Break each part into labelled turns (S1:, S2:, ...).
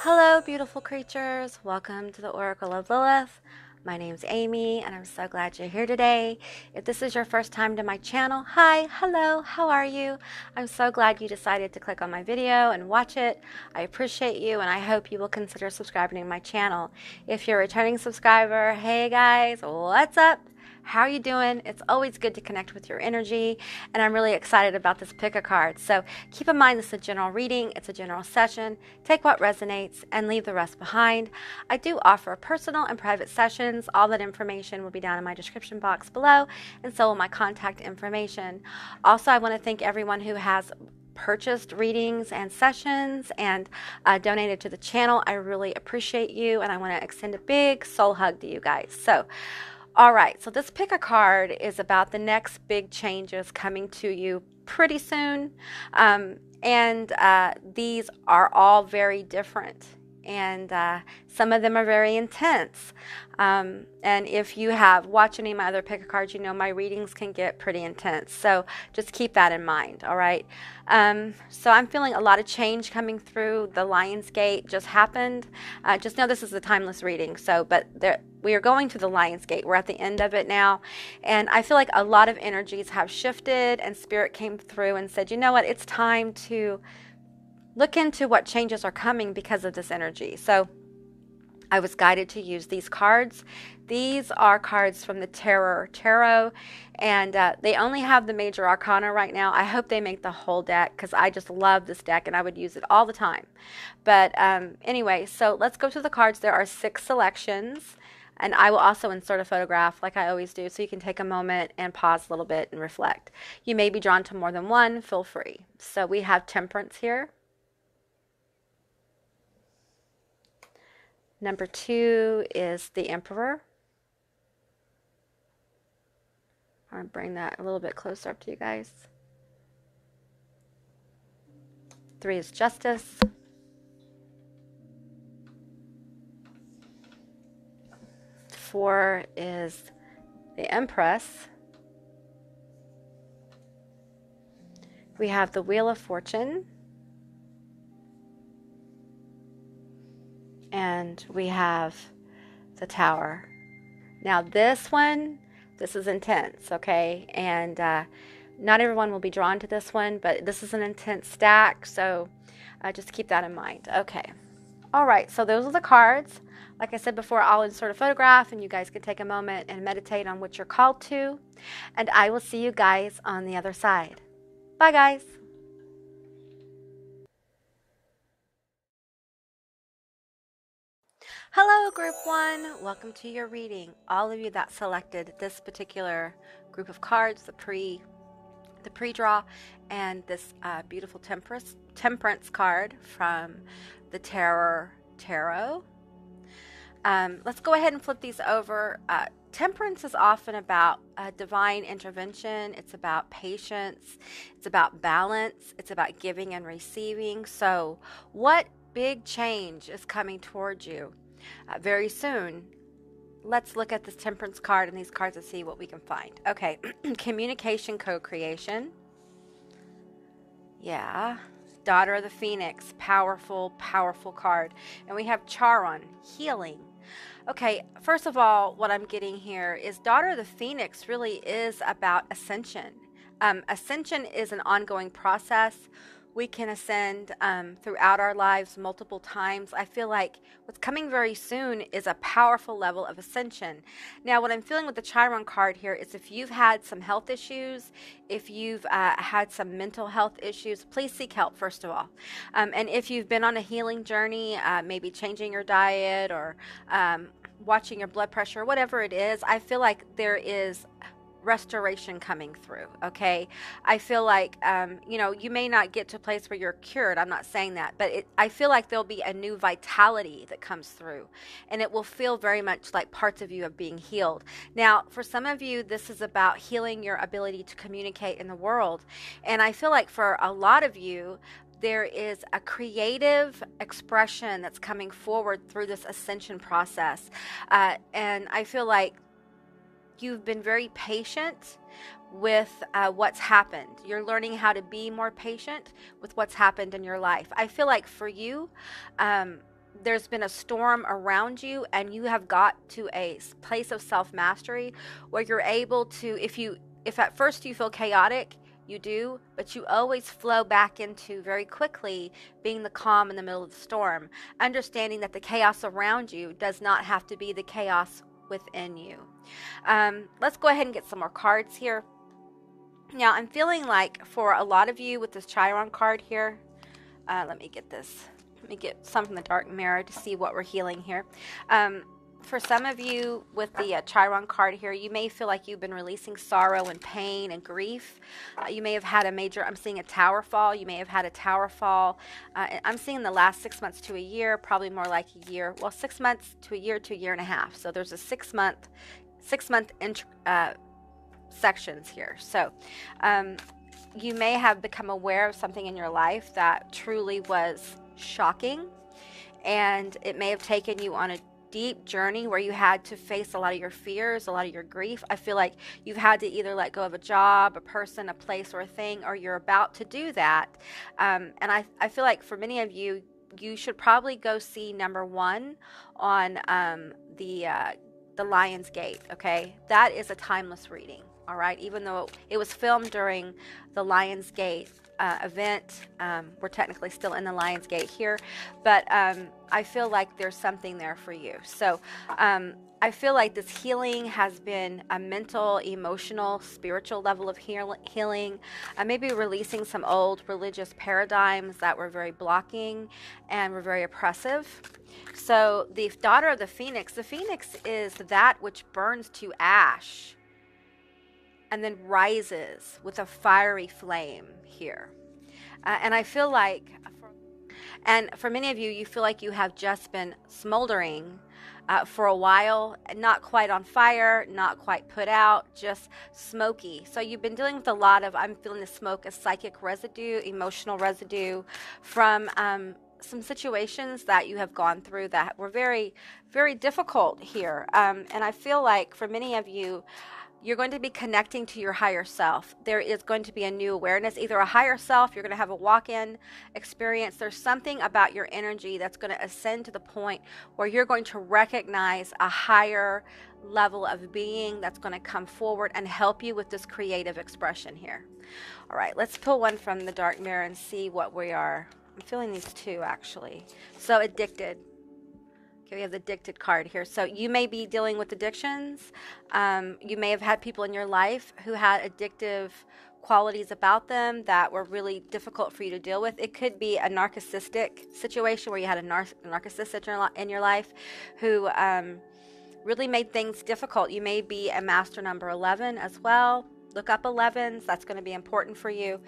S1: Hello, beautiful creatures. Welcome to the Oracle of Lilith. My name's Amy, and I'm so glad you're here today. If this is your first time to my channel, hi, hello, how are you? I'm so glad you decided to click on my video and watch it. I appreciate you, and I hope you will consider subscribing to my channel. If you're a returning subscriber, hey guys, what's up? How are you doing? It's always good to connect with your energy, and I'm really excited about this pick a card. So keep in mind this is a general reading, it's a general session. Take what resonates and leave the rest behind. I do offer personal and private sessions. All that information will be down in my description box below, and so will my contact information. Also, I want to thank everyone who has purchased readings and sessions and donated to the channel. I really appreciate you, and I want to extend a big soul hug to you guys. All right, so this pick a card is about the next big changes coming to you pretty soon. These are all very different, and some of them are very intense. And if you have watched any of my other pick a cards, you know my readings can get pretty intense. So just keep that in mind, all right? So I'm feeling a lot of change coming through. The Lion's Gate just happened. Just know this is a timeless reading. We are going to the Lion's Gate. We're at the end of it now. And I feel like a lot of energies have shifted, and Spirit came through and said, you know what, it's time to look into what changes are coming because of this energy. So I was guided to use these cards. These are cards from the Tarot, and they only have the major arcana right now. I hope they make the whole deck because I just love this deck and I would use it all the time. But anyway, so let's go to the cards. There are 6 selections, and I will also insert a photograph like I always do, so you can take a moment and pause a little bit and reflect. You may be drawn to more than one. Feel free. So we have Temperance here. Number 2 is the Emperor. I'm going to bring that a little bit closer up to you guys. 3 is Justice. 4 is the Empress. We have the Wheel of Fortune. And we have the Tower. Now this is intense, okay? And not everyone will be drawn to this one, but this is an intense stack, so just keep that in mind. Okay. All right, so those are the cards. Like I said before, I'll insert a photograph, and you guys can take a moment and meditate on what you're called to. And I will see you guys on the other side. Bye, guys. Hello, Group 1. Welcome to your reading. All of you that selected this particular group of cards, the pre-draw, and this beautiful Temperance card from the Tarot. Let's go ahead and flip these over. Temperance is often about divine intervention. It's about patience. It's about balance. It's about giving and receiving. So what big change is coming towards you very soon? Let's look at this Temperance card and these cards and see what we can find. Okay, communication, co-creation. Yeah. Daughter of the Phoenix, powerful, powerful card. And we have Charon, healing. Okay, first of all, what I'm getting here is Daughter of the Phoenix really is about ascension. Ascension is an ongoing process. We can ascend throughout our lives multiple times. I feel like what's coming very soon is a powerful level of ascension. Now, what I'm feeling with the Chiron card here is if you've had some health issues, if you've had some mental health issues, please seek help, first of all. And if you've been on a healing journey, maybe changing your diet or watching your blood pressure, whatever it is, I feel like there is restoration coming through. Okay, I feel like you may not get to a place where you're cured. I'm not saying that, but I feel like there'll be a new vitality that comes through, and it will feel very much like parts of you are being healed. Now, for some of you, this is about healing your ability to communicate in the world, and I feel like for a lot of you, there is a creative expression that's coming forward through this ascension process, and I feel like you've been very patient with what's happened. You're learning how to be more patient with what's happened in your life. I feel like for you, there's been a storm around you, and you have got to a place of self-mastery where you're able to, if at first you feel chaotic, you do, but you always flow back into very quickly being the calm in the middle of the storm, understanding that the chaos around you does not have to be the chaos within you. Let's go ahead and get some more cards here. Now, I'm feeling like for a lot of you with this Chiron card here, let me get this. Let me get some from the dark mirror to see what we're healing here. For some of you with the Chiron card here, you may feel like you've been releasing sorrow and pain and grief. You may have had a major, I'm seeing a tower fall. You may have had a tower fall. I'm seeing the last 6 months to a year, probably more like a year. Well, 6 months to a year and a half. So there's a 6 month sections here. So you may have become aware of something in your life that truly was shocking, and it may have taken you on a deep journey where you had to face a lot of your fears, a lot of your grief. I feel like you've had to either let go of a job, a person, a place, or a thing, or you're about to do that. And I feel like for many of you, you should probably go see number 1 on the Lion's Gate. Okay, that is a timeless reading. All right, even though it was filmed during the Lion's Gate event, we're technically still in the Lion's Gate here, but I feel like there's something there for you. So I feel like this healing has been a mental, emotional, spiritual level of healing, maybe releasing some old religious paradigms that were very blocking and were very oppressive. So the daughter of the phoenix is that which burns to ash and then rises with a fiery flame here. And I feel like, and for many of you, you feel like you have just been smoldering for a while, not quite on fire, not quite put out, just smoky. So you've been dealing with a lot of, I'm feeling the smoke as psychic residue, emotional residue from some situations that you have gone through that were very, very difficult here. And I feel like for many of you, you're going to be connecting to your higher self. There is going to be a new awareness, either a higher self, you're going to have a walk-in experience. There's something about your energy that's going to ascend to the point where you're going to recognize a higher level of being that's going to come forward and help you with this creative expression here. All right, let's pull one from the dark mirror and see what we are. I'm feeling these two, actually. So addicted. Okay, we have the addicted card here. So you may be dealing with addictions. You may have had people in your life who had addictive qualities about them that were really difficult for you to deal with. It could be a narcissistic situation where you had a narcissist in your life who really made things difficult. You may be a master number 11 as well. Look up 11s. That's going to be important for you.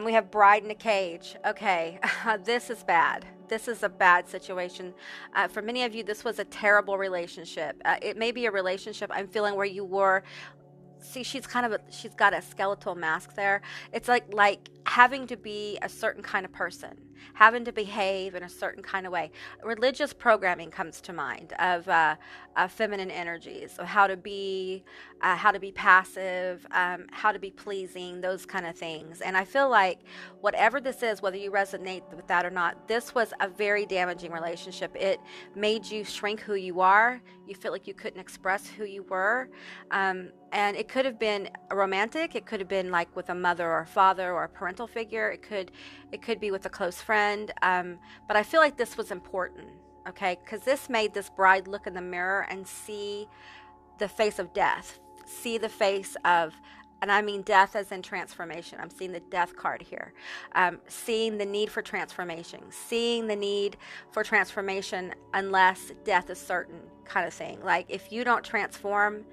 S1: We have bride in a cage. Okay, this is bad. This is a bad situation. For many of you, this was a terrible relationship. It may be a relationship I'm feeling where you were. See, she's got a skeletal mask there. It's like having to be a certain kind of person, having to behave in a certain kind of way. Religious programming comes to mind of feminine energies, of how to be passive, how to be pleasing, those kind of things. And I feel like whatever this is, whether you resonate with that or not, this was a very damaging relationship. It made you shrink who you are. You feel like you couldn't express who you were. And it could have been romantic. It could have been like with a mother or a father or a parental figure. It could be with a close friend. But I feel like this was important, okay? Because this made this bride look in the mirror and see the face of death. See the face of, and I mean death as in transformation. I'm seeing the death card here. Seeing the need for transformation. Seeing the need for transformation unless death is certain, kind of thing. Like if you don't transform,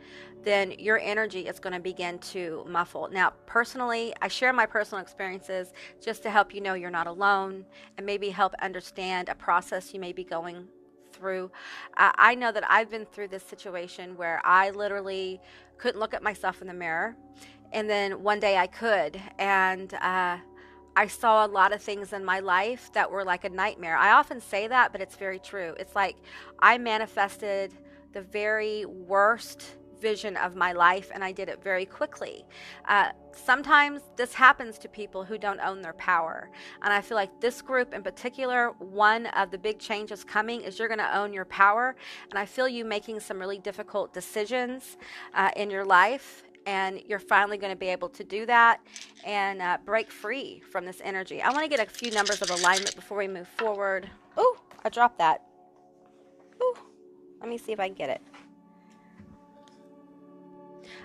S1: then your energy is going to begin to muffle. Now, personally, I share my personal experiences just to help you know you're not alone and maybe help understand a process you may be going through. I know that I've been through this situation where I literally couldn't look at myself in the mirror, and then one day I could, and I saw a lot of things in my life that were like a nightmare. I often say that, but it's very true. It's like I manifested the very worst vision of my life, and I did it very quickly. Sometimes this happens to people who don't own their power, and I feel like this group in particular, one of the big changes coming is you're going to own your power, and I feel you making some really difficult decisions in your life, and you're finally going to be able to do that and break free from this energy. I want to get a few numbers of alignment before we move forward. Ooh, I dropped that. Ooh, let me see if I can get it.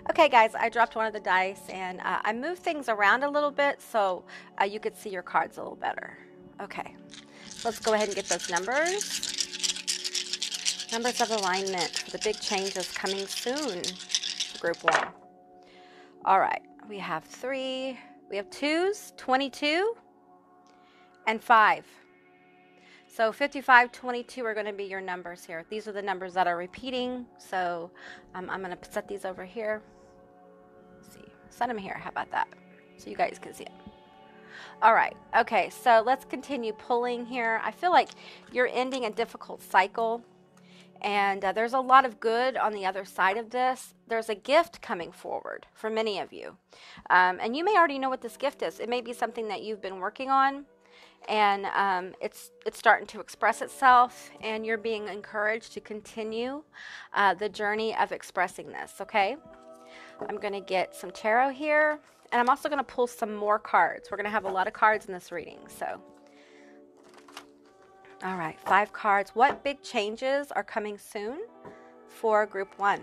S1: Okay, guys, I dropped one of the dice, and I moved things around a little bit so you could see your cards a little better. Okay, let's go ahead and get those numbers. Numbers of alignment for the big changes coming soon, group 1. All right, we have 3, we have 2s, 22, and 5. So 55, 22 are going to be your numbers here. These are the numbers that are repeating. So I'm going to set these over here. Let's see, set them here. How about that? So you guys can see it. All right. Okay, so let's continue pulling here. I feel like you're ending a difficult cycle. And there's a lot of good on the other side of this. There's a gift coming forward for many of you. And you may already know what this gift is. It may be something that you've been working on, and it's starting to express itself, and you're being encouraged to continue the journey of expressing this, okay? I'm going to get some tarot here, and I'm also going to pull some more cards. We're going to have a lot of cards in this reading, so... All right, 5 cards. What big changes are coming soon for group 1?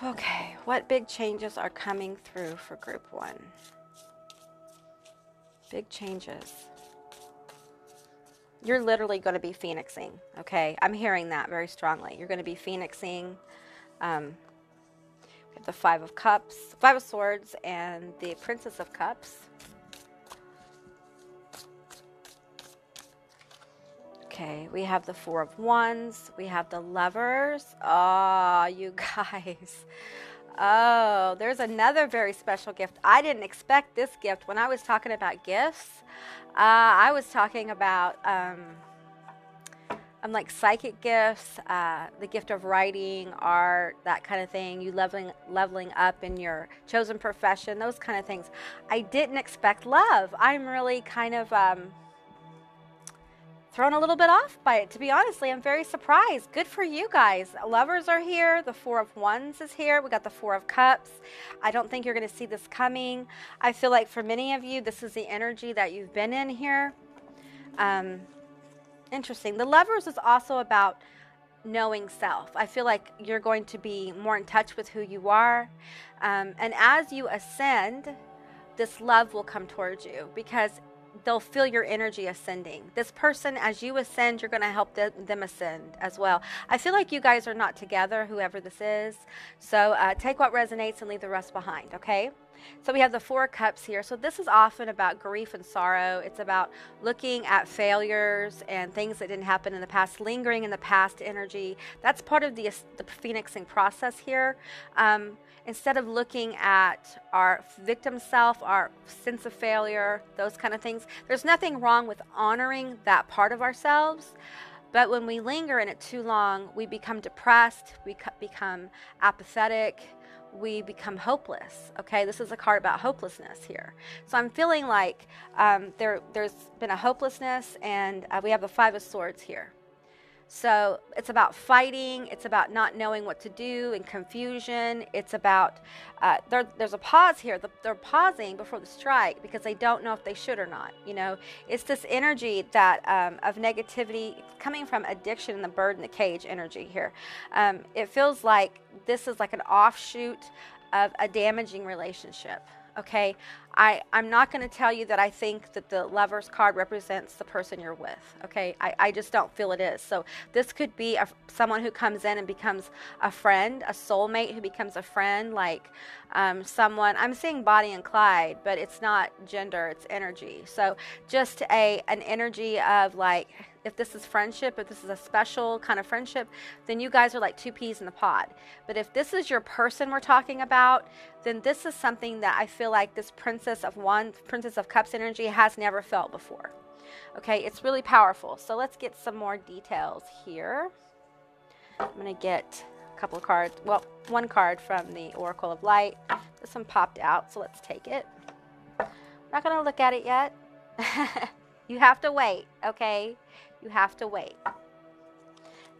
S1: Okay, what big changes are coming through for group 1? Big changes. You're literally going to be phoenixing, okay? I'm hearing that very strongly. You're going to be phoenixing. The 5 of Cups, 5 of Swords, and the Princess of Cups. Okay, we have the 4 of Wands. We have the Lovers. Oh, you guys. Oh, there's another very special gift. I didn't expect this gift. When I was talking about gifts, I was talking about... like psychic gifts, the gift of writing, art, that kind of thing, you leveling up in your chosen profession, those kind of things. I didn't expect love. I'm really kind of thrown a little bit off by it, to be honestly. I'm very surprised. Good for you guys. Lovers are here. The 4 of Wands is here. We got the 4 of Cups. I don't think you're going to see this coming. I feel like for many of you, this is the energy that you've been in here. Interesting. The Lovers is also about knowing self. I feel like you're going to be more in touch with who you are. And as you ascend, this love will come towards you because they'll feel your energy ascending. This person, as you ascend, you're going to help them ascend as well. I feel like you guys are not together, whoever this is. So take what resonates and leave the rest behind, okay? So we have the 4 of Cups here. So this is often about grief and sorrow. It's about looking at failures and things that didn't happen in the past, lingering in the past energy. That's part of the phoenixing process here. Instead of looking at our victim self, our sense of failure, those kind of things, there's nothing wrong with honoring that part of ourselves. But when we linger in it too long, we become depressed, we become apathetic, we become hopeless. Okay, this is a card about hopelessness here. So I'm feeling like there's been a hopelessness, and we have the 5 of Swords here. So it's about fighting, it's about not knowing what to do and confusion. It's about, there's a pause here. They're pausing before the strike because they don't know if they should or not. You know, it's this energy that of negativity coming from addiction and the bird in the cage energy here. It feels like this is like an offshoot of a damaging relationship. Okay, I'm not going to tell you that I think that the Lovers card represents the person you're with. Okay, I just don't feel it is. So this could be someone who comes in and becomes a friend, a soulmate who becomes a friend, like someone, I'm seeing Bonnie and Clyde, but it's not gender, it's energy. So just an energy of like, if this is friendship, if this is a special kind of friendship, then you guys are like 2 peas in the pod. But if this is your person we're talking about, then this is something that I feel like this princess Princess of Wands, Princess of Cups energy has never felt before. Okay, it's really powerful. So let's get some more details here. I'm going to get a couple of cards. Well, one card from the Oracle of Light. This one popped out, so let's take it. I'm not going to look at it yet. You have to wait, okay? You have to wait.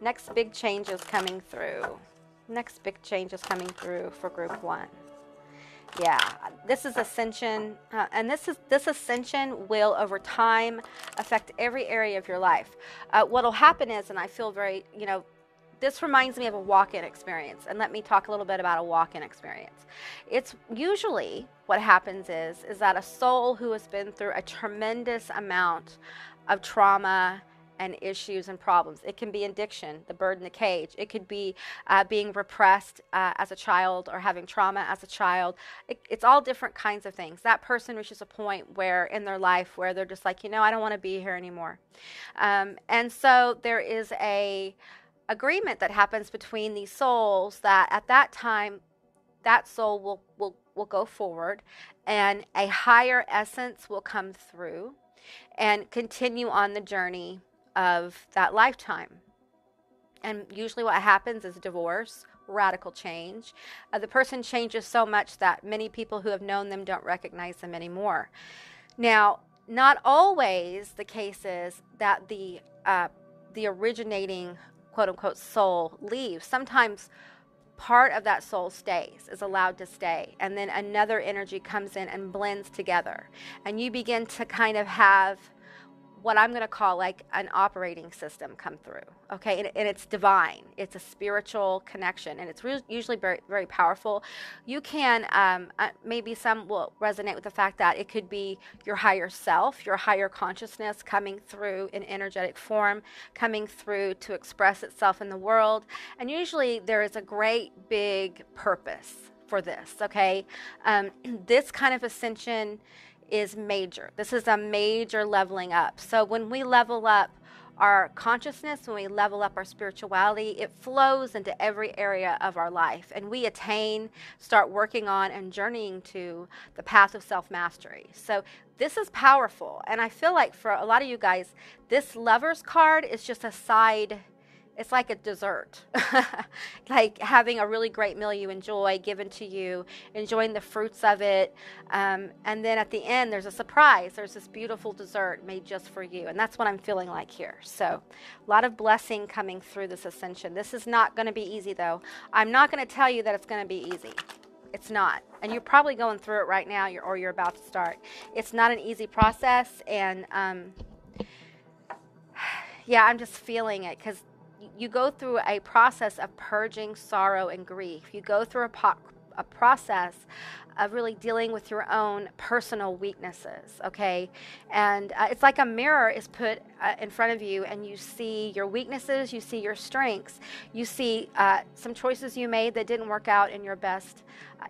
S1: Next big change is coming through. Next big change is coming through for group 1. Yeah, this is ascension, and this ascension will over time affect every area of your life. What'll happen is, and I feel very, this reminds me of a walk-in experience, and let me talk a little bit about a walk-in experience. It's usually what happens is that a soul who has been through a tremendous amount of trauma and issues and problems. It can be addiction, the bird in the cage. It could be being repressed as a child or having trauma as a child. It's all different kinds of things. That person reaches a point where in their life where they're just like, I don't want to be here anymore. And so there is a agreement that happens between these souls that at that time, that soul will go forward and a higher essence will come through and continue on the journey of that lifetime. And usually what happens is divorce, radical change. The person changes so much that many people who have known them don't recognize them anymore. Now, not always the case is that the originating quote-unquote soul leaves. Sometimes part of that soul stays, is allowed to stay, and then another energy comes in and blends together. And you begin to kind of have what I'm going to call like an operating system come through, okay? And it's divine. It's a spiritual connection, and it's usually very, very powerful. You can, maybe some will resonate with the fact that it could be your higher self, your higher consciousness coming through in energetic form, coming through to express itself in the world. And usually there is a great big purpose for this, okay? This kind of ascension is major. This is a major leveling up. So when we level up our consciousness, when we level up our spirituality, it flows into every area of our life, and we attain, start working on and journeying to the path of self-mastery. So this is powerful, and I feel like for a lot of you guys, this Lover's card is just a side. It's like a dessert, like having a really great meal you enjoy given to you, enjoying the fruits of it. And then at the end, there's a surprise. There's this beautiful dessert made just for you. And that's what I'm feeling like here. So a lot of blessing coming through this ascension. This is not going to be easy, though. I'm not going to tell you that it's going to be easy. It's not. And you're probably going through it right now, or you're about to start. It's not an easy process. And yeah, I'm just feeling it because you go through a process of purging sorrow and grief. You go through a process of really dealing with your own personal weaknesses, okay? And it's like a mirror is put in front of you, and you see your weaknesses, you see your strengths, you see some choices you made that didn't work out in your best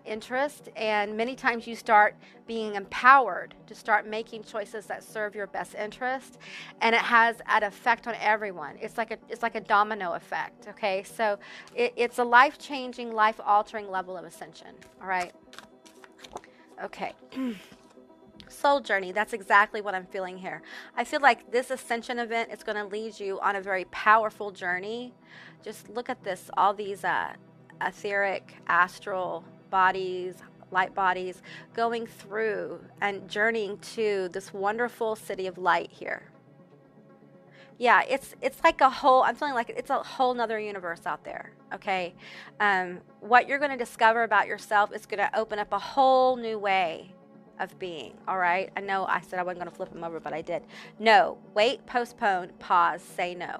S1: interest, and many times you start being empowered to start making choices that serve your best interest, and it has an effect on everyone. It's like a domino effect, okay? So it's a life-changing, life-altering level of ascension, all right? Okay. Soul journey, that's exactly what I'm feeling here. I feel like this ascension event is going to lead you on a very powerful journey. Just look at this, all these etheric, astral bodies, light bodies going through and journeying to this wonderful city of light here. Yeah, it's like a whole, I'm feeling like it's a whole nother universe out there, okay? What you're going to discover about yourself is going to open up a whole new way of being, all right? I know I said I wasn't going to flip them over, but I did. No, wait, postpone, pause, say no.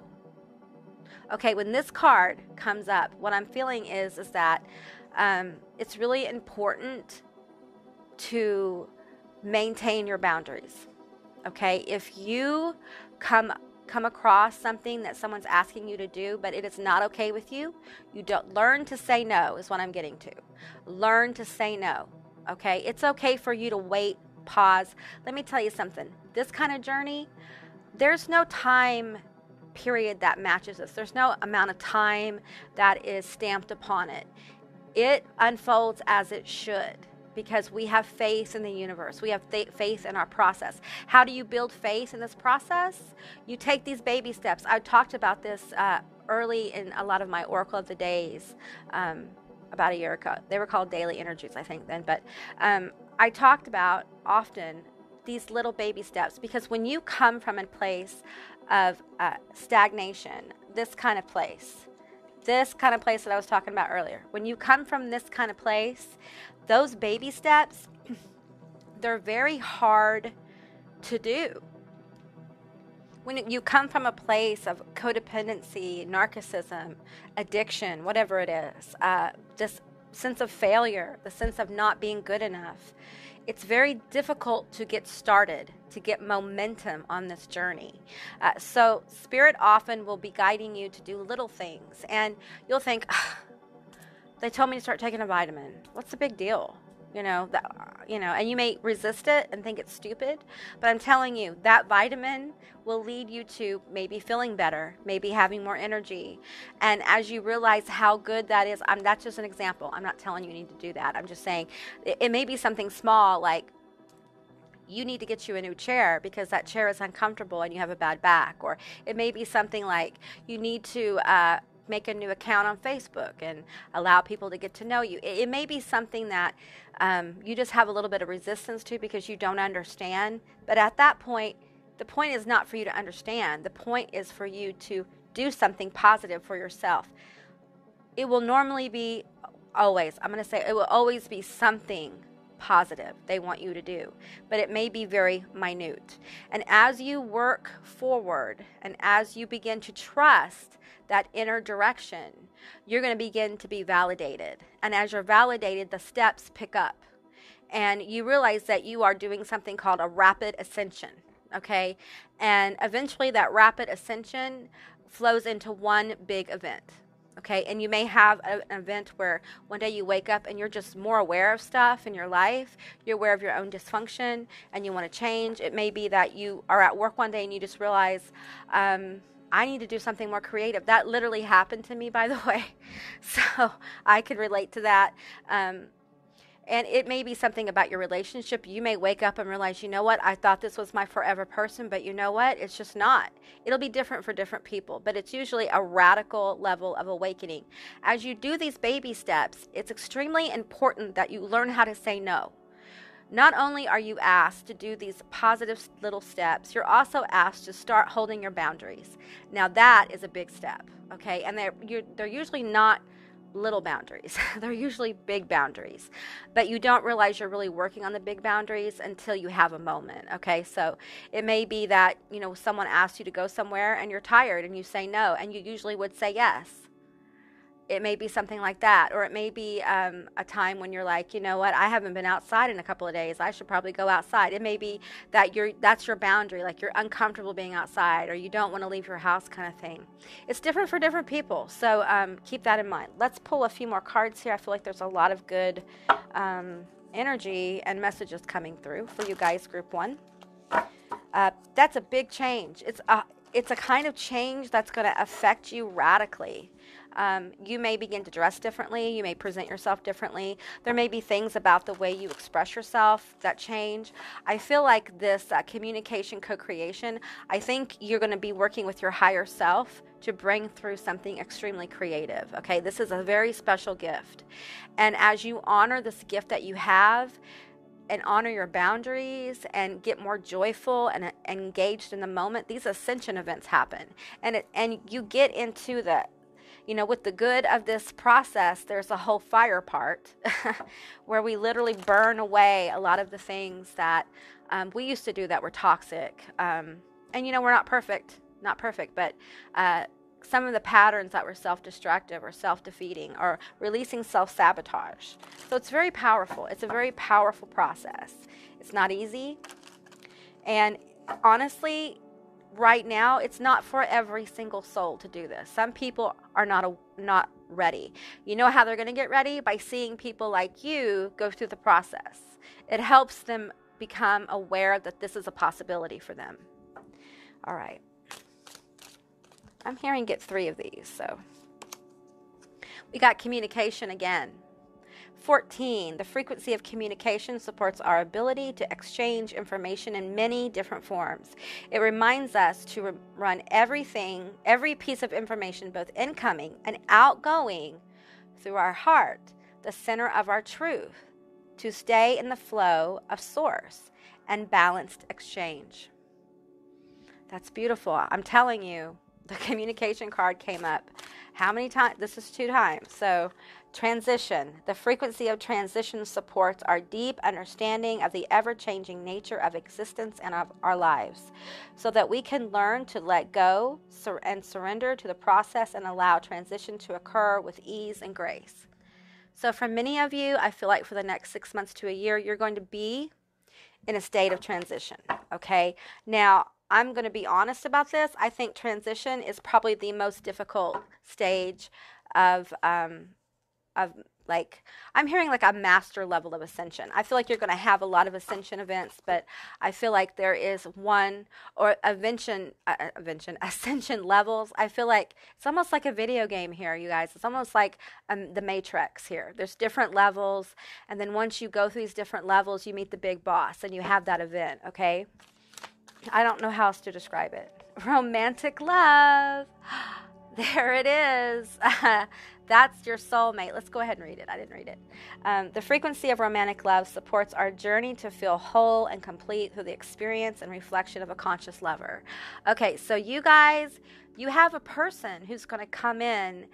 S1: Okay, when this card comes up, what I'm feeling is that it's really important to maintain your boundaries, okay? If you come across something that someone's asking you to do, but it is not okay with you, you don't learn to say no is what I'm getting to. Learn to say no, okay? It's okay for you to wait, pause. Let me tell you something. This kind of journey, there's no time period that matches this. There's no amount of time that is stamped upon it. It unfolds as it should, because we have faith in the universe. We have faith in our process. How do you build faith in this process? You take these baby steps. I talked about this early in a lot of my Oracle of the Days about a year ago. They were called Daily Energies, I think, then. But I talked about often these little baby steps, because when you come from a place of stagnation, this kind of place that I was talking about earlier, when you come from this kind of place, those baby steps, they're very hard to do. When you come from a place of codependency, narcissism, addiction, whatever it is, this sense of failure, the sense of not being good enough, it's very difficult to get started, to get momentum on this journey. So Spirit often will be guiding you to do little things, and you'll think, they told me to start taking a vitamin. What's the big deal? And you may resist it and think it's stupid, but I'm telling you, that vitamin will lead you to maybe feeling better, maybe having more energy. And as you realize how good that is, that's just an example. I'm not telling you need to do that. I'm just saying it may be something small, like you need to get you a new chair because that chair is uncomfortable and you have a bad back. Or it may be something like you need to make a new account on Facebook and allow people to get to know you. It may be something that you just have a little bit of resistance to because you don't understand. But at that point, the point is not for you to understand. The point is for you to do something positive for yourself. It will normally be always, I'm going to say it will always be something positive they want you to do, but it may be very minute. And as you work forward and as you begin to trust that inner direction, you're going to begin to be validated. And as you're validated, the steps pick up. And you realize that you are doing something called a rapid ascension, okay? And eventually that rapid ascension flows into one big event, okay? And you may have an event where one day you wake up and you're just more aware of stuff in your life. You're aware of your own dysfunction and you want to change. It may be that you are at work one day and you just realize, I need to do something more creative. That literally happened to me, by the way. So I could relate to that. And it may be something about your relationship. You may wake up and realize, you know what? I thought this was my forever person, but you know what? It's just not. It'll be different for different people, but it's usually a radical level of awakening. As you do these baby steps, it's extremely important that you learn how to say no. Not only are you asked to do these positive little steps, you're also asked to start holding your boundaries. Now that is a big step, okay? And they're usually not little boundaries. They're usually big boundaries. But you don't realize you're really working on the big boundaries until you have a moment, okay? So it may be that, someone asks you to go somewhere and you're tired and you say no, and you usually would say yes. It may be something like that, or it may be a time when you're like, you know what, I haven't been outside in a couple of days. I should probably go outside. It may be that that's your boundary, like you're uncomfortable being outside, or you don't want to leave your house kind of thing. It's different for different people, so keep that in mind. Let's pull a few more cards here. I feel like there's a lot of good energy and messages coming through for you guys, group 1. That's a big change. It's a kind of change that's going to affect you radically. You may begin to dress differently. You may present yourself differently. There may be things about the way you express yourself that change. I feel like this communication co-creation, I think you're going to be working with your higher self to bring through something extremely creative. Okay, this is a very special gift. And as you honor this gift that you have, and honor your boundaries and get more joyful and engaged in the moment, these ascension events happen. And you get into the, with the good of this process, there's a whole fire part where we literally burn away a lot of the things that we used to do that were toxic. And we're not perfect, but some of the patterns that were self-destructive or self-defeating or releasing self-sabotage. So it's very powerful. It's a very powerful process. It's not easy. And honestly, right now, it's not for every single soul to do this. Some people are not ready. You know how they're going to get ready? By seeing people like you go through the process. It helps them become aware that this is a possibility for them. All right. I'm hearing get 3 of these, so. We got communication again. 14, the frequency of communication supports our ability to exchange information in many different forms. It reminds us to run every piece of information, both incoming and outgoing, through our heart, the center of our truth, to stay in the flow of source and balanced exchange. That's beautiful. I'm telling you, the communication card came up. How many times? This is 2 times. So, transition. The frequency of transition supports our deep understanding of the ever-changing nature of existence and of our lives, so that we can learn to let go and surrender to the process and allow transition to occur with ease and grace. So for many of you, I feel like for the next 6 months to a year, you're going to be in a state of transition, okay? Now, I'm going to be honest about this. I think transition is probably the most difficult stage of like, I'm hearing like a master level of ascension. I feel like you're going to have a lot of ascension events, but I feel like there is one or ascension levels. I feel like it's almost like a video game here, you guys. It's almost like the Matrix here. There's different levels, and then once you go through these different levels, you meet the big boss, and you have that event, okay? I don't know how else to describe it. Romantic love. There it is. That's your soulmate. Let's go ahead and read it. I didn't read it. The frequency of romantic love supports our journey to feel whole and complete through the experience and reflection of a conscious lover. Okay, so you guys, you have a person who's going to come in,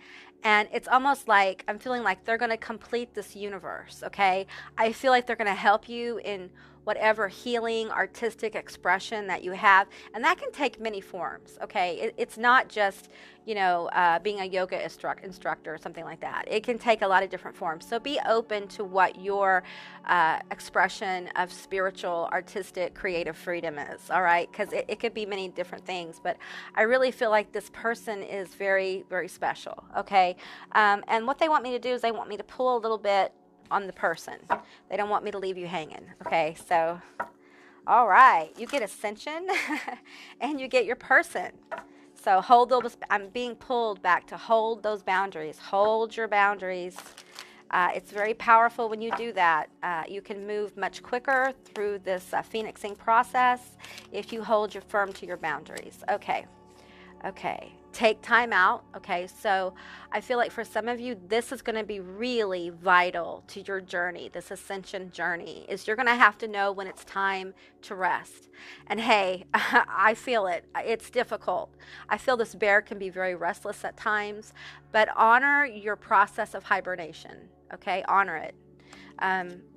S1: and it's almost like I'm feeling like they're going to complete this universe, okay? I feel like they're going to help you in whatever healing, artistic expression that you have. And that can take many forms, okay? It's not just, you know, being a yoga instructor or something like that. It can take a lot of different forms. So be open to what your expression of spiritual, artistic, creative freedom is, all right? Because it could be many different things. But I really feel like this person is very, very special, okay? And what they want me to do is they want me to pull a little bit on the person. They don't want me to leave you hanging. Okay, so, all right, you get ascension and you get your person. So hold those, I'm being pulled back to hold those boundaries. Hold your boundaries. It's very powerful when you do that. You can move much quicker through this phoenixing process if you hold your firm to your boundaries. Okay. Okay, take time out. Okay, so I feel like for some of you, this is going to be really vital to your journey, this ascension journey, is you're going to have to know when it's time to rest. And hey, I feel it. It's difficult. I feel this bear can be very restless at times, but honor your process of hibernation. Okay, honor it.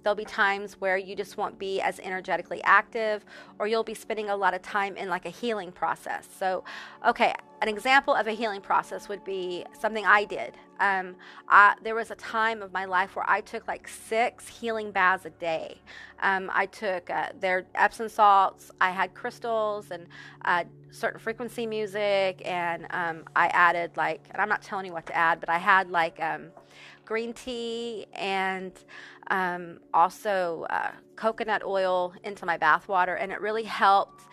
S1: There'll be times where you just won't be as energetically active, or you'll be spending a lot of time in like a healing process. So, okay, an example of a healing process would be something I did. There was a time of my life where I took like 6 healing baths a day. I took their Epsom salts, I had crystals and certain frequency music, and I added like, and I'm not telling you what to add, but I had like green tea and also coconut oil into my bath water, and it really helped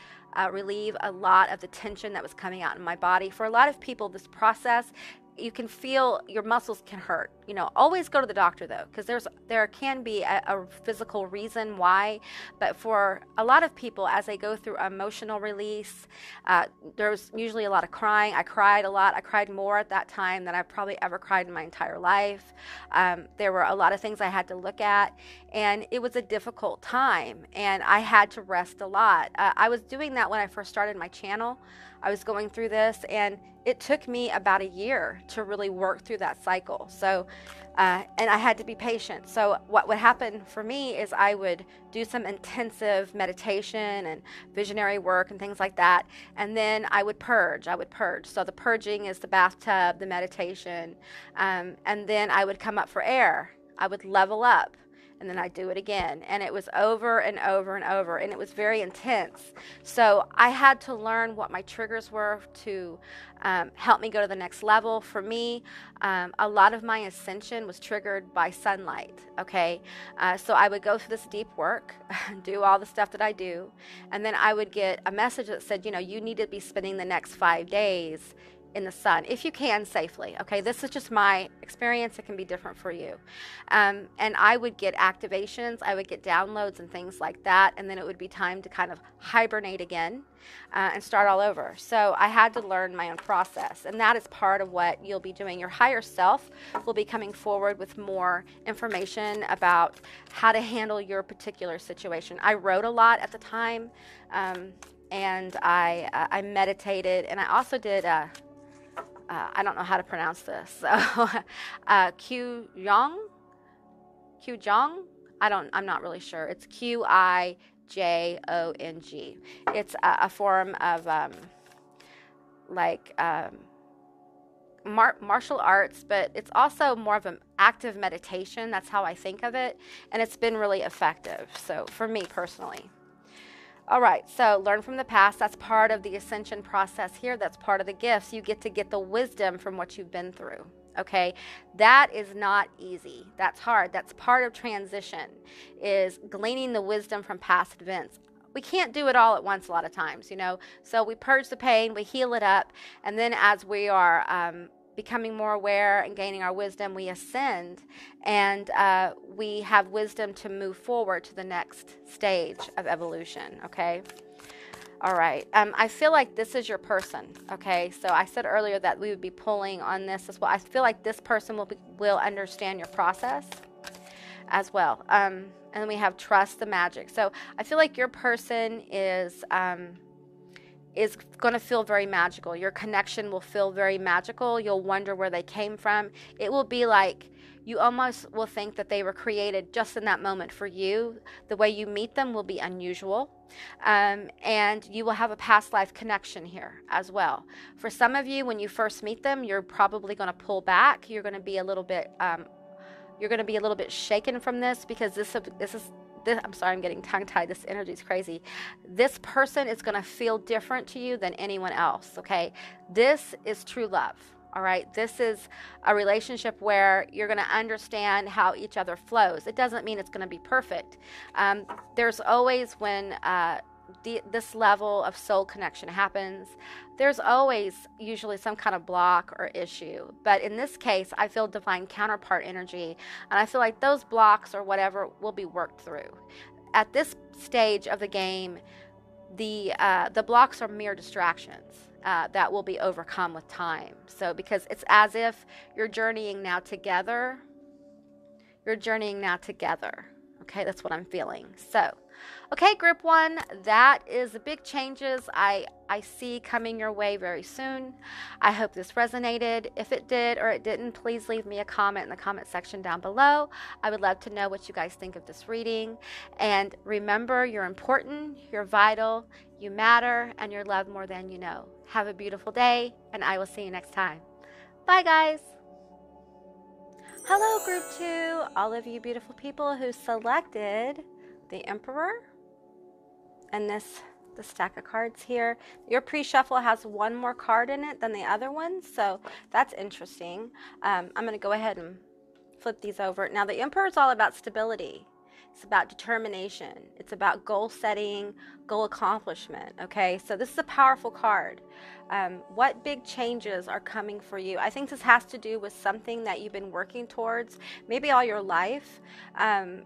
S1: relieve a lot of the tension that was coming out in my body. For a lot of people, this process, you can feel your muscles can hurt. You know, always go to the doctor though, because there can be a physical reason why. But for a lot of people, as they go through emotional release, there's usually a lot of crying. I cried a lot. I cried more at that time than I've probably ever cried in my entire life. There were a lot of things I had to look at, and it was a difficult time, and I had to rest a lot. I was doing that when I first started my channel. I was going through this, and it took me about a year to really work through that cycle. So, and I had to be patient. So what would happen for me is I would do some intensive meditation and visionary work and things like that. And then I would purge. So the purging is the bathtub, the meditation. And then I would come up for air. I would level up. And then I'd do it again. And it was over and over and over. And it was very intense. So I had to learn what my triggers were to help me go to the next level. For me, a lot of my ascension was triggered by sunlight, okay? So I would go through this deep work, do all the stuff that I do, and then I would get a message that said, you know, you need to be spending the next 5 days in the sun, if you can safely. Okay, this is just my experience. It can be different for you. And I would get activations, I would get downloads and things like that, and then it would be time to kind of hibernate again and start all over. So I had to learn my own process, and that is part of what you'll be doing. Your higher self will be coming forward with more information about how to handle your particular situation. I wrote a lot at the time, and I meditated, and I also did I don't know how to pronounce this. So, Qigong? I'm not really sure. It's Qijong. It's a form of martial arts, but it's also more of an active meditation. That's how I think of it, and it's been really effective. So for me personally. All right, so learn from the past. That's part of the ascension process here. That's part of the gifts. You get to get the wisdom from what you've been through, okay? That is not easy. That's hard. That's part of transition, is gleaning the wisdom from past events. We can't do it all at once a lot of times, you know? So we purge the pain, we heal it up, and then as we are becoming more aware and gaining our wisdom, we ascend, and we have wisdom to move forward to the next stage of evolution, okay? All right. I feel like this is your person, okay? So I said earlier that we would be pulling on this as well. I feel like this person will understand your process as well. And then we have trust the magic. So I feel like your person is going to feel very magical. Your connection will feel very magical. You'll wonder where they came from. It will be like you almost will think that they were created just in that moment for you. The way you meet them will be unusual. And you will have a past life connection here as well. For some of you, when you first meet them, you're probably going to pull back. You're going to be a little bit shaken from this, because this I'm sorry, I'm getting tongue-tied. This energy is crazy. This person is going to feel different to you than anyone else, okay? This is true love, all right? This is a relationship where you're going to understand how each other flows. It doesn't mean it's going to be perfect. There's always, when this level of soul connection happens, there's always usually some kind of block or issue. But in this case, I feel divine counterpart energy, and I feel like those blocks or whatever will be worked through. At this stage of the game, the blocks are mere distractions that will be overcome with time. So because it's as if you're journeying now together. Okay, that's what I'm feeling. So, okay, group 1, that is the big changes I see coming your way very soon. I hope this resonated. If it did or it didn't, please leave me a comment in the comment section down below. I would love to know what you guys think of this reading. And remember, you're important, you're vital, you matter, and you're loved more than you know. Have a beautiful day, and I will see you next time. Bye, guys. Hello, group 2, all of you beautiful people who selected the Emperor and the stack of cards here. Your pre-shuffle has one more card in it than the other ones, so that's interesting. I'm going to go ahead and flip these over. Now, the Emperor is all about stability. It's about determination. It's about goal setting, goal accomplishment, okay? So this is a powerful card. What big changes are coming for you? I think this has to do with something that you've been working towards maybe all your life.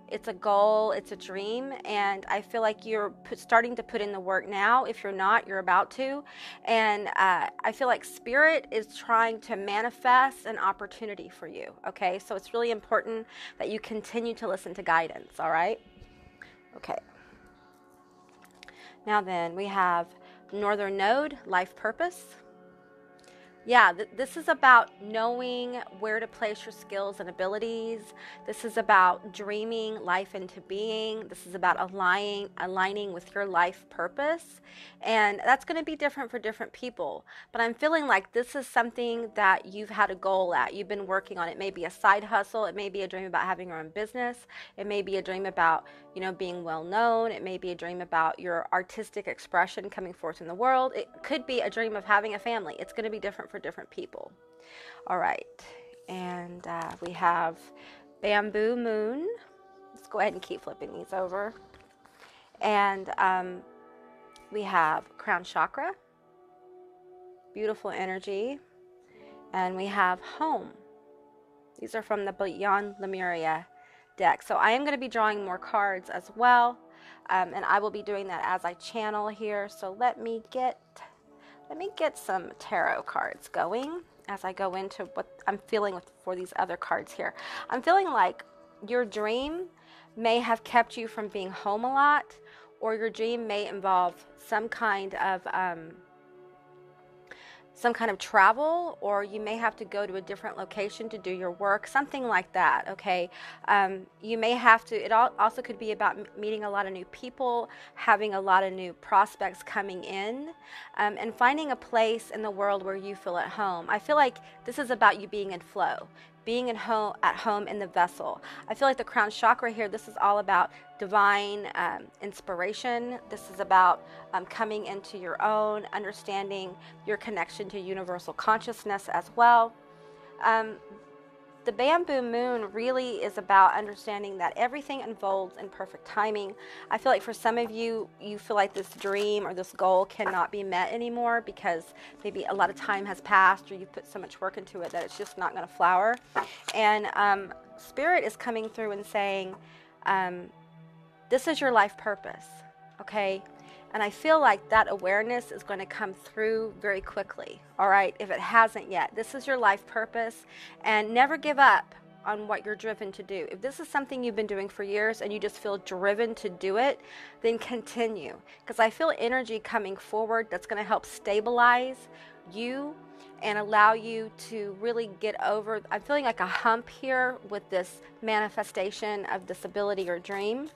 S1: It's a goal, it's a dream, and I feel like you're starting to put in the work now. If you're not, you're about to. And I feel like Spirit is trying to manifest an opportunity for you, okay? So it's really important that you continue to listen to guidance, all right? Okay. Now then, we have Northern Node, life purpose. Yeah, this is about knowing where to place your skills and abilities. This is about dreaming life into being. This is about aligning with your life purpose. And that's going to be different for different people. But I'm feeling like this is something that you've had a goal at. You've been working on it. It may be a side hustle. It may be a dream about having your own business. It may be a dream about, being well known. It may be a dream about your artistic expression coming forth in the world. It could be a dream of having a family. It's going to be different for different people. All right, and we have Bamboo Moon. Let's go ahead and keep flipping these over. And we have Crown Chakra. Beautiful energy. And we have home. These are from the Beyond Lemuria deck. So I am going to be drawing more cards as well. And I will be doing that as I channel here. So let me get some tarot cards going as I go into what I'm feeling for these other cards here. I'm feeling like your dream may have kept you from being home a lot, or your dream may involve some kind of travel, or you may have to go to a different location to do your work, something like that, okay? You may have to, it also could be about meeting a lot of new people, having a lot of new prospects coming in, and finding a place in the world where you feel at home. I feel like this is about you being in flow, being at home in the vessel. I feel like the crown chakra here, this is all about divine inspiration. This is about coming into your own, understanding your connection to universal consciousness as well. The bamboo moon really is about understanding that everything unfolds in perfect timing. I feel like for some of you, you feel like this dream or this goal cannot be met anymore because maybe a lot of time has passed, or you've put so much work into it that it's just not going to flower. And Spirit is coming through and saying, this is your life purpose, okay? And I feel like that awareness is going to come through very quickly, all right, if it hasn't yet. This is your life purpose, and never give up on what you're driven to do. If this is something you've been doing for years and you just feel driven to do it, then continue. Because I feel energy coming forward that's going to help stabilize you and allow you to really get over, I'm feeling like a hump here with this manifestation of this ability or dream.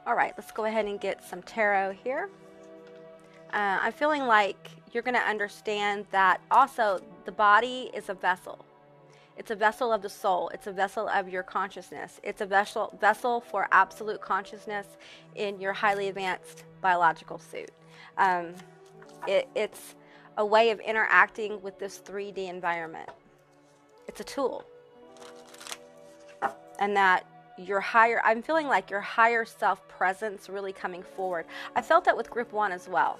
S1: All right, let's go ahead and get some tarot here. I'm feeling like you're going to understand that also the body is a vessel. It's a vessel of the soul. It's a vessel of your consciousness. It's a vessel for absolute consciousness in your highly advanced biological suit. It's a way of interacting with this 3D environment. It's a tool. And that I'm feeling like your higher self presence really coming forward. I felt that with group 1 as well.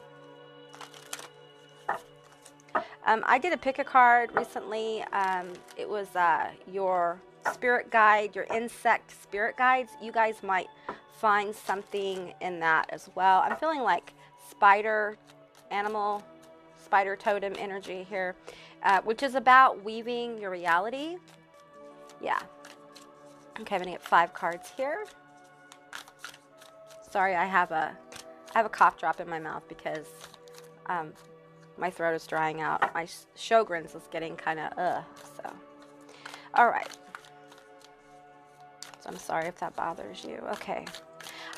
S1: I did a pick a card recently. It was your spirit guide, your insect spirit guides. You guys might find something in that as well. I'm feeling like spider totem energy here, which is about weaving your reality. Yeah. Okay, I'm gonna get 5 cards here. Sorry, I have a cough drop in my mouth because my throat is drying out. My Sjogren's is getting kind of so. All right. So I'm sorry if that bothers you. Okay.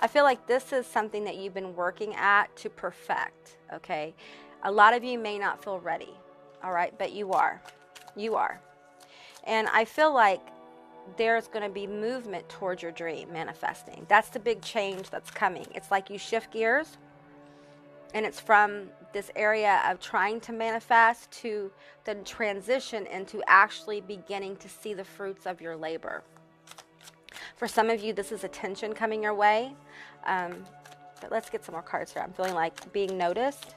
S1: I feel like this is something that you've been working at to perfect. Okay. A lot of you may not feel ready. All right, but you are. You are. And I feel like there's going to be movement towards your dream manifesting. That's the big change that's coming. It's like you shift gears, and it's from this area of trying to manifest to then transition into actually beginning to see the fruits of your labor. For some of you, this is attention coming your way. But let's get some more cards here. I'm feeling like being noticed.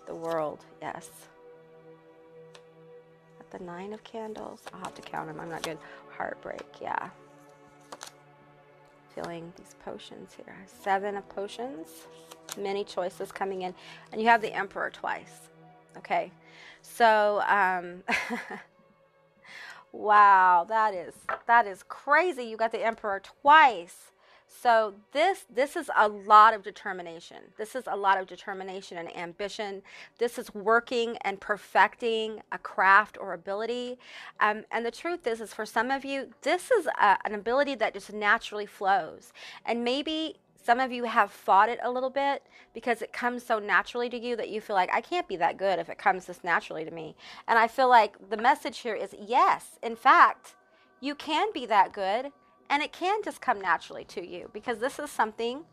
S1: The world, yes. The 9 of candles. I'll have to count them. I'm not good. Heartbreak, yeah. Feeling these potions here. 7 of potions. Many choices coming in. And you have the Emperor twice. Okay. So, wow, that is crazy. You got the Emperor twice. So this is a lot of determination. This is a lot of determination and ambition. This is working and perfecting a craft or ability. And the truth is for some of you, this is an ability that just naturally flows. And maybe some of you have fought it a little bit because it comes so naturally to you that you feel like, I can't be that good if it comes this naturally to me. And I feel like the message here is, yes, in fact, you can be that good. And it can just come naturally to you because this is something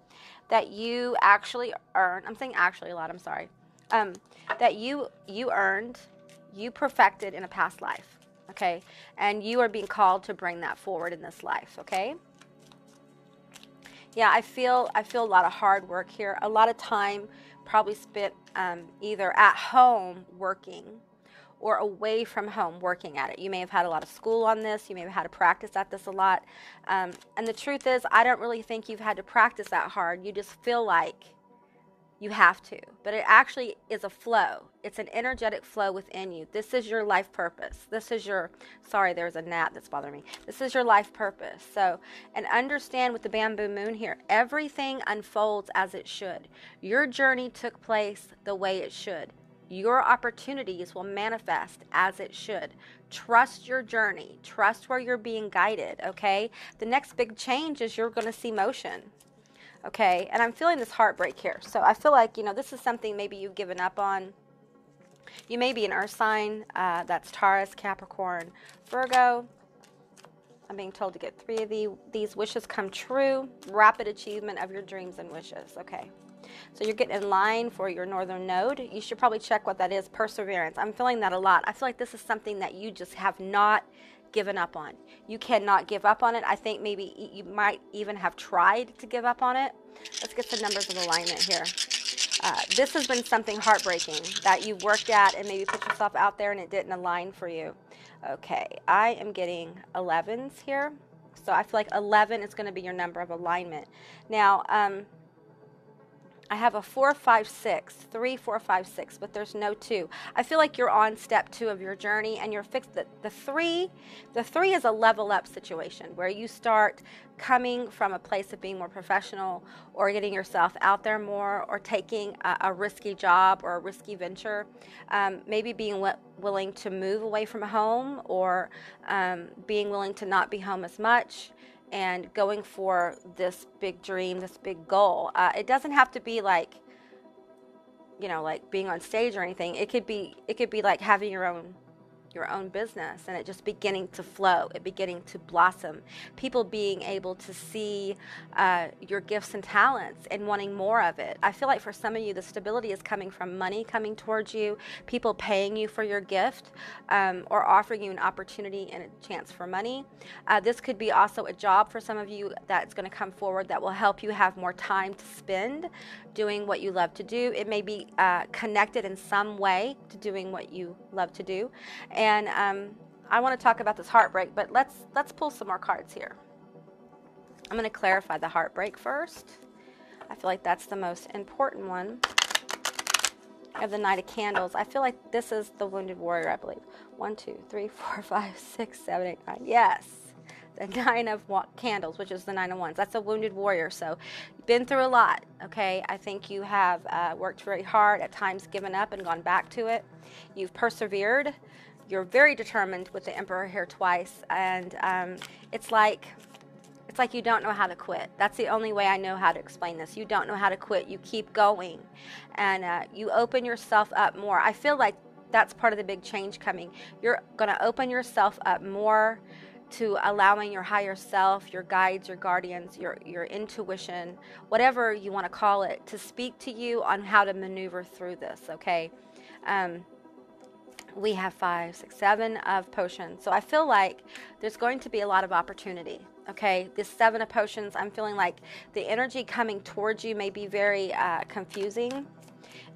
S1: that you actually earned. I'm saying actually a lot, I'm sorry. That you earned, you perfected in a past life, okay? And you are being called to bring that forward in this life, okay? Yeah, I feel a lot of hard work here. A lot of time probably spent either at home working or away from home working at it. You may have had a lot of school on this. You may have had to practice at this a lot. And the truth is, I don't really think you've had to practice that hard. You just feel like you have to. But it actually is a flow. It's an energetic flow within you. This is your life purpose. This is your, sorry, there's a gnat that's bothering me. This is your life purpose. So, and understand with the bamboo moon here, everything unfolds as it should. Your journey took place the way it should. Your opportunities will manifest as it should. Trust your journey. Trust where you're being guided, okay? The next big change is you're going to see motion, okay? And I'm feeling this heartbreak here. So I feel like, you know, this is something maybe you've given up on. You may be an earth sign. That's Taurus, Capricorn, Virgo. I'm being told to get 3 of these wishes come true. Rapid achievement of your dreams and wishes, okay? So you're getting in line for your northern node. You should probably check what that is. Perseverance. I'm feeling that a lot. I feel like this is something that you just have not given up on. You cannot give up on it. I think maybe you might even have tried to give up on it. Let's get the numbers of alignment here. This has been something heartbreaking that you've worked at and maybe put yourself out there and it didn't align for you. Okay, I am getting 11s here. So I feel like 11 is going to be your number of alignment. Now, I have a 4, 5, 6, 3, 4, 5, 6, but there's no 2. I feel like you're on step 2 of your journey and you're fixed. The three is a level up situation where you start coming from a place of being more professional or getting yourself out there more or taking a risky job or a risky venture. Maybe being willing to move away from home or being willing to not be home as much. And going for this big dream, this big goal. It doesn't have to be like, you know, like being on stage or anything. It could be like having your own business and it just beginning to flow, it beginning to blossom. People being able to see your gifts and talents and wanting more of it. I feel like for some of you, the stability is coming from money coming towards you, people paying you for your gift or offering you an opportunity and a chance for money. This could be also a job for some of you that's going to come forward that will help you have more time to spend doing what you love to do. It may be connected in some way to doing what you love to do. And I want to talk about this heartbreak, but let's pull some more cards here. I'm going to clarify the heartbreak first. I feel like that's the most important one. I have the Knight of Candles. I feel like this is the Wounded Warrior, I believe. 1, 2, 3, 4, 5, 6, 7, 8, 9. Yes. The 9 of Candles, which is the 9 of Wands. That's a wounded warrior. So you've been through a lot, okay? I think you have worked very hard, at times given up and gone back to it. You've persevered. You're very determined with the Emperor here twice. And it's like you don't know how to quit. That's the only way I know how to explain this. You don't know how to quit. You keep going. And you open yourself up more. I feel like that's part of the big change coming. You're going to open yourself up more to allowing your higher self, your guides, your guardians, your intuition, whatever you want to call it, to speak to you on how to maneuver through this, okay? We have 5, 6, 7 of potions. So I feel like there's going to be a lot of opportunity, okay? This 7 of potions, I'm feeling like the energy coming towards you may be very confusing.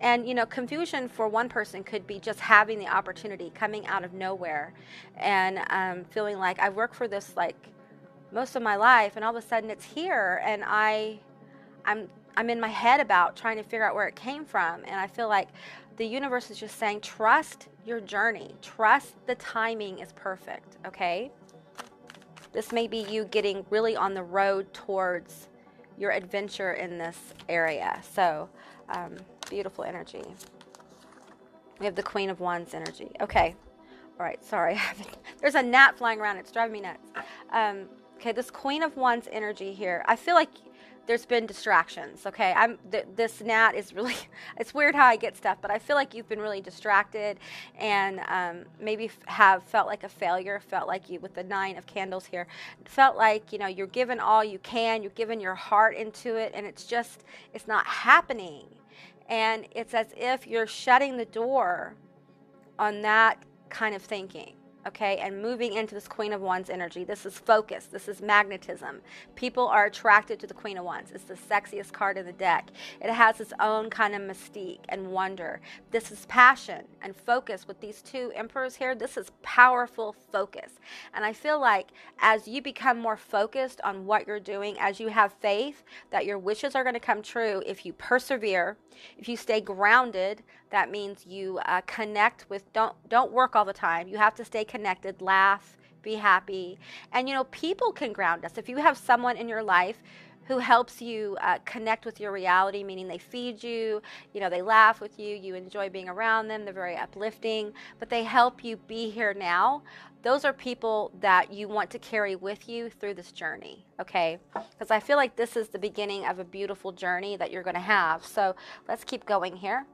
S1: And, you know, confusion for one person could be just having the opportunity coming out of nowhere and feeling like I worked for this like most of my life and all of a sudden it's here and I'm in my head about trying to figure out where it came from. And I feel like the universe is just saying, trust your journey. Trust the timing is perfect, okay? This may be you getting really on the road towards your adventure in this area. So, beautiful energy. We have the Queen of Wands energy. Okay. All right. Sorry. There's a gnat flying around. It's driving me nuts. Okay. This Queen of Wands energy here. I feel like there's been distractions. Okay. This gnat is really, it's weird how I get stuff, but I feel like you've been really distracted and maybe have felt like a failure, felt like you with the 9 of Candles here, felt like, you know, you're giving all you can, you're giving your heart into it and it's not happening. And it's as if you're shutting the door on that kind of thinking, okay, and moving into this Queen of Wands energy. This is focus. This is magnetism. People are attracted to the Queen of Wands. It's the sexiest card in the deck. It has its own kind of mystique and wonder. This is passion and focus with these two emperors here. This is powerful focus. And I feel like as you become more focused on what you're doing, as you have faith that your wishes are going to come true, if you persevere, if you stay grounded, that means you connect with, don't work all the time. You have to stay connected, laugh, be happy. And, you know, people can ground us. If you have someone in your life who helps you connect with your reality, meaning they feed you, you know, they laugh with you, you enjoy being around them, they're very uplifting, but they help you be here now. Those are people that you want to carry with you through this journey, okay? Because I feel like this is the beginning of a beautiful journey that you're going to have. So let's keep going here.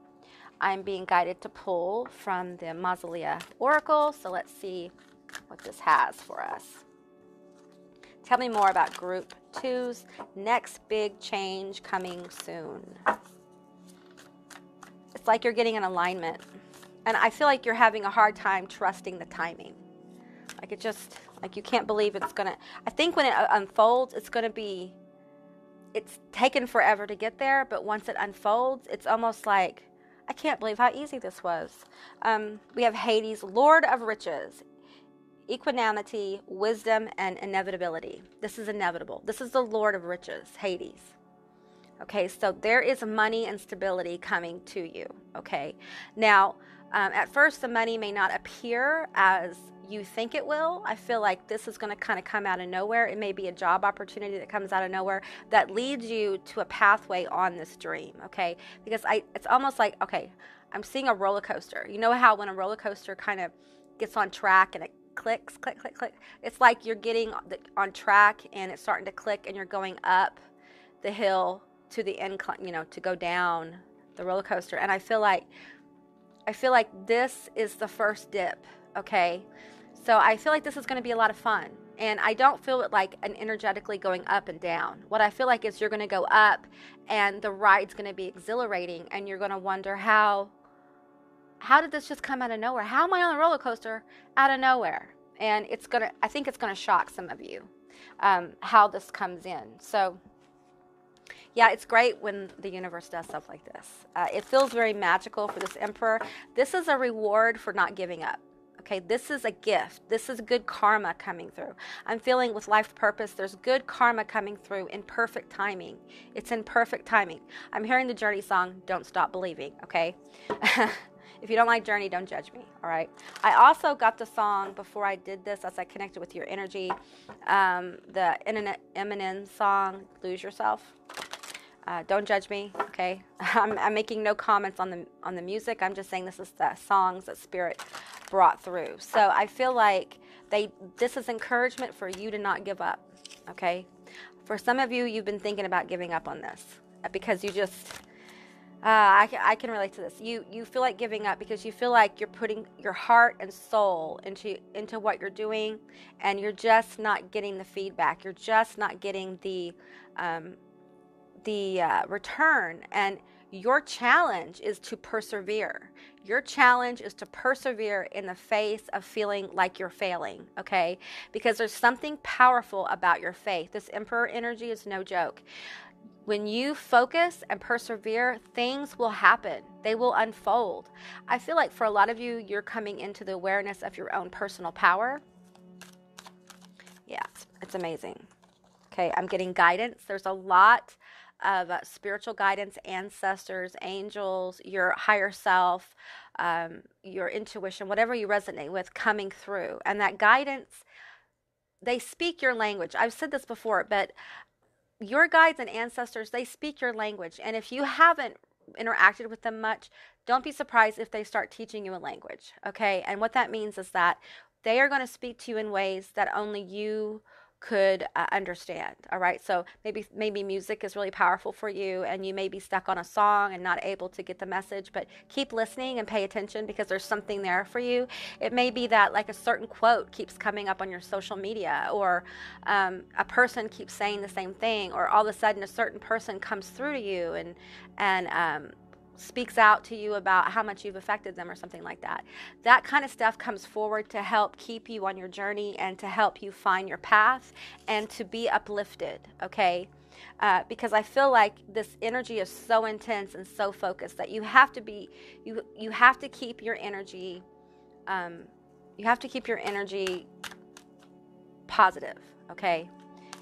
S1: I'm being guided to pull from the Mausolea Oracle, so let's see what this has for us. Tell me more about Group 2's next big change coming soon. It's like you're getting an alignment, and I feel like you're having a hard time trusting the timing. Like it just, like you can't believe it's gonna, I think when it unfolds, it's gonna be, it's taken forever to get there, but once it unfolds, it's almost like, I can't believe how easy this was. We have Hades, Lord of Riches, equanimity, wisdom, and inevitability. This is inevitable. This is the Lord of Riches, Hades. Okay, so there is money and stability coming to you. Okay, now at first the money may not appear as you think it will. I feel like this is going to kind of come out of nowhere. It may be a job opportunity that comes out of nowhere that leads you to a pathway on this dream, okay? Because it's almost like, okay, I'm seeing a roller coaster. You know how when a roller coaster kind of gets on track and it clicks, click, click, click. It's like you're getting on track and it's starting to click and you're going up the hill to the incline, you know, to go down the roller coaster. And I feel like this is the first dip, okay? So I feel like this is going to be a lot of fun. And I don't feel it like an energetically going up and down. What I feel like is you're going to go up and the ride's going to be exhilarating and you're going to wonder how did this just come out of nowhere? How am I on the roller coaster out of nowhere? And I think it's going to shock some of you how this comes in. So yeah, it's great when the universe does stuff like this. It feels very magical for this emperor. This is a reward for not giving up. Okay, this is a gift. This is good karma coming through. I'm feeling with life purpose, there's good karma coming through in perfect timing. It's in perfect timing. I'm hearing the Journey song, Don't Stop Believing, okay? If you don't like Journey, don't judge me, all right? I also got the song before I did this as I connected with your energy, the Eminem song, Lose Yourself. Don't judge me, okay? I'm making no comments on the music. I'm just saying this is the songs that Spirit brought through. So I feel like this is encouragement for you to not give up, okay? For some of you, you've been thinking about giving up on this because you just, I can relate to this. You feel like giving up because you feel like you're putting your heart and soul into what you're doing, and you're just not getting the feedback. You're just not getting the return. And your challenge is to persevere. Your challenge is to persevere in the face of feeling like you're failing, okay? Because there's something powerful about your faith. This Emperor energy is no joke. When you focus and persevere, things will happen. They will unfold. I feel like for a lot of you, you're coming into the awareness of your own personal power. Yeah, it's amazing. Okay, I'm getting guidance. There's a lot of spiritual guidance, ancestors, angels, your higher self, your intuition, whatever you resonate with coming through. And that guidance, they speak your language. I've said this before, but your guides and ancestors, they speak your language. And if you haven't interacted with them much, don't be surprised if they start teaching you a language, okay? And what that means is that they are going to speak to you in ways that only you could understand. All right, so maybe music is really powerful for you and you may be stuck on a song and not able to get the message, but keep listening and pay attention because there's something there for you. It may be that like a certain quote keeps coming up on your social media, or a person keeps saying the same thing, or all of a sudden a certain person comes through to you and speaks out to you about how much you've affected them or something like that. That kind of stuff comes forward to help keep you on your journey and to help you find your path and to be uplifted, okay? Because I feel like this energy is so intense and so focused that you have to be, you have to keep your energy, positive, okay?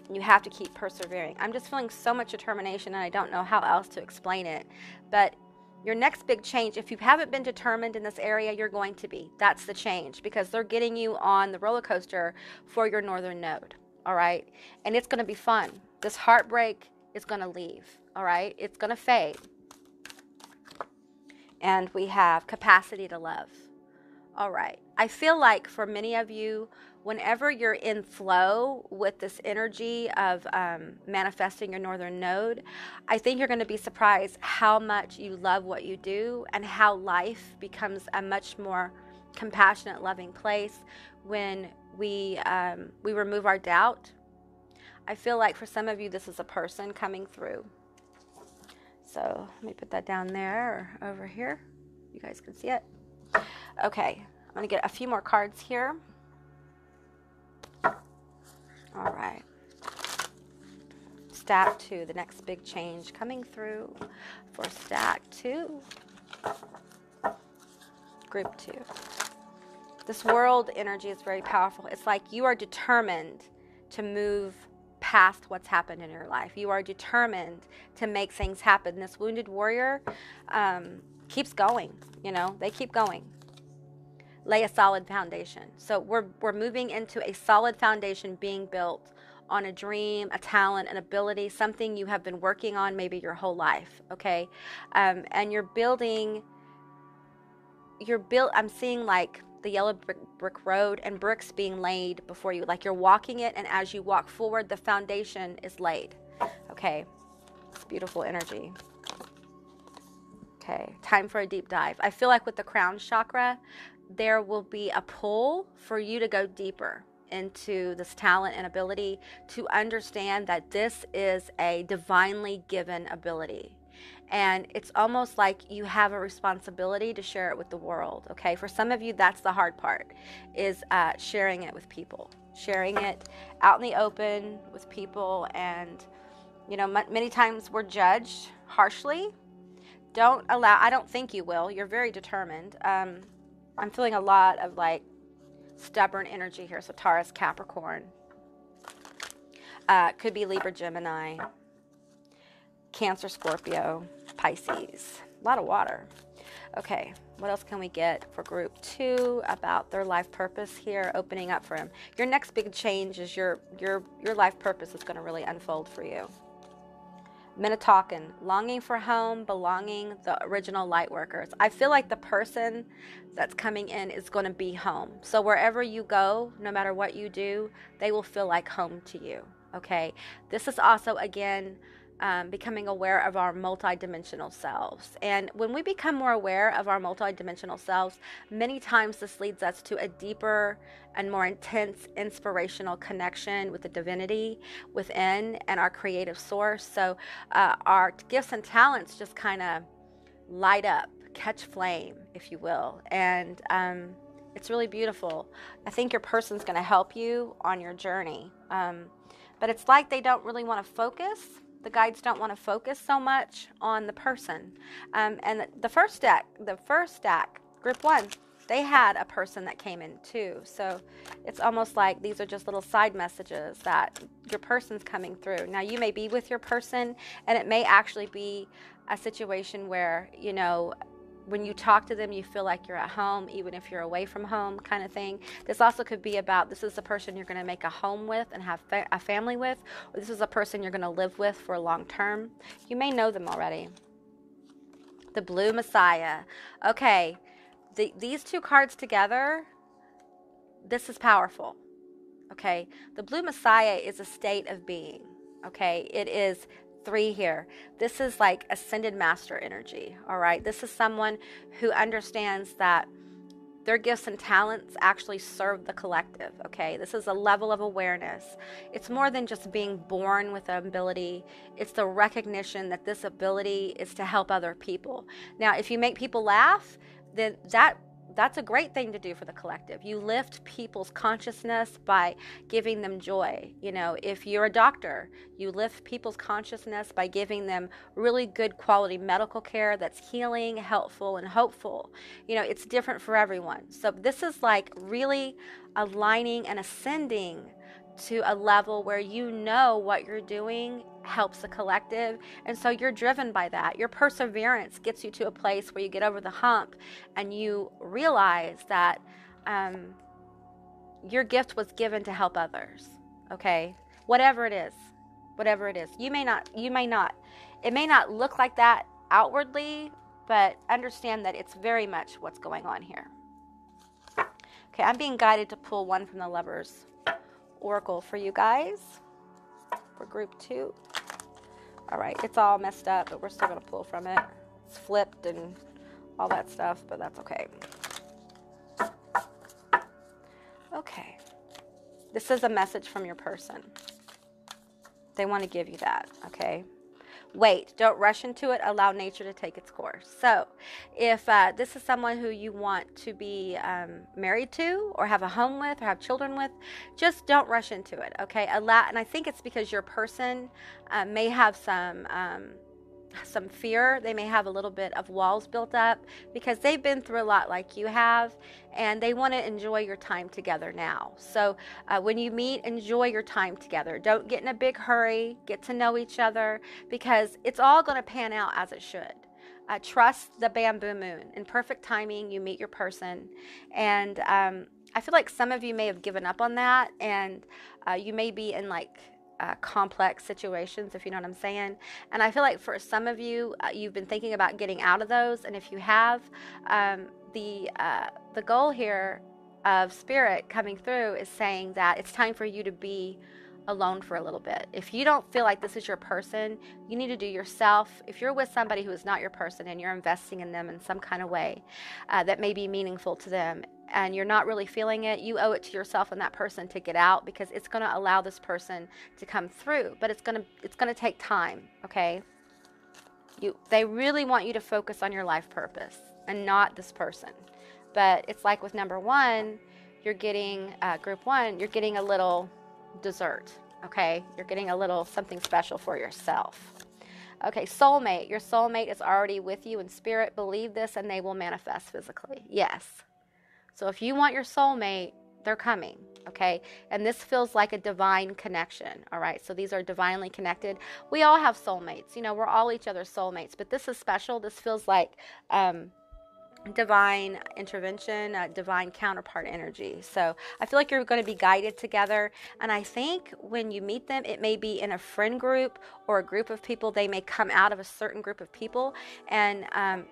S1: And you have to keep persevering. I'm just feeling so much determination, and I don't know how else to explain it. But your next big change, if you haven't been determined in this area, you're going to be. That's the change, because they're getting you on the roller coaster for your northern node, all right? And it's going to be fun. This heartbreak is going to leave, all right? It's going to fade. And we have capacity to love. All right. I feel like for many of you, whenever you're in flow with this energy of manifesting your northern node, I think you're going to be surprised how much you love what you do and how life becomes a much more compassionate, loving place when we remove our doubt. I feel like for some of you, this is a person coming through. So let me put that down there or over here. You guys can see it. Okay, I'm going to get a few more cards here. All right. Stack 2, the next big change coming through for stack 2. Group 2. This world energy is very powerful. It's like you are determined to move past what's happened in your life. You are determined to make things happen. This wounded warrior keeps going. You know, they keep going. Lay a solid foundation. So we're moving into a solid foundation being built on a dream, a talent, an ability, something you have been working on maybe your whole life, okay? And I'm seeing like the yellow brick road and bricks being laid before you. Like you're walking it, and as you walk forward, the foundation is laid, okay? It's beautiful energy. Okay, time for a deep dive. I feel like with the crown chakra, there will be a pull for you to go deeper into this talent and ability, to understand that this is a divinely given ability. And it's almost like you have a responsibility to share it with the world, okay? For some of you, that's the hard part, is sharing it with people. Sharing it out in the open with people. And, you know, many times we're judged harshly. I don't think you will. You're very determined. I'm feeling a lot of like stubborn energy here. So Taurus, Capricorn. Could be Libra, Gemini. Cancer, Scorpio, Pisces. A lot of water. Okay, what else can we get for group 2 about their life purpose here, opening up for them? Your next big change is your life purpose is going to really unfold for you. Minnetonkan, longing for home, belonging, the original light workers. I feel like the person that's coming in is going to be home. So wherever you go, no matter what you do, they will feel like home to you, okay? This is also, again, becoming aware of our multidimensional selves. And when we become more aware of our multidimensional selves, many times this leads us to a deeper and more intense inspirational connection with the divinity within and our creative source. So our gifts and talents just kind of light up, catch flame, if you will. And it's really beautiful. I think your person's going to help you on your journey. But it's like they don't really want to focus. The guides don't want to focus so much on the person. And the first stack, group 1, they had a person that came in too. So it's almost like these are just little side messages that your person's coming through. Now you may be with your person, and it may actually be a situation where, you know, when you talk to them, you feel like you're at home, even if you're away from home, kind of thing. This also could be about, this is the person you're going to make a home with and have a family with, or this is a person you're going to live with for a long term. You may know them already. The Blue Messiah. Okay, these two cards together, this is powerful. Okay, the Blue Messiah is a state of being. Okay, it is 3 here. This is like ascended master energy, all right? This is someone who understands that Their gifts and talents actually serve the collective, okay? This is a level of awareness. It's more than just being born with an ability. It's the recognition that this ability is to help other people. Now, if you make people laugh, then that's a great thing to do for the collective. You lift people's consciousness by giving them joy. You know, if you're a doctor, you lift people's consciousness by giving them really good quality medical care that's healing, helpful, and hopeful. You know, it's different for everyone. So this is like really aligning and ascending to a level where you know what you're doing helps the collective, and so you're driven by that. Your perseverance gets you to a place where you get over the hump and you realize that your gift was given to help others, okay? Whatever it is. It may not look like that outwardly, but understand that it's very much what's going on here. Okay, I'm being guided to pull one from the Lovers Oracle for you guys for group 2. All right, it's all messed up, but we're still going to pull from it. It's flipped and all that stuff, but that's okay. Okay, this is a message from your person. They want to give you that, okay? Wait, don't rush into it. Allow nature to take its course. So if this is someone who you want to be married to or have a home with or have children with, just don't rush into it, okay? And I think it's because your person may have some fear. They may have a little bit of walls built up because they've been through a lot like you have, and they want to enjoy your time together now. So when you meet, enjoy your time together. Don't get in a big hurry. Get to know each other, because it's all going to pan out as it should. Trust the bamboo moon. In perfect timing, you meet your person, and I feel like some of you may have given up on that, and you may be in like complex situations, if you know what I'm saying. And I feel like for some of you, you've been thinking about getting out of those. And if you have, the goal here of Spirit coming through is saying that it's time for you to be alone for a little bit. If you don't feel like this is your person, you need to do yourself. If you're with somebody who is not your person and you're investing in them in some kind of way that may be meaningful to them, and you're not really feeling it, you owe it to yourself and that person to get out, because it's going to allow this person to come through, but it's going to take time, okay? They really want you to focus on your life purpose and not this person. But it's like with number 1, you're getting group 1, you're getting a little dessert, okay? You're getting a little something special for yourself. Okay, soulmate. Your soulmate is already with you in spirit. Believe this and they will manifest physically. Yes. So if you want your soulmate, they're coming, okay? And this feels like a divine connection, all right? So these are divinely connected. We all have soulmates. You know, we're all each other's soulmates, but this is special. This feels like divine intervention, divine counterpart energy. So I feel like you're going to be guided together. And I think when you meet them, it may be in a friend group or a group of people. They may come out of a certain group of people, and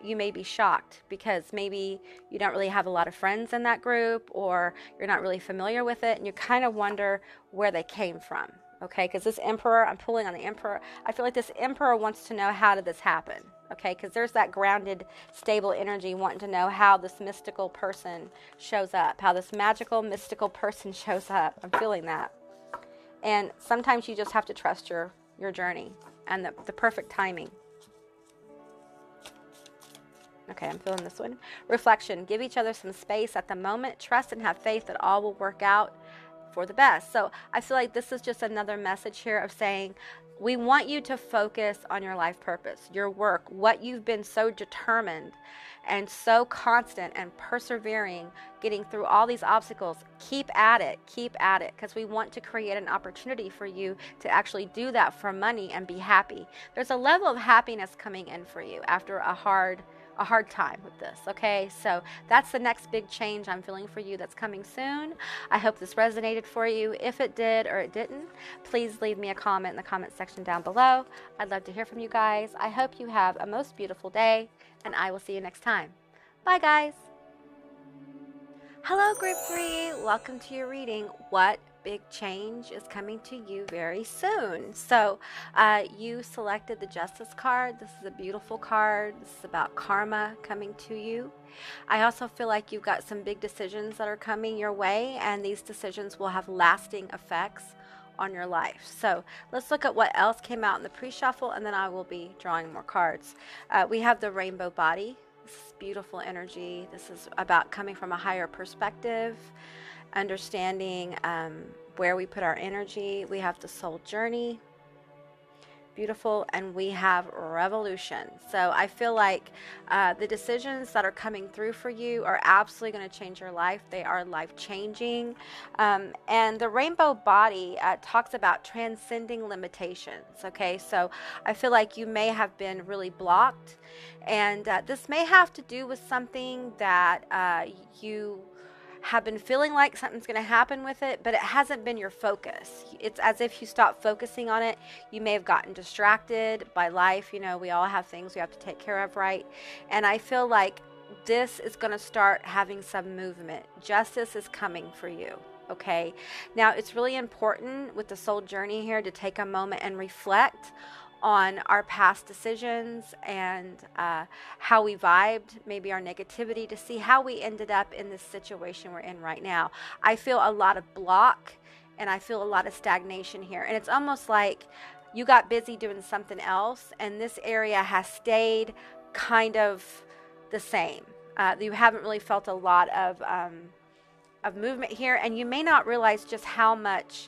S1: you may be shocked because maybe you don't really have a lot of friends in that group, or you're not really familiar with it, and you kind of wonder where they came from. Okay, because this Emperor, I'm pulling on the Emperor. I feel like this Emperor wants to know, how did this happen? Okay, because there's that grounded, stable energy wanting to know how this mystical person shows up, how this magical, mystical person shows up. I'm feeling that. And sometimes you just have to trust your journey and the perfect timing. Okay, I'm feeling this one. Reflection. Give each other some space at the moment. Trust and have faith that all will work out for the best. So I feel like this is just another message here of saying, we want you to focus on your life purpose, your work, what you've been so determined and so constant and persevering, getting through all these obstacles. Keep at it, because we want to create an opportunity for you to actually do that for money and be happy. There's a level of happiness coming in for you after a hard time with this, okay? So that's the next big change I'm feeling for you that's coming soon. I hope this resonated for you. If it did or it didn't, please leave me a comment in the comment section down below. I'd love to hear from you guys. I hope you have a most beautiful day, and I will see you next time. Bye, guys. Hello, Group 3. Welcome to your reading, What big change is coming to you very soon. So you selected the Justice card. This is a beautiful card. This is about karma coming to you. I also feel like you've got some big decisions that are coming your way, and these decisions will have lasting effects on your life. So let's look at what else came out in the pre-shuffle, and then I will be drawing more cards. We have the rainbow body. This is beautiful energy. This is about coming from a higher perspective, understanding where we put our energy. We have the soul journey. Beautiful. And we have revolution. So I feel like the decisions that are coming through for you are absolutely going to change your life. They are life changing. And the rainbow body talks about transcending limitations. Okay, so I feel like you may have been really blocked, and this may have to do with something that you have been feeling like something's going to happen with it, but it hasn't been your focus. It's as if you stopped focusing on it. You may have gotten distracted by life. You know, we all have things we have to take care of, right? And I feel like this is going to start having some movement. Justice is coming for you. Okay. Now, it's really important with the soul journey here to take a moment and reflect on our past decisions and how we vibed, maybe our negativity, to see how we ended up in this situation we're in right now. I feel a lot of block, and I feel a lot of stagnation here. And it's almost like you got busy doing something else, and this area has stayed kind of the same. You haven't really felt a lot of movement here, and you may not realize just how much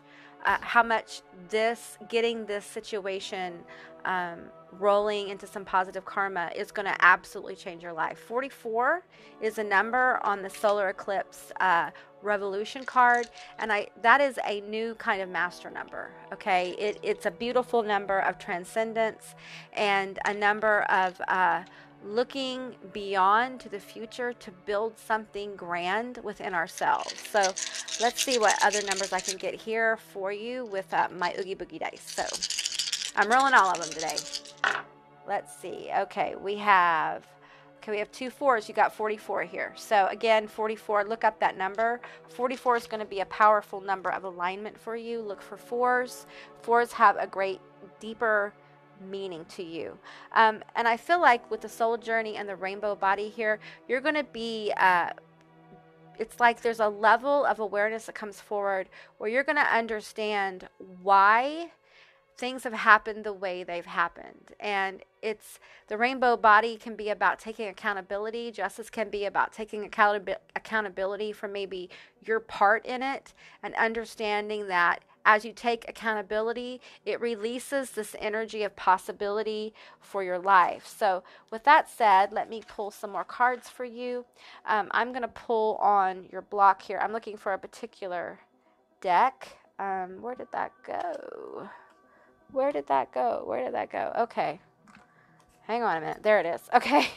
S1: getting this situation rolling into some positive karma is going to absolutely change your life. 44 is a number on the solar eclipse revolution card, and that is a new kind of master number. Okay, it's a beautiful number of transcendence and a number of looking beyond to the future to build something grand within ourselves. So let's see what other numbers I can get here for you with my Oogie Boogie dice. So I'm rolling all of them today. Let's see. Okay, we have 2 4s. You got 44 here. So again, 44, look up that number. 44 is going to be a powerful number of alignment for you. Look for 4s. 4s have a great, deeper meaning to you. And I feel like with the soul journey and the rainbow body here, you're going to be it's like there's a level of awareness that comes forward where you're going to understand why things have happened the way they've happened. And it's the rainbow body can be about taking accountability. Justice can be about taking accountability for maybe your part in it, and understanding that as you take accountability, it releases this energy of possibility for your life. So with that said, let me pull some more cards for you. I'm going to pull on your block here. I'm looking for a particular deck. Where did that go? Where did that go? Where did that go? Okay. Hang on a minute. There it is. Okay.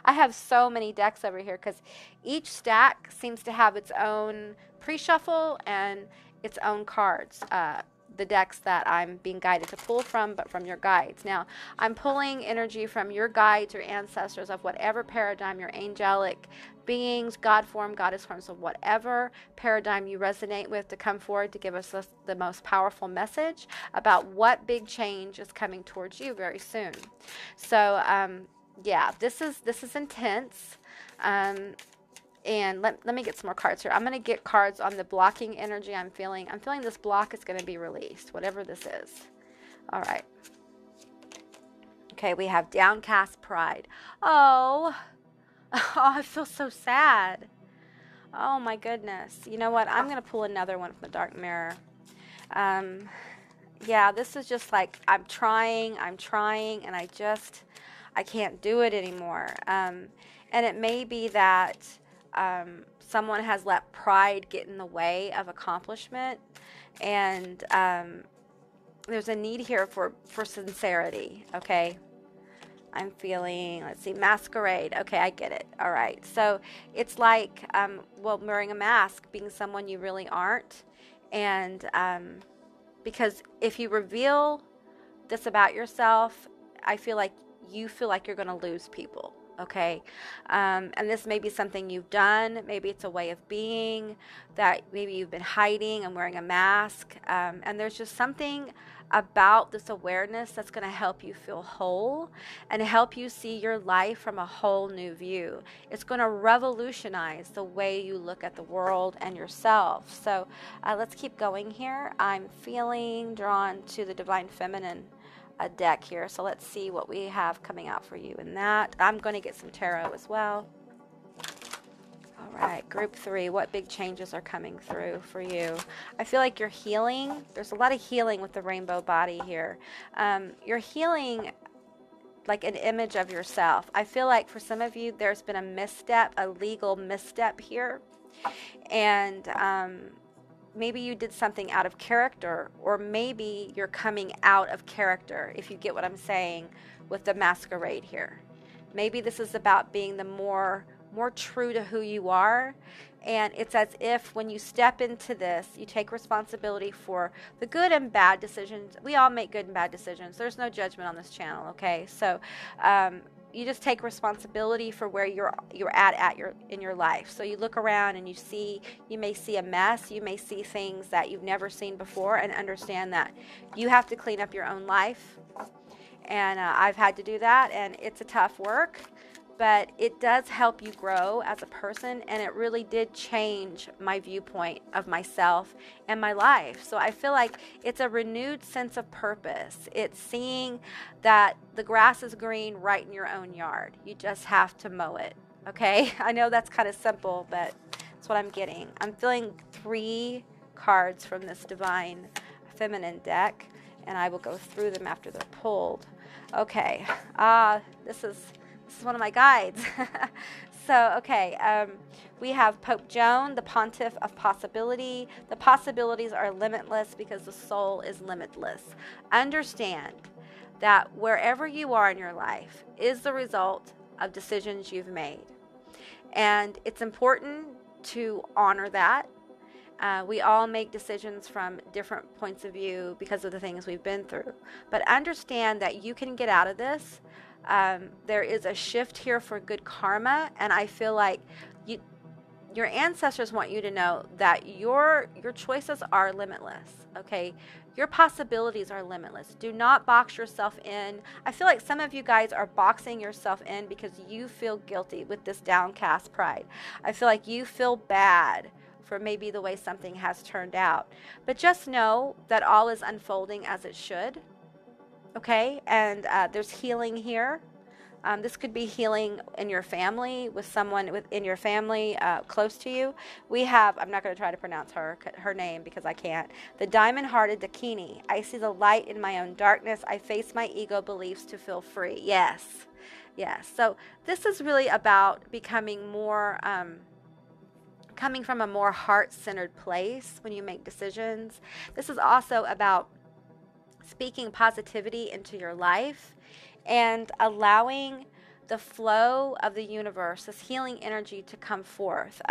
S1: I have so many decks over here because each stack seems to have its own pre-shuffle and its own cards. The decks that I'm being guided to pull from, but from your guides. Now, I'm pulling energy from your guides or ancestors of whatever paradigm, your angelic beings, God form, goddess form, so whatever paradigm you resonate with, to come forward to give us the most powerful message about what big change is coming towards you very soon. So, yeah, this is intense. And let me get some more cards here. I'm going to get cards on the blocking energy I'm feeling. I'm feeling this block is going to be released, whatever this is. All right. Okay, we have downcast pride. Oh, I feel so sad. Oh, my goodness. You know what? I'm going to pull another one from the dark mirror. Yeah, this is just like I'm trying, and I can't do it anymore. And it may be that someone has let pride get in the way of accomplishment, and there's a need here for sincerity. Okay, I'm feeling, let's see, masquerade. Okay, I get it. All right, so it's like wearing a mask, being someone you really aren't, and because if you reveal this about yourself, I feel like you feel like you're going to lose people. Okay. And this may be something you've done. Maybe it's a way of being that maybe you've been hiding and wearing a mask. And there's just something about this awareness that's going to help you feel whole and help you see your life from a whole new view. It's going to revolutionize the way you look at the world and yourself. So let's keep going here. I'm feeling drawn to the Divine Feminine deck here. So let's see what we have coming out for you in that. I'm going to get some tarot as well. All right, group 3, what big changes are coming through for you? I feel like you're healing. There's a lot of healing with the rainbow body here. You're healing like an image of yourself. I feel like for some of you, there's been a misstep, a legal misstep here. And maybe you did something out of character, or maybe you're coming out of character, if you get what I'm saying, with the masquerade here. Maybe this is about being the more true to who you are, and it's as if when you step into this, you take responsibility for the good and bad decisions. We all make good and bad decisions. There's no judgment on this channel, okay? So you just take responsibility for where you're at in your life. So you look around and you may see a mess, you may see things that you've never seen before, and understand that you have to clean up your own life. And I've had to do that, and it's a tough work, but it does help you grow as a person, and it really did change my viewpoint of myself and my life. So I feel like it's a renewed sense of purpose. It's seeing that the grass is green right in your own yard. You just have to mow it, okay? I know that's kind of simple, but that's what I'm getting. I'm feeling 3 cards from this Divine Feminine deck, and I will go through them after they're pulled. Okay, this is one of my guides. So, okay, we have Pope Joan, the Pontiff of Possibility. The possibilities are limitless because the soul is limitless. Understand that wherever you are in your life is the result of decisions you've made. And it's important to honor that. We all make decisions from different points of view because of the things we've been through. But understand that you can get out of this. There is a shift here for good karma, and I feel like your ancestors want you to know that your choices are limitless, okay? Your possibilities are limitless. Do not box yourself in. I feel like some of you guys are boxing yourself in because you feel guilty with this downcast pride. I feel like you feel bad for maybe the way something has turned out. But just know that all is unfolding as it should. Okay, and there's healing here. This could be healing in your family, with someone within your family close to you. We have, I'm not going to try to pronounce her name because I can't. The diamond-hearted Dakini. I see the light in my own darkness. I face my ego beliefs to feel free. Yes, yes. So this is really about becoming more, coming from a more heart-centered place when you make decisions. This is also about speaking positivity into your life and allowing the flow of the universe, this healing energy, to come forth.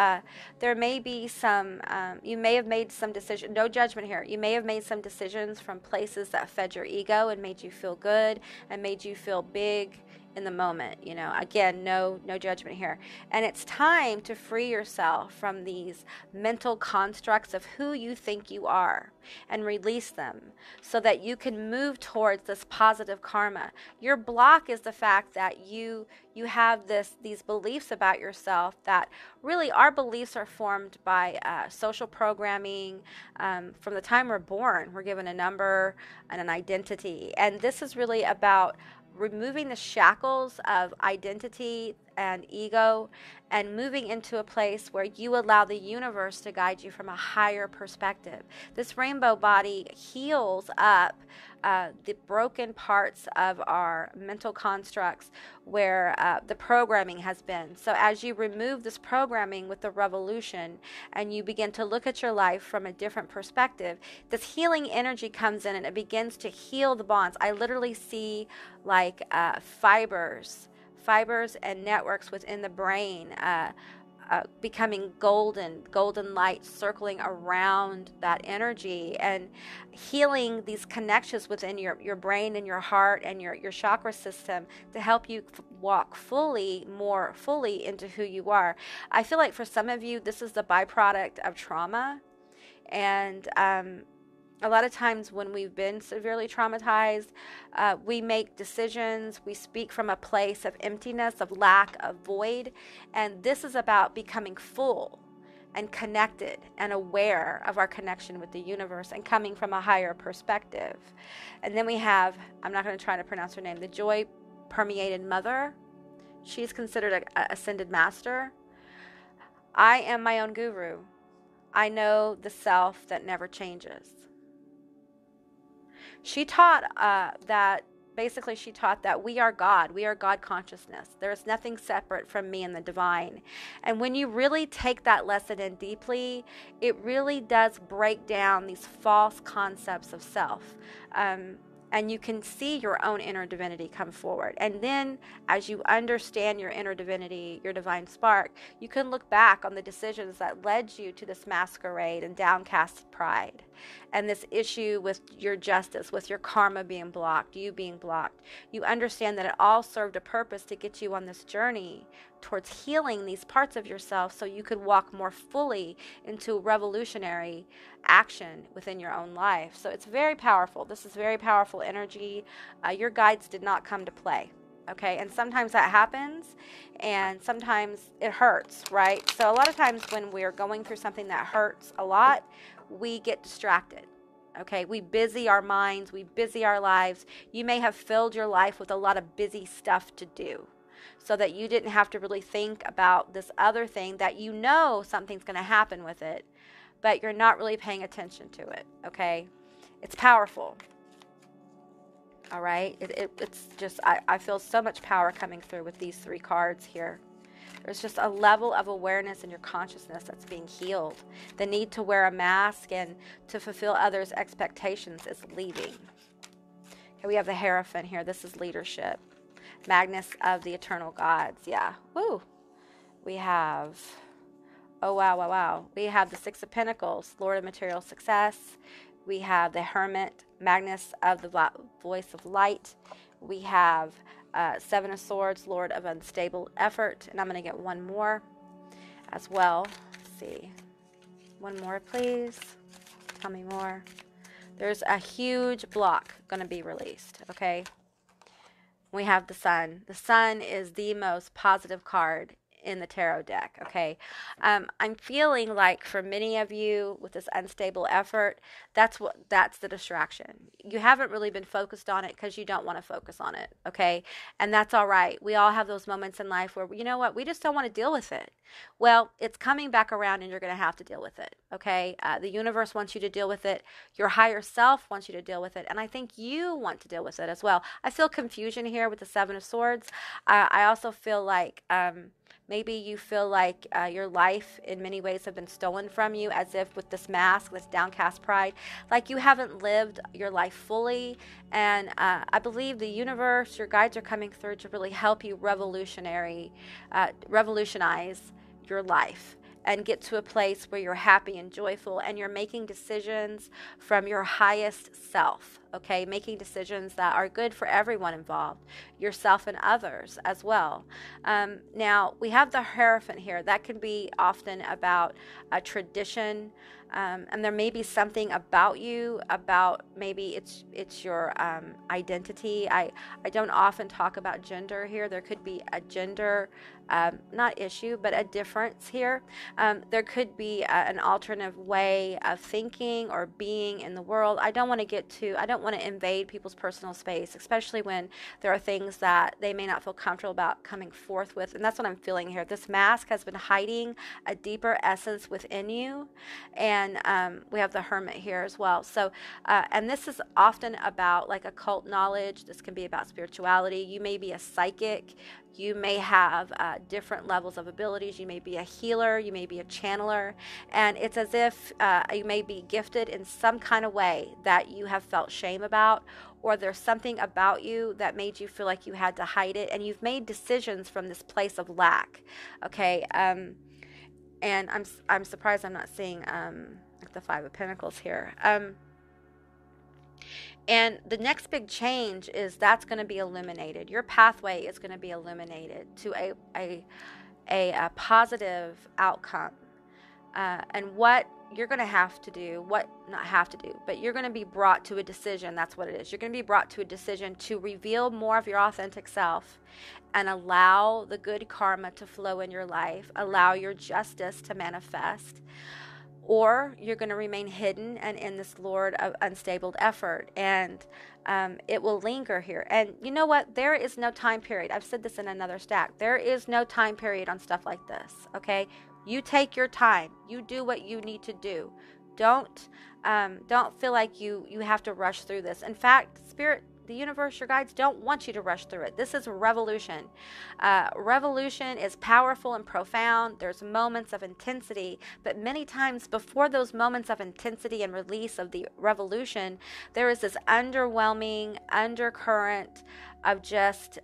S1: There may be some, you may have made some decisions, no judgment here. You may have made some decisions from places that fed your ego and made you feel good and made you feel big in the moment. You know, again, no judgment here. And it's time to free yourself from these mental constructs of who you think you are and release them so that you can move towards this positive karma. Your block is the fact that you have these beliefs about yourself that really, our beliefs are formed by social programming. From the time we're born, we're given a number and an identity. And this is really about removing the shackles of identity and ego and moving into a place where you allow the universe to guide you from a higher perspective. This rainbow body heals up the broken parts of our mental constructs where the programming has been. So as you remove this programming with the revolution and you begin to look at your life from a different perspective, this healing energy comes in and it begins to heal the bonds. I literally see like fibers and networks within the brain becoming golden light circling around that energy and healing these connections within your brain and your heart and your chakra system to help you walk more fully into who you are. I feel like for some of you, this is the byproduct of trauma. And a lot of times when we've been severely traumatized, we make decisions, we speak from a place of emptiness, of lack, of void. And this is about becoming full and connected and aware of our connection with the universe and coming from a higher perspective. And then we have, I'm not going to try to pronounce her name, the joy permeated mother. She's considered an ascended master. I am my own guru. I know the self that never changes. She taught that we are God. We are God consciousness. There is nothing separate from me and the divine. And when you really take that lesson in deeply, it really does break down these false concepts of self. And you can see your own inner divinity come forward. And then as you understand your inner divinity, your divine spark, you can look back on the decisions that led you to this masquerade and downcast pride. And this issue with your justice, with your karma being blocked, you being blocked. You understand that it all served a purpose to get you on this journey towards healing these parts of yourself so you could walk more fully into revolutionary action within your own life. So it's very powerful. This is very powerful energy. Your guides did not come to play. Okay, and sometimes that happens and sometimes it hurts, right? So a lot of times when we're going through something that hurts a lot, we get distracted. Okay, we busy our minds, we busy our lives. You may have filled your life with a lot of busy stuff to do so that you didn't have to really think about this other thing that you know something's going to happen with it, but you're not really paying attention to it. Okay, it's powerful. All right, it's just, I feel so much power coming through with these three cards here. There's just a level of awareness in your consciousness that's being healed. The need to wear a mask and to fulfill others' expectations is leaving. Okay, we have the Hierophant here. This is leadership. Magnus of the eternal gods. Yeah. Woo. We have, oh, wow. We have the Six of Pentacles, Lord of material success. We have the Hermit, Magnus of the voice of light. We have Seven of Swords, Lord of unstable effort. And I'm going to get one more as well. Let's see. One more, please. Tell me more. There's a huge block going to be released, okay? We have the Sun. The Sun is the most positive card in the tarot deck, okay? I'm feeling like for many of you with this unstable effort, that's the distraction. You haven't really been focused on it because you don't want to focus on it, okay? And that's all right. We all have those moments in life where, you know what, we just don't want to deal with it. Well, it's coming back around and you're going to have to deal with it, okay? The universe wants you to deal with it. Your higher self wants you to deal with it. And I think you want to deal with it as well. I feel confusion here with the Seven of Swords. I also feel like maybe you feel like your life in many ways have been stolen from you, as if with this mask, this downcast pride, like you haven't lived your life fully. And I believe the universe, your guides are coming through to really help you revolutionize your life and get to a place where you're happy and joyful and you're making decisions from your highest self, okay? Making decisions that are good for everyone involved, yourself and others as well. Now, we have the Hierophant here. That can be often about a tradition, and there may be something about you, about maybe it's your identity. I don't often talk about gender here. There could be a gender not issue, but a difference here. There could be an alternative way of thinking or being in the world. I don't want to invade people's personal space, especially when there are things that they may not feel comfortable about coming forth with. And that's what I'm feeling here. This mask has been hiding a deeper essence within you. And we have the Hermit here as well. So, and this is often about like occult knowledge. This can be about spirituality. You may be a psychic. You may have different levels of abilities. You may be a healer. You may be a channeler. And it's as if you may be gifted in some kind of way that you have felt shame about, or there's something about you that made you feel like you had to hide it. And you've made decisions from this place of lack. Okay. And I'm surprised I'm not seeing like the Five of Pentacles here. And the next big change is that's going to be illuminated. Your pathway is going to be illuminated to a positive outcome. And what you're going to have to do, not have to do, but you're going to be brought to a decision. That's what it is. You're going to be brought to a decision to reveal more of your authentic self and allow the good karma to flow in your life, allow your justice to manifest, or you're going to remain hidden and in this lord of unstable effort, and it will linger here. And you know what? There is no time period. I've said this in another stack. There is no time period on stuff like this, okay? You take your time. You do what you need to do. Don't feel like you have to rush through this. In fact, Spirit, the universe, your guides don't want you to rush through it. This is revolution. Revolution is powerful and profound. There's moments of intensity, but many times before those moments of intensity and release of the revolution, there is this underwhelming undercurrent of just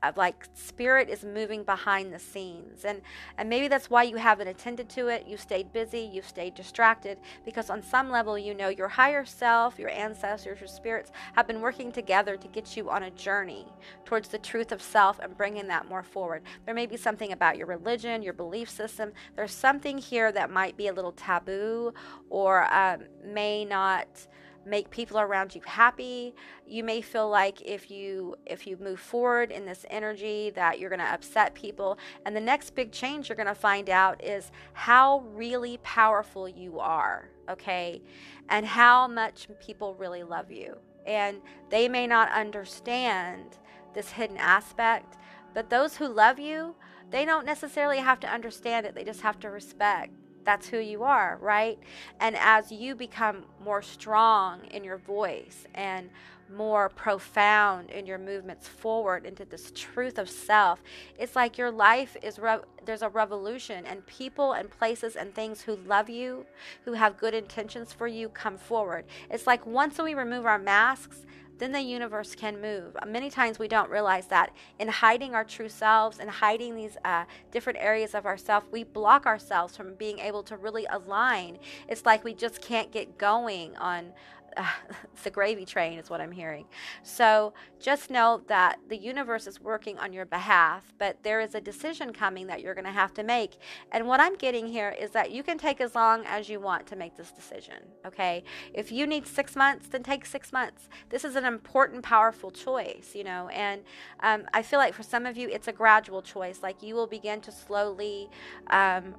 S1: of like spirit is moving behind the scenes, and maybe that's why you haven't attended to it. You stayed busy, you've stayed distracted, because on some level, you know, your higher self, your ancestors, your spirits have been working together to get you on a journey towards the truth of self and bringing that more forward. There may be something about your religion, your belief system. There's something here that might be a little taboo, or may not make people around you happy. You may feel like if you move forward in this energy that you're going to upset people. And the next big change you're going to find out is how really powerful you are, okay? And how much people really love you. And they may not understand this hidden aspect, but those who love you, they don't necessarily have to understand it. They just have to respect. That's who you are, right? And as you become more strong in your voice and more profound in your movements forward into this truth of self, it's like your life is, there's a revolution, and people and places and things who love you, who have good intentions for you, come forward. It's like once we remove our masks, then the universe can move. Many times we don't realize that in hiding our true selves and hiding these different areas of ourselves, we block ourselves from being able to really align. It's like we just can't get going on the gravy train is what I'm hearing. So just know that the universe is working on your behalf, but there is a decision coming that you're going to have to make. And what I'm getting here is that you can take as long as you want to make this decision, okay? If you need 6 months, then take 6 months. This is an important, powerful choice, you know, and I feel like for some of you, it's a gradual choice. Like you will begin to slowly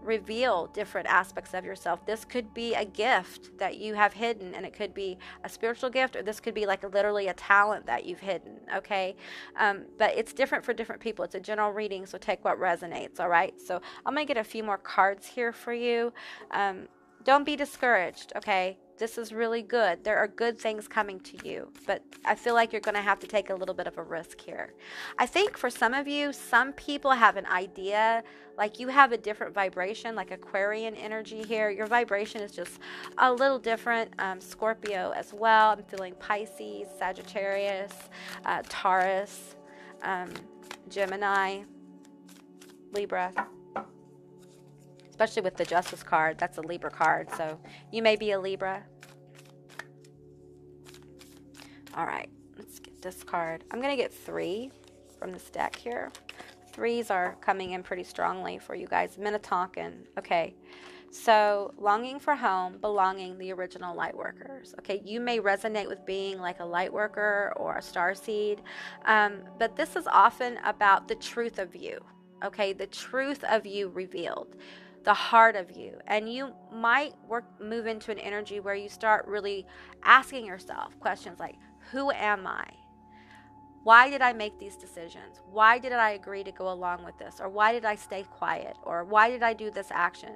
S1: reveal different aspects of yourself. This could be a gift that you have hidden, and it could be a spiritual gift, or this could be like literally a talent that you've hidden, okay? But it's different for different people. It's a general reading, so take what resonates, all right? So I'm going to get a few more cards here for you. Don't be discouraged, okay? This is really good. There are good things coming to you, but I feel like you're going to have to take a little bit of a risk here. I think for some of you, some people have an idea, like you have a different vibration, like Aquarian energy here. Your vibration is just a little different. Scorpio as well. I'm feeling Pisces, Sagittarius, Taurus, Gemini, Libra. Especially with the Justice card. That's a Libra card, so you may be a Libra. All right, let's get this card. I'm going to get 3 from this deck here. 3s are coming in pretty strongly for you guys. Minnetonkan. Okay, so longing for home, belonging, the original light workers. Okay, you may resonate with being like a light worker or a starseed, but this is often about the truth of you. Okay, the truth of you revealed. The heart of you, and you might move into an energy where you start really asking yourself questions like, who am I? Why did I make these decisions? Why did I agree to go along with this? Or why did I stay quiet? Or why did I do this action?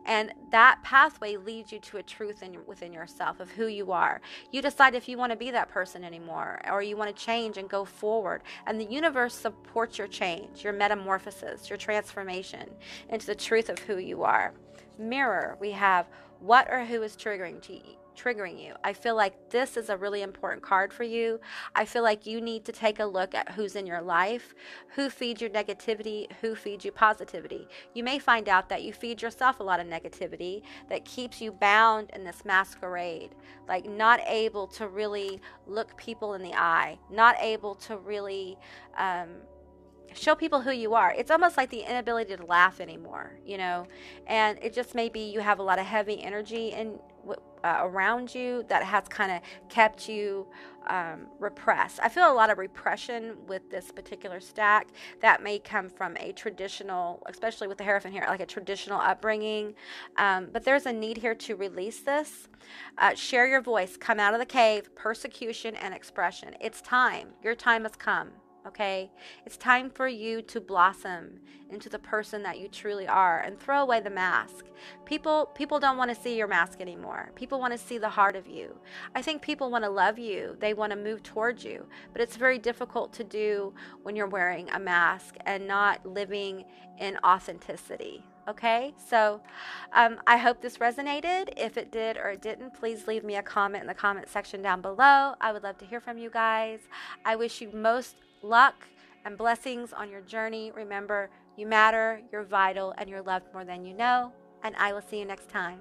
S1: And that pathway leads you to a truth within yourself of who you are. You decide if you want to be that person anymore, or you want to change and go forward. And the universe supports your change, your metamorphosis, your transformation into the truth of who you are. Mirror, we have what or who is triggering triggering you. I feel like this is a really important card for you. I feel like you need to take a look at who's in your life, who feeds your negativity, who feeds you positivity. You may find out that you feed yourself a lot of negativity that keeps you bound in this masquerade, like not able to really look people in the eye, not able to really show people who you are. It's almost like the inability to laugh anymore, you know, and it just may be you have a lot of heavy energy in around you that has kind of kept you repressed. I feel a lot of repression with this particular stack that may come from a traditional, especially with the Hierophant here, like a traditional upbringing. But there's a need here to release this. Share your voice, come out of the cave, persecution and expression. It's time. Your time has come. Okay, it's time for you to blossom into the person that you truly are and throw away the mask. People don't want to see your mask anymore. People want to see the heart of you. I think people want to love you. They want to move towards you, but it's very difficult to do when you're wearing a mask and not living in authenticity. Okay, so I hope this resonated. If it did or it didn't, please leave me a comment in the comment section down below. I would love to hear from you guys. I wish you most luck and blessings on your journey. Remember, you matter, you're vital, and you're loved more than you know. And I will see you next time.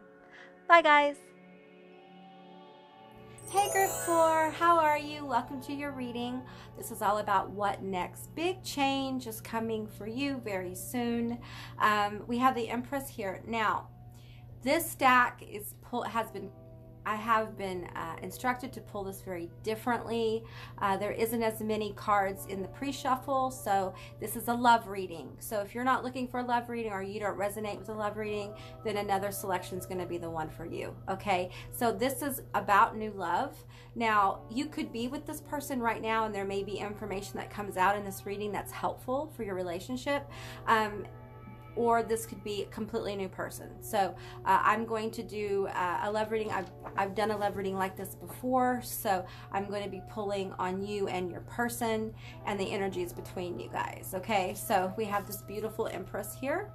S1: Bye, guys. Hey, Group 4, how are you? Welcome to your reading. This is all about what next. Big change is coming for you very soon. We have the Empress here. Now, this stack I have been instructed to pull this very differently. There isn't as many cards in the pre-shuffle, so this is a love reading. So if you're not looking for a love reading or you don't resonate with a love reading, then another selection is going to be the one for you. Okay, so this is about new love. Now, you could be with this person right now, and there may be information that comes out in this reading that's helpful for your relationship. Or this could be a completely new person. So I'm going to do a love reading. I've done a love reading like this before, so I'm going to be pulling on you and your person and the energies between you guys. Okay, so we have this beautiful Empress here.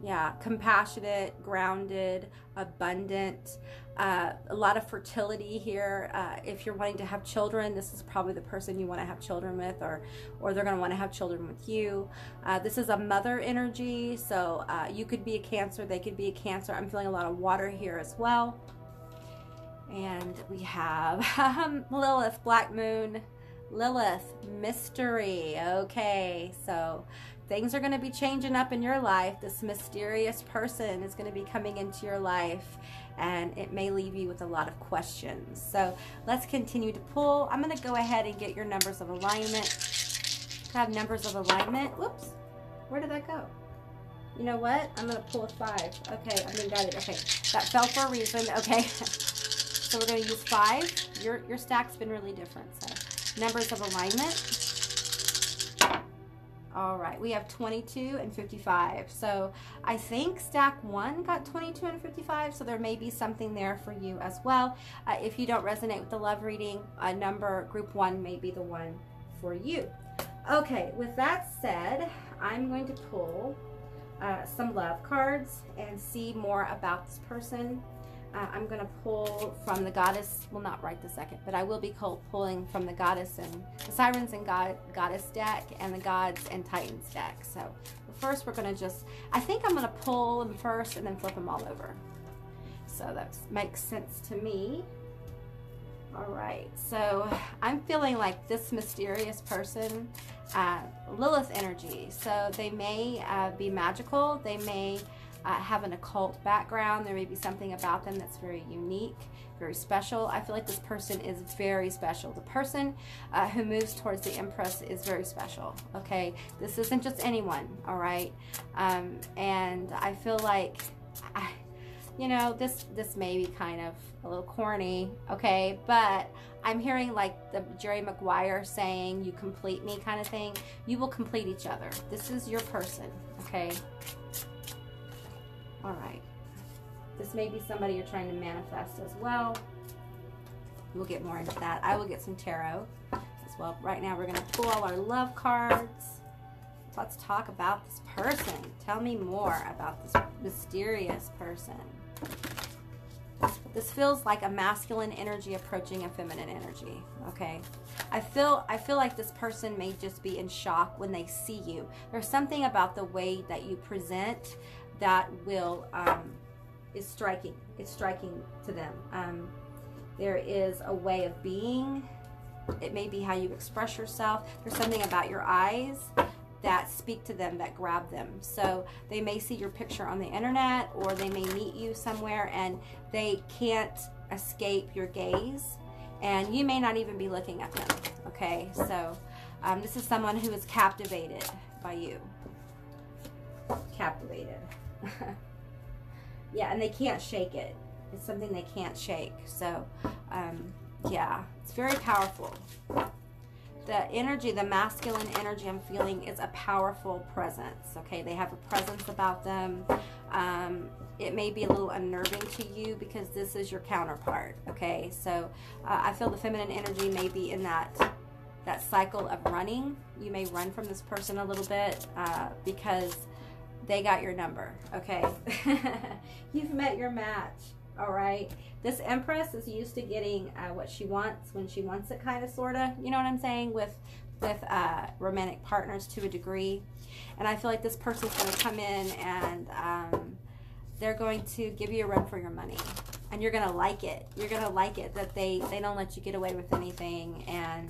S1: Yeah, compassionate, grounded, abundant, a lot of fertility here. If you're wanting to have children, this is probably the person you want to have children with, or they're going to want to have children with you. This is a mother energy, so you could be a Cancer, they could be a Cancer. I'm feeling a lot of water here as well. And we have Lilith, Black Moon, Lilith, mystery. Okay, so things are going to be changing up in your life. This mysterious person is going to be coming into your life, and it may leave you with a lot of questions. So let's continue to pull. I'm going to go ahead and get your numbers of alignment. I have numbers of alignment. Whoops. Where did that go? You know what? I'm going to pull a 5. Okay, I got it. Okay, that fell for a reason. Okay, so we're going to use 5. Your stack's been really different. So numbers of alignment. All right, we have 22 and 55. So I think stack 1 got 22 and 55, so there may be something there for you as well. If you don't resonate with the love reading, group 1 may be the one for you. Okay, with that said, I'm going to pull some love cards and see more about this person. I'm going to pull from the Goddess, well, not right this second, but I will be pulling from the Goddess and the Sirens and Goddess deck and the Gods and Titans deck. So first we're going to I think I'm going to pull them first and then flip them all over. So that makes sense to me. All right, so I'm feeling like this mysterious person, Lilith energy. So they may be magical. They may have an occult background. There may be something about them that's very unique, very special. I feel like this person is very special. The person who moves towards the Empress is very special. Okay, this isn't just anyone. All right, and I feel like you know, this may be kind of a little corny, okay, but I'm hearing like the Jerry Maguire saying, you complete me kind of thing. You will complete each other. This is your person, okay? All right. This may be somebody you're trying to manifest as well. We'll get more into that. I will get some tarot as well. Right now we're going to pull all our love cards. Let's talk about this person. Tell me more about this mysterious person. This feels like a masculine energy approaching a feminine energy, okay? I feel like this person may just be in shock when they see you. There's something about the way that you present that will is striking. It's striking to them. There is a way of being. It may be how you express yourself. There's something about your eyes that speak to them, that grab them. So they may see your picture on the internet, or they may meet you somewhere and they can't escape your gaze, and you may not even be looking at them, okay? So this is someone who is captivated by you. Captivated. Yeah, and they can't shake it. It's something they can't shake. So yeah, it's very powerful. The energy, the masculine energy I'm feeling is a powerful presence, okay? They have a presence about them. It may be a little unnerving to you because this is your counterpart, okay? So I feel the feminine energy may be in that cycle of running. You may run from this person a little bit because they got your number, okay? You've met your match, all right? This Empress is used to getting what she wants when she wants it, kind of, sort of. You know what I'm saying? With romantic partners to a degree. And I feel like this person's going to come in and they're going to give you a run for your money. And you're going to like it. You're going to like it that they don't let you get away with anything. And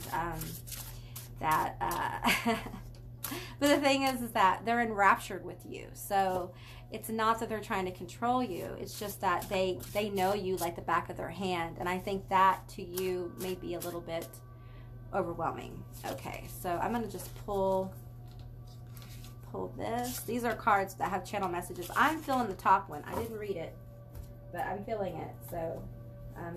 S1: but the thing is that they're enraptured with you. So it's not that they're trying to control you. It's just that they know you like the back of their hand. And I think that to you may be a little bit overwhelming. Okay, so I'm going to just pull this. These are cards that have channel messages. I'm feeling the top one. I didn't read it, but I'm feeling it. So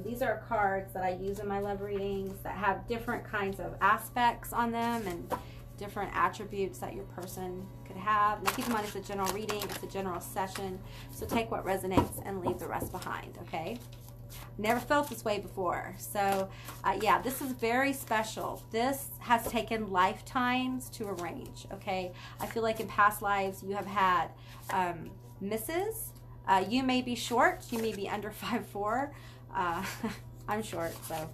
S1: these are cards that I use in my love readings that have different kinds of aspects on them and different attributes that your person could have. Now keep in mind, it's a general reading, it's a general session, so take what resonates and leave the rest behind, okay? Never felt this way before. So yeah, this is very special. This has taken lifetimes to arrange, okay? I feel like in past lives you have had misses. You may be short, you may be under 5'4". I'm short, so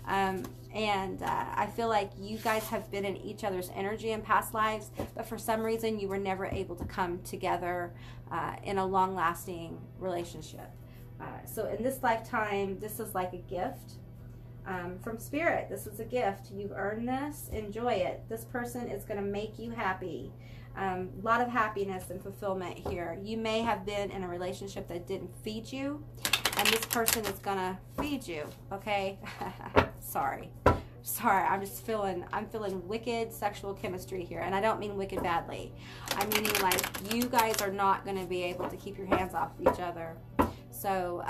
S1: I feel like you guys have been in each other's energy in past lives, but for some reason you were never able to come together in a long-lasting relationship. So in this lifetime, this is like a gift from Spirit. This is a gift. You've earned this. Enjoy it. This person is going to make you happy. A lot of happiness and fulfillment here. You may have been in a relationship that didn't feed you, and this person is going to feed you, okay? Sorry, I'm feeling wicked sexual chemistry here, and I don't mean wicked badly. I'm meaning like you guys are not going to be able to keep your hands off of each other. So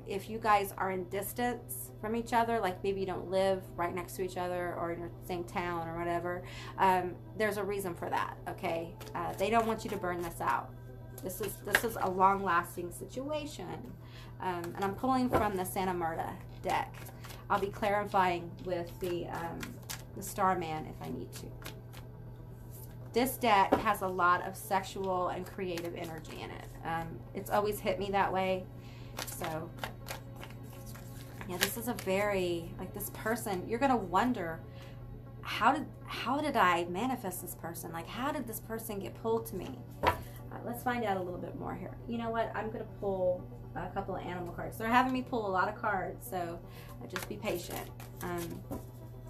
S1: if you guys are in distance from each other, like maybe you don't live right next to each other or in the same town or whatever, there's a reason for that, okay? They don't want you to burn this out. This is a long-lasting situation. And I'm pulling from the Santa Marta deck. I'll be clarifying with the Starman if I need to. This deck has a lot of sexual and creative energy in it. It's always hit me that way. So, yeah, this is a very, like, this person, you're going to wonder, how did I manifest this person? Like, how did this person get pulled to me? Let's find out a little bit more here. You know what? I'm going to pull a couple of animal cards. They're having me pull a lot of cards, so just be patient.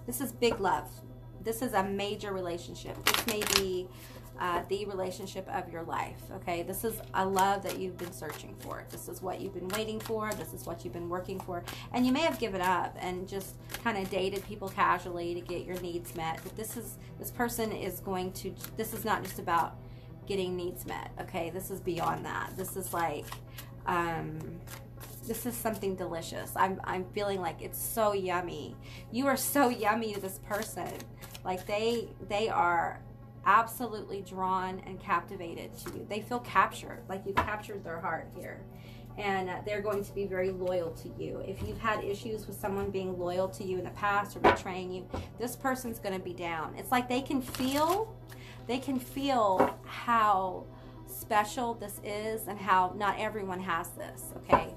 S1: This is big love. This is a major relationship. This may be the relationship of your life, okay? This is a love that you've been searching for. This is what you've been waiting for. This is what you've been working for. And you may have given up and just kind of dated people casually to get your needs met. But this person is going to, this is not just about getting needs met, okay? This is beyond that. This is like, this is something delicious. I'm feeling like it's so yummy. You are so yummy to this person. Like they are absolutely drawn and captivated to you. They feel captured, like you captured their heart here. And they're going to be very loyal to you. If you've had issues with someone being loyal to you in the past or betraying you, this person's going to be down. It's like they can feel how special this is and how not everyone has this, okay?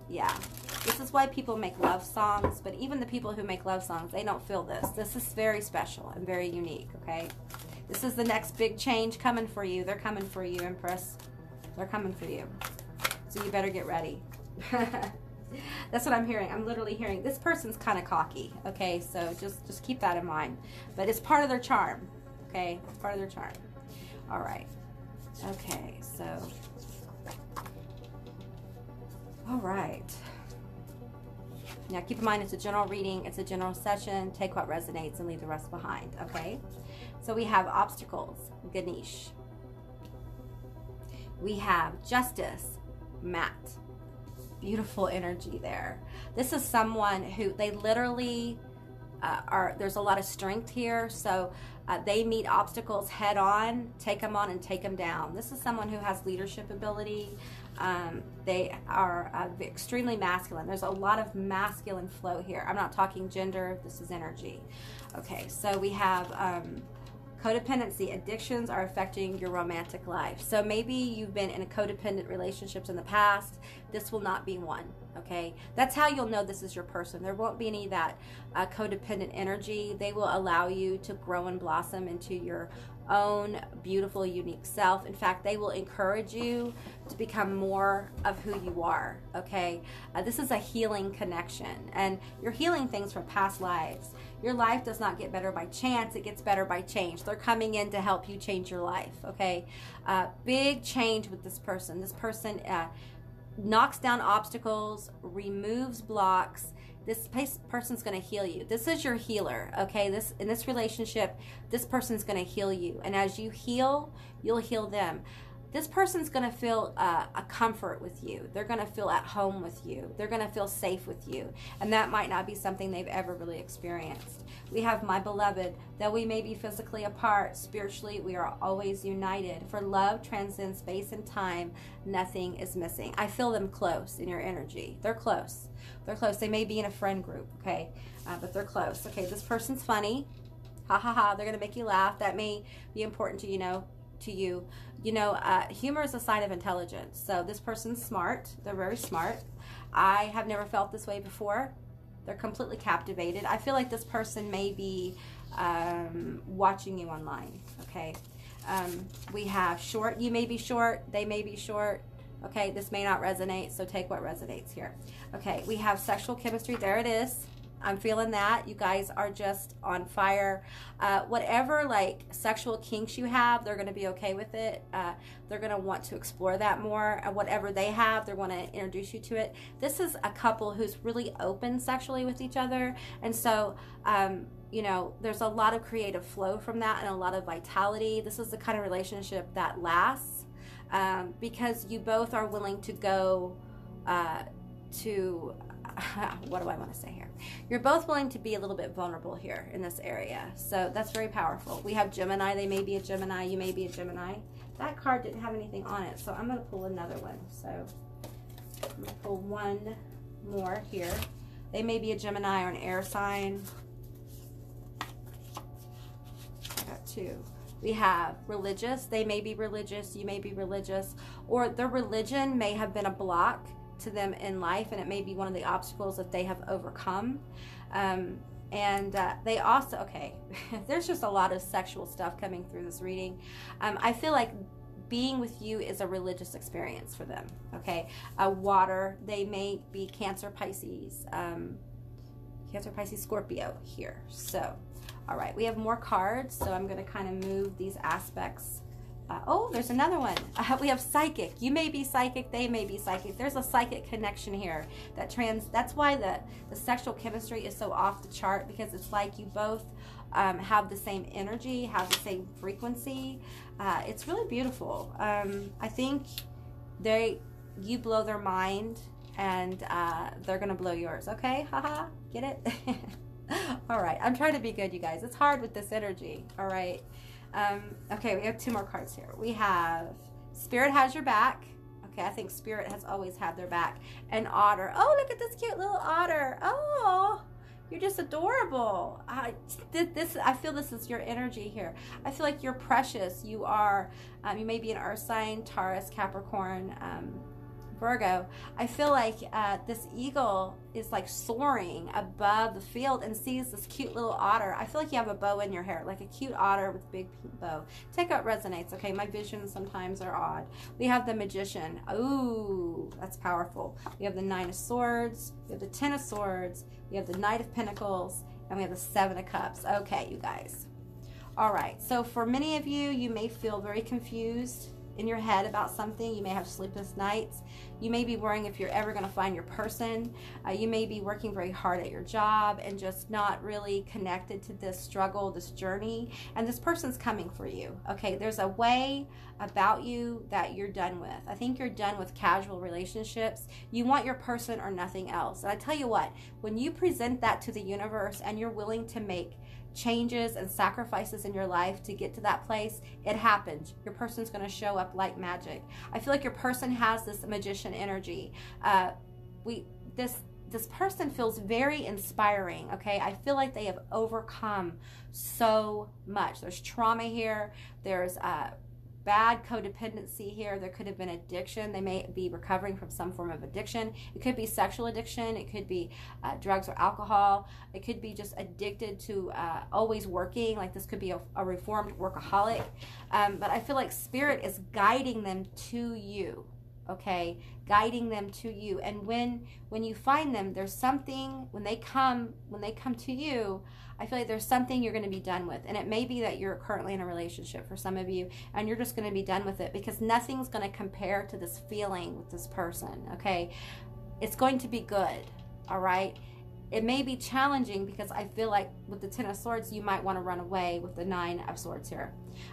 S1: Yeah. This is why people make love songs, but even the people who make love songs, they don't feel this. This is very special and very unique, okay? This is the next big change coming for you. They're coming for you, Empress. They're coming for you. So you better get ready. That's what I'm hearing. I'm literally hearing this person's kind of cocky, okay? So just keep that in mind. But it's part of their charm, okay? It's part of their charm. All right. Okay, so... all right. Now keep in mind it's a general reading, it's a general session. Take what resonates and leave the rest behind, okay? So we have obstacles, Ganesh. We have justice, Matt. Beautiful energy there. This is someone who they literally there's a lot of strength here, so they meet obstacles head on, take them on and take them down. This is someone who has leadership ability. They are extremely masculine. There's a lot of masculine flow here. I'm not talking gender, this is energy. Okay, so we have codependency. Addictions are affecting your romantic life. So maybe you've been in a codependent relationships in the past. This will not be one, okay? That's how you'll know this is your person. There won't be any of that codependent energy. They will allow you to grow and blossom into your own beautiful, unique self. In fact, they will encourage you to become more of who you are, okay? This is a healing connection, and you're healing things from past lives. Your life does not get better by chance, it gets better by change. They're coming in to help you change your life, okay? Big change with this person. This person knocks down obstacles, removes blocks. This person's going to heal you. This is your healer, okay? In this relationship, this person's going to heal you. And as you heal, you'll heal them. This person's going to feel a comfort with you. They're going to feel at home with you. They're going to feel safe with you. And that might not be something they've ever really experienced. We have, my beloved, though we may be physically apart, spiritually we are always united. For love transcends space and time. Nothing is missing. I feel them close in your energy. They're close. They're close. They may be in a friend group, okay? But they're close. Okay, this person's funny. Ha ha ha. They're going to make you laugh. That may be important to you. Humor is a sign of intelligence. So this person's smart. They're very smart. I have never felt this way before. They're completely captivated. I feel like this person may be watching you online, okay? We have short. You may be short. They may be short. Okay, this may not resonate, so take what resonates here. Okay, we have sexual chemistry. There it is. I'm feeling that. You guys are just on fire. Whatever like sexual kinks you have, they're going to be okay with it. They're going to want to explore that more. Whatever they have, they want to introduce you to it. This is a couple who's really open sexually with each other. And so, there's a lot of creative flow from that and a lot of vitality. This is the kind of relationship that lasts because you both are willing to go to... what do I want to say here? You're both willing to be a little bit vulnerable here in this area. So that's very powerful. We have Gemini. They may be a Gemini. You may be a Gemini. That card didn't have anything on it, so I'm going to pull another one. So I'm going to pull one more here. They may be a Gemini or an air sign. I got two. We have religious. They may be religious. You may be religious. Or their religion may have been a block to them in life, and it may be one of the obstacles that they have overcome. They also, okay, there's just a lot of sexual stuff coming through this reading. I feel like being with you is a religious experience for them, okay? Water, they may be Cancer, Pisces, Scorpio here. So, all right, we have more cards, so I'm going to kind of move these aspects. Oh, there's another one. We have psychic. You may be psychic. They may be psychic. There's a psychic connection here. That's why the sexual chemistry is so off the chart, because it's like you both have the same energy, have the same frequency. It's really beautiful. I think you blow their mind, and they're gonna blow yours. Okay, haha, get it? All right, I'm trying to be good, you guys. It's hard with this energy. All right. Okay, we have two more cards here. We have Spirit has your back. Okay, I think Spirit has always had their back. And Otter. Oh, look at this cute little otter. Oh, you're just adorable. I feel this is your energy here. I feel like you're precious. You are, you may be an earth sign, Taurus, Capricorn, Virgo, I feel like this eagle is like soaring above the field and sees this cute little otter. I feel like you have a bow in your hair, like a cute otter with a big pink bow. Take out resonates, okay? My visions sometimes are odd. We have the Magician. Ooh, that's powerful. We have the Nine of Swords. We have the Ten of Swords. We have the Knight of Pentacles. And we have the Seven of Cups. Okay, you guys. All right, so for many of you, you may feel very confused in your head about something. You may have sleepless nights. You may be worrying if you're ever going to find your person. You may be working very hard at your job and just not really connected to this struggle, this journey, and this person's coming for you. Okay, there's a way about you that you're done with. I think you're done with casual relationships. You want your person or nothing else. And I tell you what, when you present that to the universe and you're willing to make changes and sacrifices in your life to get to that place, it happens. Your person's going to show up like magic. I feel like your person has this magician energy. This person feels very inspiring. Okay, I feel like they have overcome so much. There's trauma here. There's bad codependency here. There could have been addiction. They may be recovering from some form of addiction. It could be sexual addiction. It could be drugs or alcohol. It could be just addicted to always working. Like this could be a reformed workaholic. But I feel like Spirit is guiding them to you. Okay, guiding them to you. And when you find them, there's something, when they come to you, I feel like there's something you're going to be done with. And it may be that you're currently in a relationship for some of you, and you're just going to be done with it because nothing's going to compare to this feeling with this person. Okay, it's going to be good. All right, it may be challenging because I feel like with the Ten of Swords, you might want to run away with the Nine of Swords here,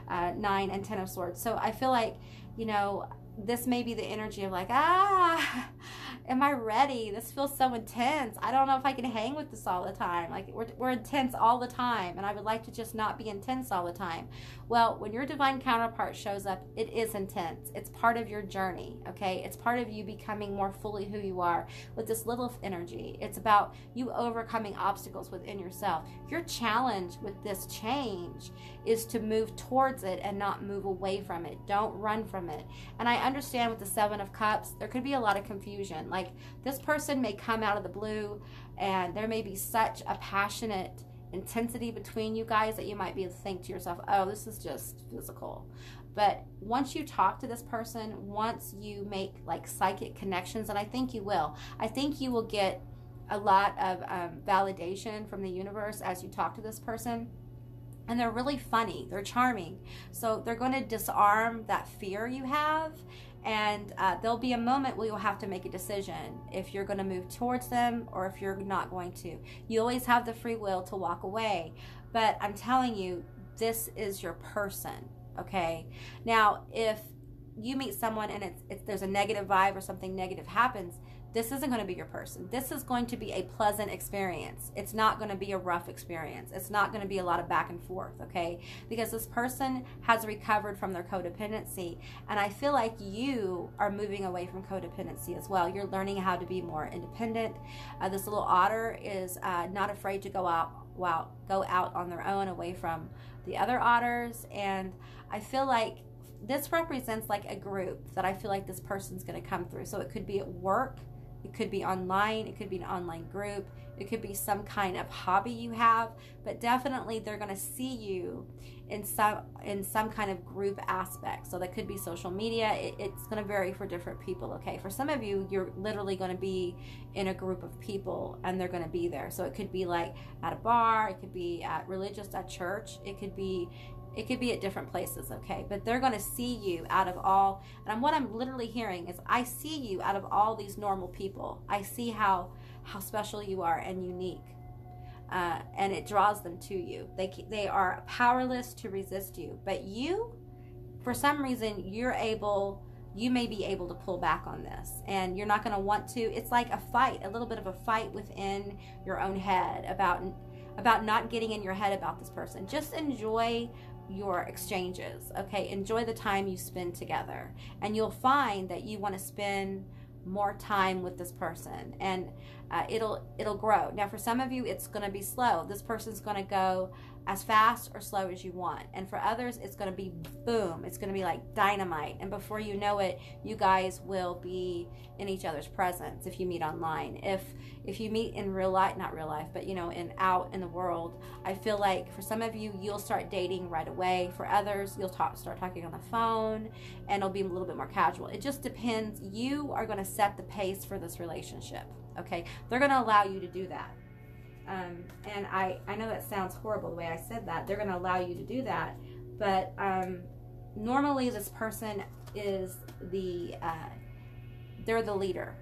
S1: 9 and 10 of Swords. So I feel like, you know, this may be the energy of like, am I ready? This feels so intense. I don't know if I can hang with this all the time. Like we're intense all the time, and I would like to just not be intense all the time. Well, when your divine counterpart shows up, it is intense. It's part of your journey, okay? It's part of you becoming more fully who you are with this Lilith energy. It's about you overcoming obstacles within yourself. Your challenge with this change is to move towards it and not move away from it. Don't run from it. And I understand with the Seven of Cups, there could be a lot of confusion. Like this person may come out of the blue and there may be such a passionate intensity between you guys that you might be able to think to yourself, oh, this is just physical. But once you talk to this person, once you make like psychic connections, and I think you will, I think you will get a lot of validation from the universe as you talk to this person. And they're really funny. They're charming. So they're going to disarm that fear you have. And there'll be a moment where you'll have to make a decision if you're going to move towards them or if you're not going to. You always have the free will to walk away. But I'm telling you, this is your person. Okay? Now, if you meet someone and there's a negative vibe or something negative happens, this isn't going to be your person. This is going to be a pleasant experience. It's not going to be a rough experience. It's not going to be a lot of back and forth, okay? Because this person has recovered from their codependency, and I feel like you are moving away from codependency as well. You're learning how to be more independent. This little otter is not afraid to go out on their own away from the other otters, and I feel like this represents like a group that I feel like this person's going to come through. So it could be at work, it could be online, it could be an online group, it could be some kind of hobby you have, but definitely they're going to see you in some kind of group aspect. So that could be social media. It's going to vary for different people, okay? For some of you, you're literally going to be in a group of people and they're going to be there. So it could be like at a bar, it could be at church, it could be at different places, okay? But they're going to see you out of all, and what I'm literally hearing is I see you out of all these normal people. I see how special you are and unique, and it draws them to you. They are powerless to resist you, but you, for some reason, you may be able to pull back on this, and you're not going to want to. It's like a little bit of a fight within your own head about not getting in your head about this person. Just enjoy your exchanges, okay? Enjoy the time you spend together, and you'll find that you want to spend more time with this person, and it'll grow. Now for some of you, it's going to be slow. This person's going to go as fast or slow as you want. And for others, it's going to be boom. It's going to be like dynamite. And before you know it, you guys will be in each other's presence if you meet online. If you meet in real life, not real life, but out in the world, I feel like for some of you, you'll start dating right away. For others, you'll start talking on the phone, and it'll be a little bit more casual. It just depends. You are going to set the pace for this relationship. Okay, they're going to allow you to do that. And I know that sounds horrible the way I said that. They're going to allow you to do that. But normally this person is they're the leader.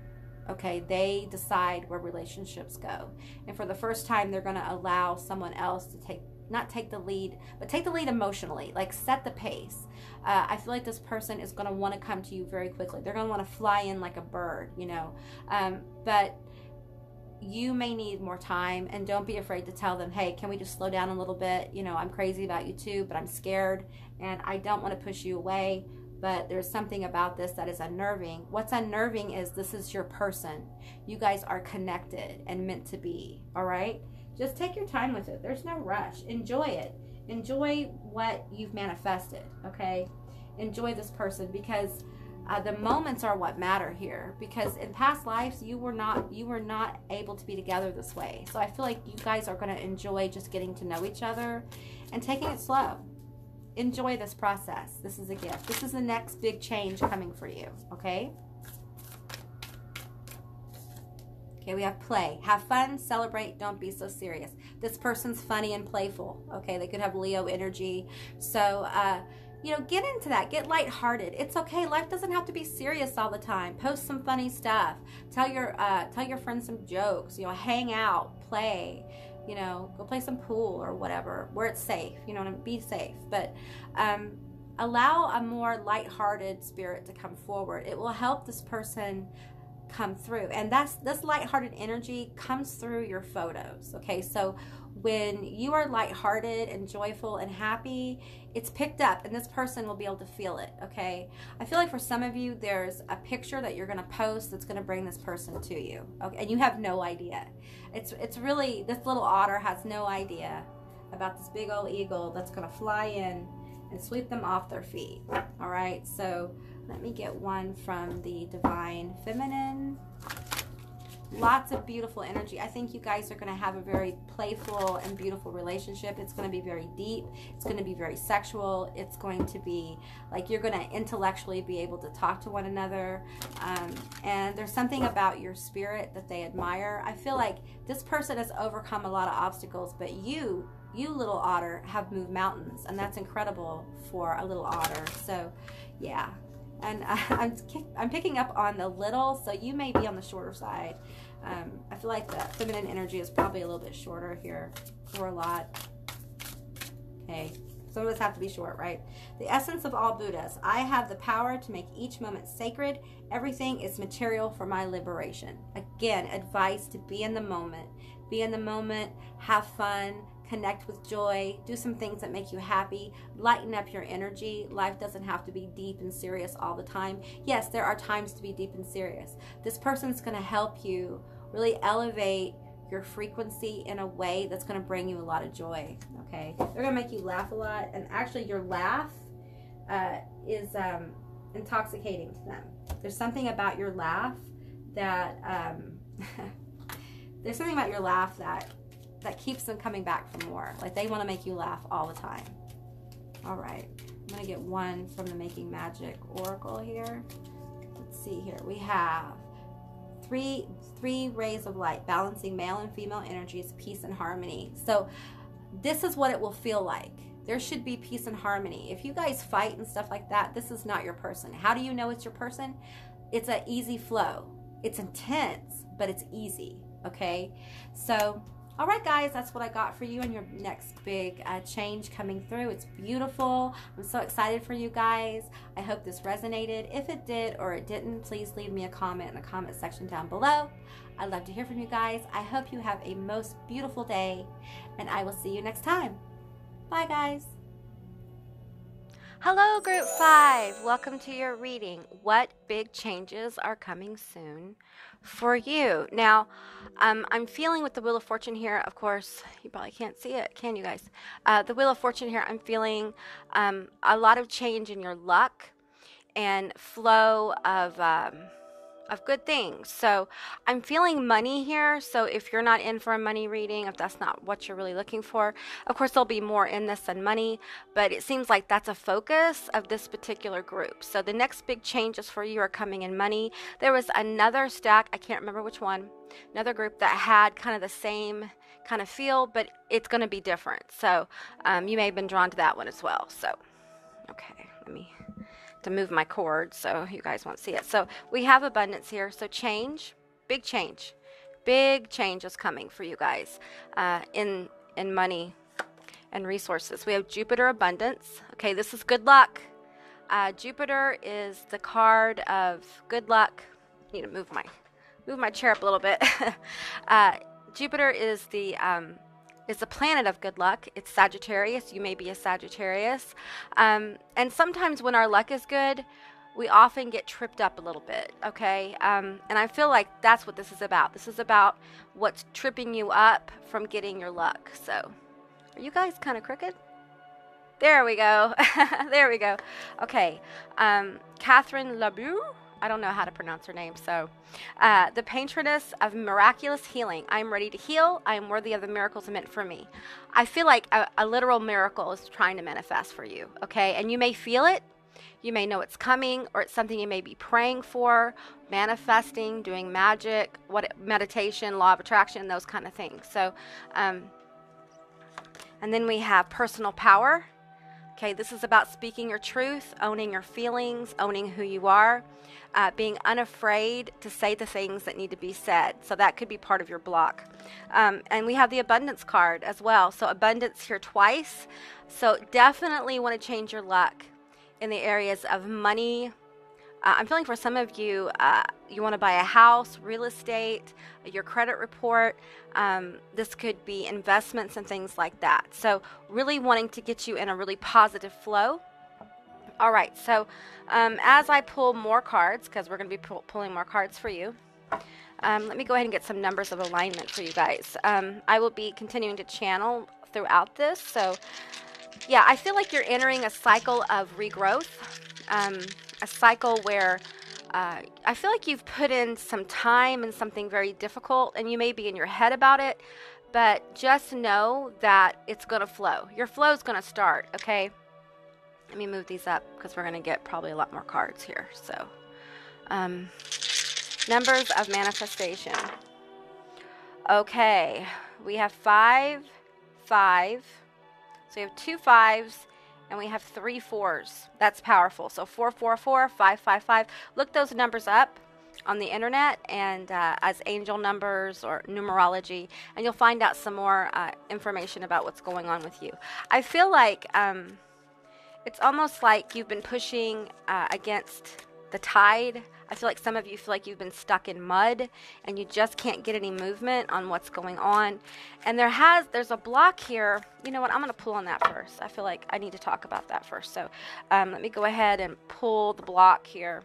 S1: Okay, they decide where relationships go. And for the first time, they're going to allow someone else to not take the lead, but take the lead emotionally, like set the pace. I feel like this person is going to want to come to you very quickly. They're going to want to fly in like a bird, but you may need more time, and don't be afraid to tell them, hey, can we just slow down a little bit? I'm crazy about you too, but I'm scared and I don't want to push you away, but there's something about this that is unnerving. What's unnerving is this is your person. You guys are connected and meant to be, all right? Just take your time with it. There's no rush. Enjoy it. Enjoy what you've manifested, okay? Enjoy this person, because the moments are what matter here, because in past lives you were not able to be together this way. So I feel like you guys are going to enjoy just getting to know each other and taking it slow. Enjoy this process. This is a gift. This is the next big change coming for you, okay? Okay, we have play. Have fun, celebrate, don't be so serious. This person's funny and playful, okay? They could have Leo energy. So, get into that. Get lighthearted. It's okay. Life doesn't have to be serious all the time. Post some funny stuff. Tell your friends some jokes. Hang out, play. Go play some pool or whatever, where it's safe. Be safe. But allow a more lighthearted spirit to come forward. It will help this person come through, and this lighthearted energy comes through your photos. Okay, so when you are lighthearted and joyful and happy, it's picked up, and this person will be able to feel it. Okay, I feel like for some of you, there's a picture that you're going to post that's going to bring this person to you. Okay, and you have no idea. It's really, this little otter has no idea about this big old eagle that's going to fly in and sweep them off their feet. All right, so let me get one from the Divine Feminine. Lots of beautiful energy. I think you guys are going to have a very playful and beautiful relationship. It's going to be very deep. It's going to be very sexual. It's going to be like you're going to intellectually be able to talk to one another. And there's something about your spirit that they admire. I feel like this person has overcome a lot of obstacles, but you little otter have moved mountains, and that's incredible for a little otter. So yeah. And I'm picking up on the little, so you may be on the shorter side. I feel like the feminine energy is probably a little bit shorter here, or a lot. Okay, some of us have to be short, right? The essence of all Buddhas. I have the power to make each moment sacred. Everything is material for my liberation. Again, advice to be in the moment. Be in the moment, have fun, connect with joy, do some things that make you happy, lighten up your energy. Life doesn't have to be deep and serious all the time. Yes, there are times to be deep and serious. This person's going to help you really elevate your frequency in a way that's going to bring you a lot of joy, okay? They're going to make you laugh a lot, and actually your laugh is intoxicating to them. There's something about your laugh that there's something about your laugh that keeps them coming back for more. Like they want to make you laugh all the time. All right, I'm gonna get one from the Making Magic Oracle here. Let's see here. We have three rays of light, balancing male and female energies, peace and harmony. So this is what it will feel like. There should be peace and harmony. If you guys fight and stuff like that, this is not your person. How do you know it's your person? It's an easy flow. It's intense, but it's easy, okay? So all right, guys, that's what I got for you and your next big change coming through. It's beautiful. I'm so excited for you guys. I hope this resonated. If it did or it didn't, please leave me a comment in the comment section down below. I'd love to hear from you guys. I hope you have a most beautiful day, and I will see you next time. Bye, guys. Hello, Group 5. Welcome to your reading. What big changes are coming soon for you? Now, I'm feeling with the Wheel of Fortune here, of course, you probably can't see it, can you guys? The Wheel of Fortune here, I'm feeling a lot of change in your luck and flow of good things. So I'm feeling money here. So if you're not in for a money reading, if that's not what you're really looking for, of course there'll be more in this than money, but it seems like that's a focus of this particular group. So the next big changes for you are coming in money. There was another stack, I can't remember which one, another group that had kind of the same kind of feel, but it's going to be different. So you may have been drawn to that one as well. So, okay, let me to move my cord so you guys won't see it. So we have abundance here. So change, big change is coming for you guys in money and resources. We have Jupiter abundance. Okay, this is good luck. Jupiter is the card of good luck. I need to move my chair up a little bit. Jupiter is the planet of good luck. It's Sagittarius. You may be a Sagittarius. And sometimes when our luck is good, we often get tripped up a little bit, okay? And I feel like that's what this is about. This is about what's tripping you up from getting your luck. So, are you guys kind of crooked? There we go. There we go. Okay. Catherine Labue. I don't know how to pronounce her name. So, the patroness of miraculous healing. I am ready to heal. I am worthy of the miracles meant for me. I feel like a literal miracle is trying to manifest for you. Okay. And you may feel it. You may know it's coming, or it's something you may be praying for, manifesting, doing magic, meditation, law of attraction, those kind of things. So, and then we have personal power. Okay, this is about speaking your truth, owning your feelings, owning who you are, being unafraid to say the things that need to be said. So that could be part of your block. And we have the abundance card as well. So abundance here twice. So definitely want to change your luck in the areas of money. I'm feeling for some of you, you want to buy a house, real estate, your credit report. This could be investments and things like that. So really wanting to get you in a really positive flow. All right, so as I pull more cards, because we're going to be pulling more cards for you, let me go ahead and get some numbers of alignment for you guys. I will be continuing to channel throughout this. So yeah, I feel like you're entering a cycle of regrowth. A cycle where I feel like you've put in some time in something very difficult, and you may be in your head about it, but just know that it's going to flow. Your flow is going to start, okay? Let me move these up because we're going to get probably a lot more cards here. So, numbers of manifestation. Okay, we have 5, 5. So you have 2 5s. And we have 3 4s. That's powerful. So 4 4 4, 5 5 5. Look those numbers up on the internet and as angel numbers or numerology, and you'll find out some more information about what's going on with you. I feel like it's almost like you've been pushing against the tide. I feel like some of you feel like you've been stuck in mud and you just can't get any movement on what's going on. And there's a block here. You know what? I'm going to pull on that first. I feel like I need to talk about that first. So let me go ahead and pull the block here.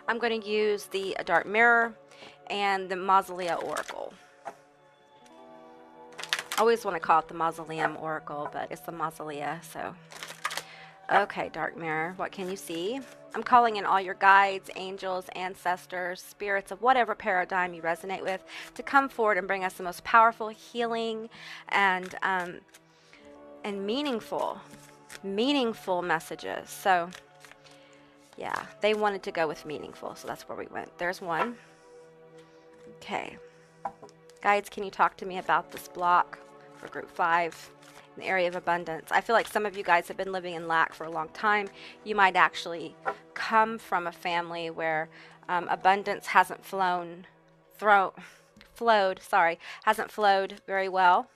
S1: I'm going to use the Dark Mirror and the Mausolea Oracle. I always want to call it the Mausoleum Oracle, but it's the Mausolea. So, okay, Dark Mirror, what can you see? I'm calling in all your guides, angels, ancestors, spirits of whatever paradigm you resonate with to come forward and bring us the most powerful healing and meaningful messages. So, yeah, they wanted to go with meaningful, so that's where we went. There's one. Okay. Guides, can you talk to me about this block for Group 5? In the area of abundance. I feel like some of you guys have been living in lack for a long time. You might actually come from a family where abundance hasn't flowed very well.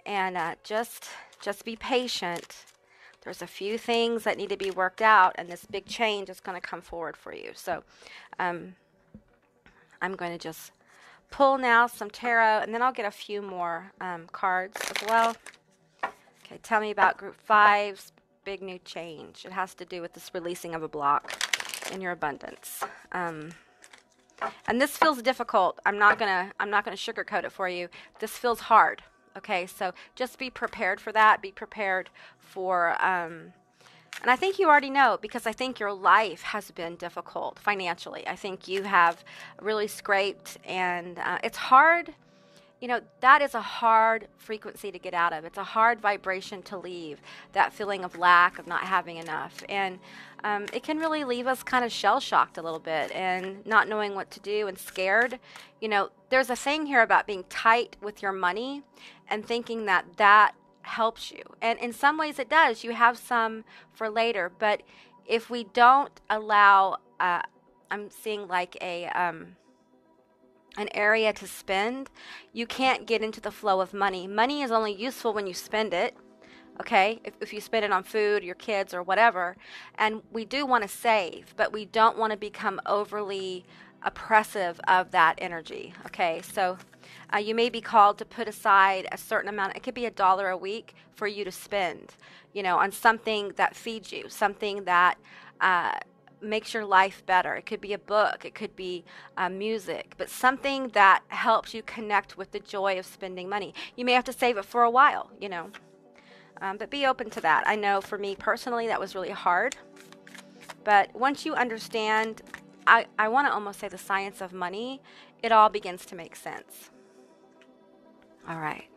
S1: And just be patient. There's a few things that need to be worked out, and this big change is going to come forward for you. So I'm going to just pull now some tarot, and then I'll get a few more cards as well. Okay, tell me about Group 5's big new change. It has to do with this releasing of a block in your abundance. And this feels difficult. I'm not gonna sugarcoat it for you. This feels hard. Okay, so just be prepared for that. Be prepared for, and I think you already know, because I think your life has been difficult financially. I think you have really scraped, and it's hard. You know, that is a hard frequency to get out of. It's a hard vibration to leave, that feeling of lack, of not having enough. And it can really leave us kind of shell-shocked a little bit and not knowing what to do and scared. You know, there's a thing here about being tight with your money and thinking that that helps you. And in some ways it does. You have some for later. But if we don't allow, I'm seeing like an area to spend, you can't get into the flow of money. Money is only useful when you spend it, okay? If you spend it on food, your kids, or whatever. And we do want to save, but we don't want to become overly oppressive of that energy, okay? So you may be called to put aside a certain amount. It could be $1 a week for you to spend, you know, on something that feeds you, something that makes your life better. It could be a book, it could be music, but something that helps you connect with the joy of spending money. You may have to save it for a while, you know, but be open to that. I know for me personally that was really hard, but once you understand, I want to almost say the science of money, it all begins to make sense. All right.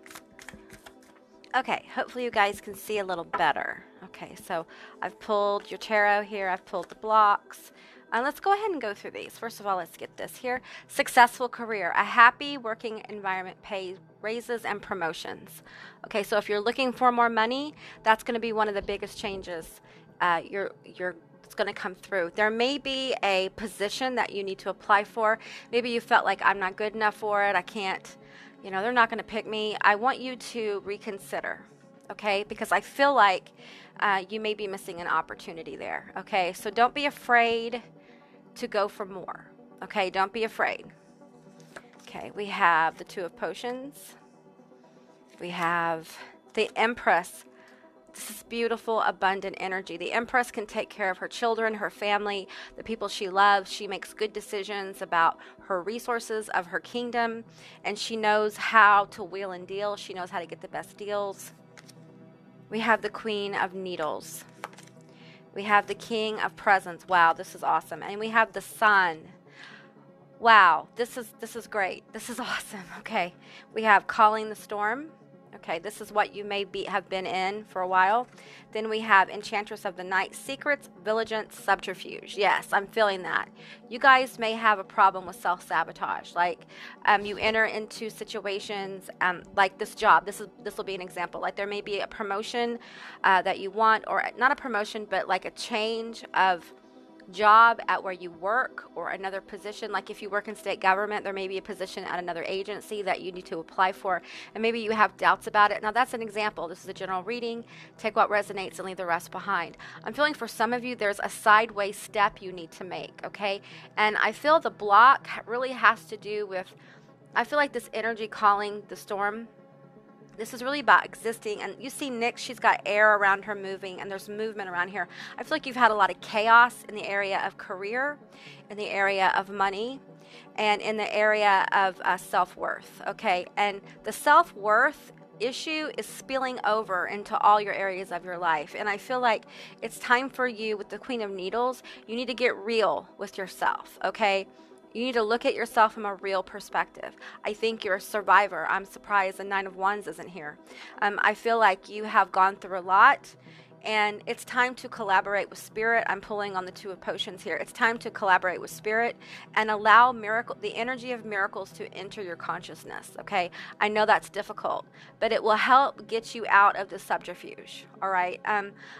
S1: Okay, hopefully you guys can see a little better. Okay, so I've pulled your tarot here. I've pulled the blocks. Let's go ahead and go through these. First of all, let's get this here. Successful career. A happy working environment pays raises and promotions. Okay, so if you're looking for more money, that's going to be one of the biggest changes. It's going to come through. There may be a position that you need to apply for. Maybe you felt like I'm not good enough for it. I can't. You know, they're not going to pick me. I want you to reconsider, okay? Because I feel like you may be missing an opportunity there, okay? So don't be afraid to go for more, okay? Don't be afraid. Okay, we have the Two of Potions. We have the Empress. This is beautiful, abundant energy. The Empress can take care of her children, her family, the people she loves. She makes good decisions about her resources of her kingdom, and she knows how to wheel and deal. She knows how to get the best deals. We have the Queen of Needles. We have the King of Presents. Wow, this is awesome. And we have the Sun. Wow, this is great. This is awesome. Okay, we have Calling the Storm. Okay, this is what you may have been in for a while. Then we have Enchantress of the Night, Secrets, Vigilance, Subterfuge. Yes, I'm feeling that. You guys may have a problem with self-sabotage. Like you enter into situations like this job. This will be an example. Like there may be a promotion that you want, or not a promotion, but like a change of job at where you work, or another position. Like if you work in state government, there may be a position at another agency that you need to apply for, and maybe you have doubts about it. Now that's an example. This is a general reading. Take what resonates and leave the rest behind. I'm feeling for some of you there's a sideways step you need to make, okay? And I feel the block really has to do with, I feel like this energy calling the storm. This is really about existing. And you see Nyx, she's got air around her moving, and there's movement around here. I feel like you've had a lot of chaos in the area of career, in the area of money, and in the area of self-worth, okay? And the self-worth issue is spilling over into all your areas of your life. And I feel like it's time for you, with the Queen of Needles, you need to get real with yourself, okay? You need to look at yourself from a real perspective. I think you're a survivor. I'm surprised the Nine of Wands isn't here. I feel like you have gone through a lot, and it's time to collaborate with Spirit. I'm pulling on the Two of Potions here. It's time to collaborate with Spirit and allow the energy of miracles to enter your consciousness, okay? I know that's difficult, but it will help get you out of the subterfuge, all right?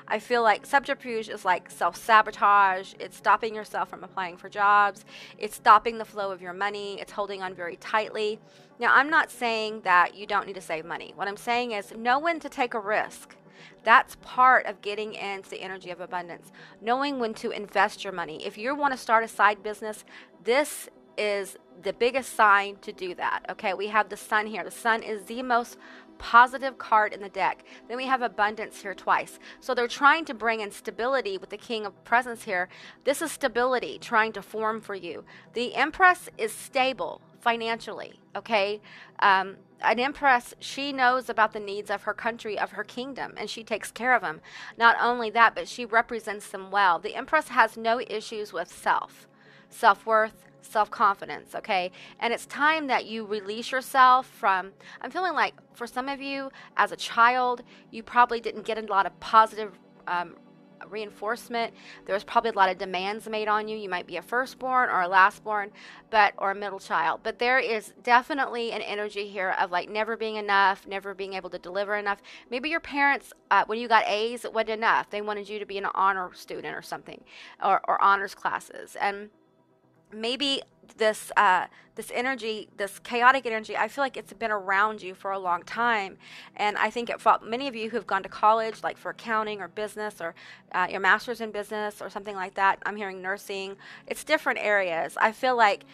S1: I feel like subterfuge is like self-sabotage. It's stopping yourself from applying for jobs. It's stopping the flow of your money. It's holding on very tightly. Now, I'm not saying that you don't need to save money. What I'm saying is know when to take a risk. That's part of getting into the energy of abundance. Knowing when to invest your money. If you want to start a side business, this is the biggest sign to do that. Okay, we have the sun here. The sun is the most positive card in the deck. Then we have abundance here twice. So they're trying to bring in stability with the King of Presents here. This is stability trying to form for you. The Empress is stable financially, okay? An Empress, she knows about the needs of her country, of her kingdom, and she takes care of them. Not only that, but she represents them well. The Empress has no issues with self-worth, self-confidence, okay? And it's time that you release yourself from, I'm feeling like for some of you as a child, you probably didn't get a lot of positive reinforcement. There was probably a lot of demands made on you. You might be a firstborn or a lastborn, or a middle child. But there is definitely an energy here of like never being enough, never being able to deliver enough. Maybe your parents, when you got A's, it wasn't enough. They wanted you to be an honor student or something, or honors classes. And maybe this energy, this chaotic energy, I feel like it's been around you for a long time. And I think many of you who have gone to college, like for accounting or business, or your master's in business or something like that. I'm hearing nursing. It's different areas. I feel like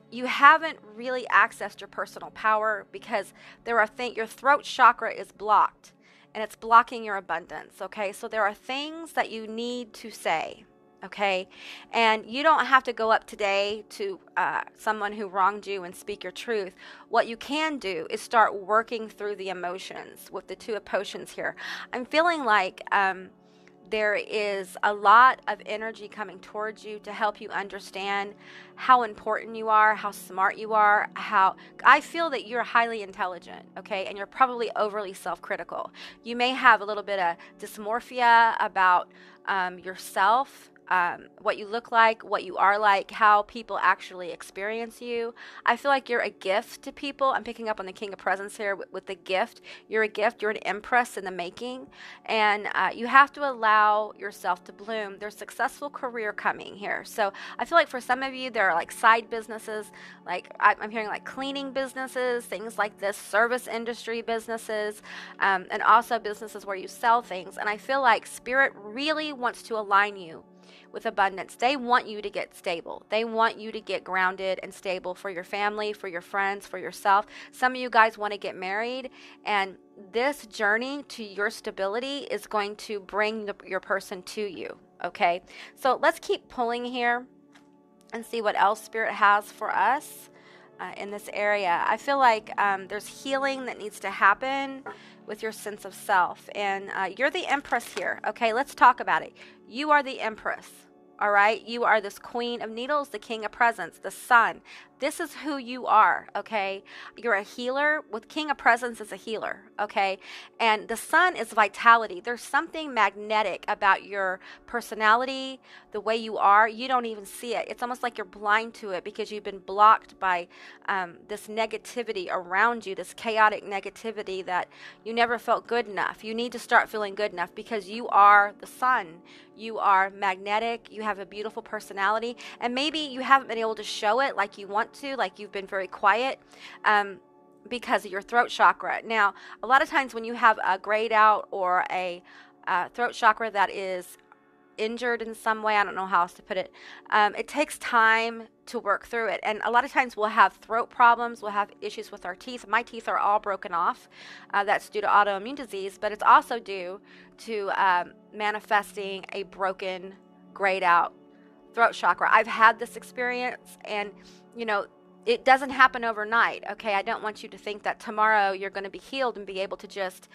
S1: you haven't really accessed your personal power because there are things, your throat chakra is blocked and it's blocking your abundance. Okay, so there are things that you need to say. Okay, and you don't have to go up today to someone who wronged you and speak your truth. What you can do is start working through the emotions with the Two of Potions here. I'm feeling like there is a lot of energy coming towards you to help you understand how important you are, how smart you are, how I feel that you're highly intelligent, okay, and you're probably overly self-critical. You may have a little bit of dysmorphia about yourself, what you look like, what you are like, how people actually experience you. I feel like you're a gift to people. I'm picking up on the King of Presents here with the gift. You're a gift. You're an empress in the making. And you have to allow yourself to bloom. There's successful career coming here. So I feel like for some of you, there are like side businesses, like I'm hearing like cleaning businesses, things like this, service industry businesses, and also businesses where you sell things. And I feel like Spirit really wants to align you with abundance. They want you to get stable. They want you to get grounded and stable for your family, for your friends, for yourself. Some of you guys want to get married, and this journey to your stability is going to bring your person to you. Okay, so let's keep pulling here and see what else Spirit has for us in this area. I feel like there's healing that needs to happen with your sense of self. And you're the Empress here. Okay, let's talk about it. You are the Empress. All right, you are this Queen of Needles, the King of Presents, the Sun. This is who you are, okay? You're a healer. With King of Presents is a healer, okay? And the Sun is vitality. There's something magnetic about your personality, the way you are. You don't even see it. It's almost like you're blind to it because you've been blocked by this negativity around you, this chaotic negativity that you never felt good enough. You need to start feeling good enough because you are the Sun. You are magnetic. You have a beautiful personality. And maybe you haven't been able to show it like you want to, like you've been very quiet because of your throat chakra. Now, a lot of times when you have a grayed out or a throat chakra that is injured in some way, I don't know how else to put it, it takes time to work through it. And a lot of times we'll have throat problems, we'll have issues with our teeth. My teeth are all broken off. That's due to autoimmune disease, but it's also due to manifesting a broken, grayed out throat chakra. I've had this experience, and you know, it doesn't happen overnight, okay? I don't want you to think that tomorrow you're going to be healed and be able to just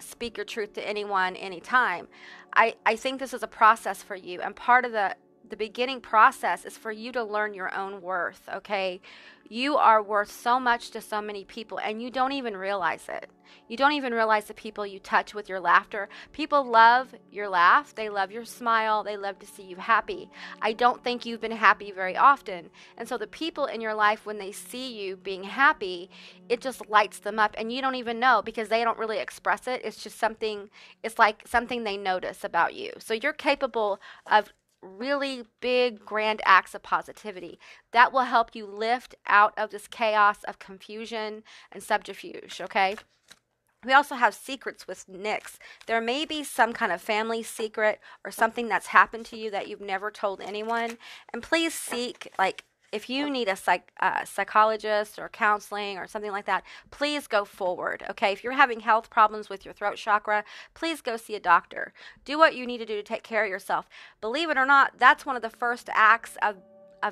S1: speak your truth to anyone, anytime. I think this is a process for you, and part of the beginning process is for you to learn your own worth, okay? You are worth so much to so many people, and you don't even realize it. You don't even realize the people you touch with your laughter. People love your laugh. They love your smile. They love to see you happy. I don't think you've been happy very often. And so the people in your life, when they see you being happy, it just lights them up. And you don't even know because they don't really express it. It's just something, it's like something they notice about you. So you're capable of really big, grand acts of positivity that will help you lift out of this chaos of confusion and subterfuge, okay? We also have secrets with Nyx. There may be some kind of family secret or something that's happened to you that you've never told anyone. And please seek, like, if you need a psychologist or counseling or something like that, please go forward, okay? If you're having health problems with your throat chakra, please go see a doctor. Do what you need to do to take care of yourself. Believe it or not, that's one of the first acts of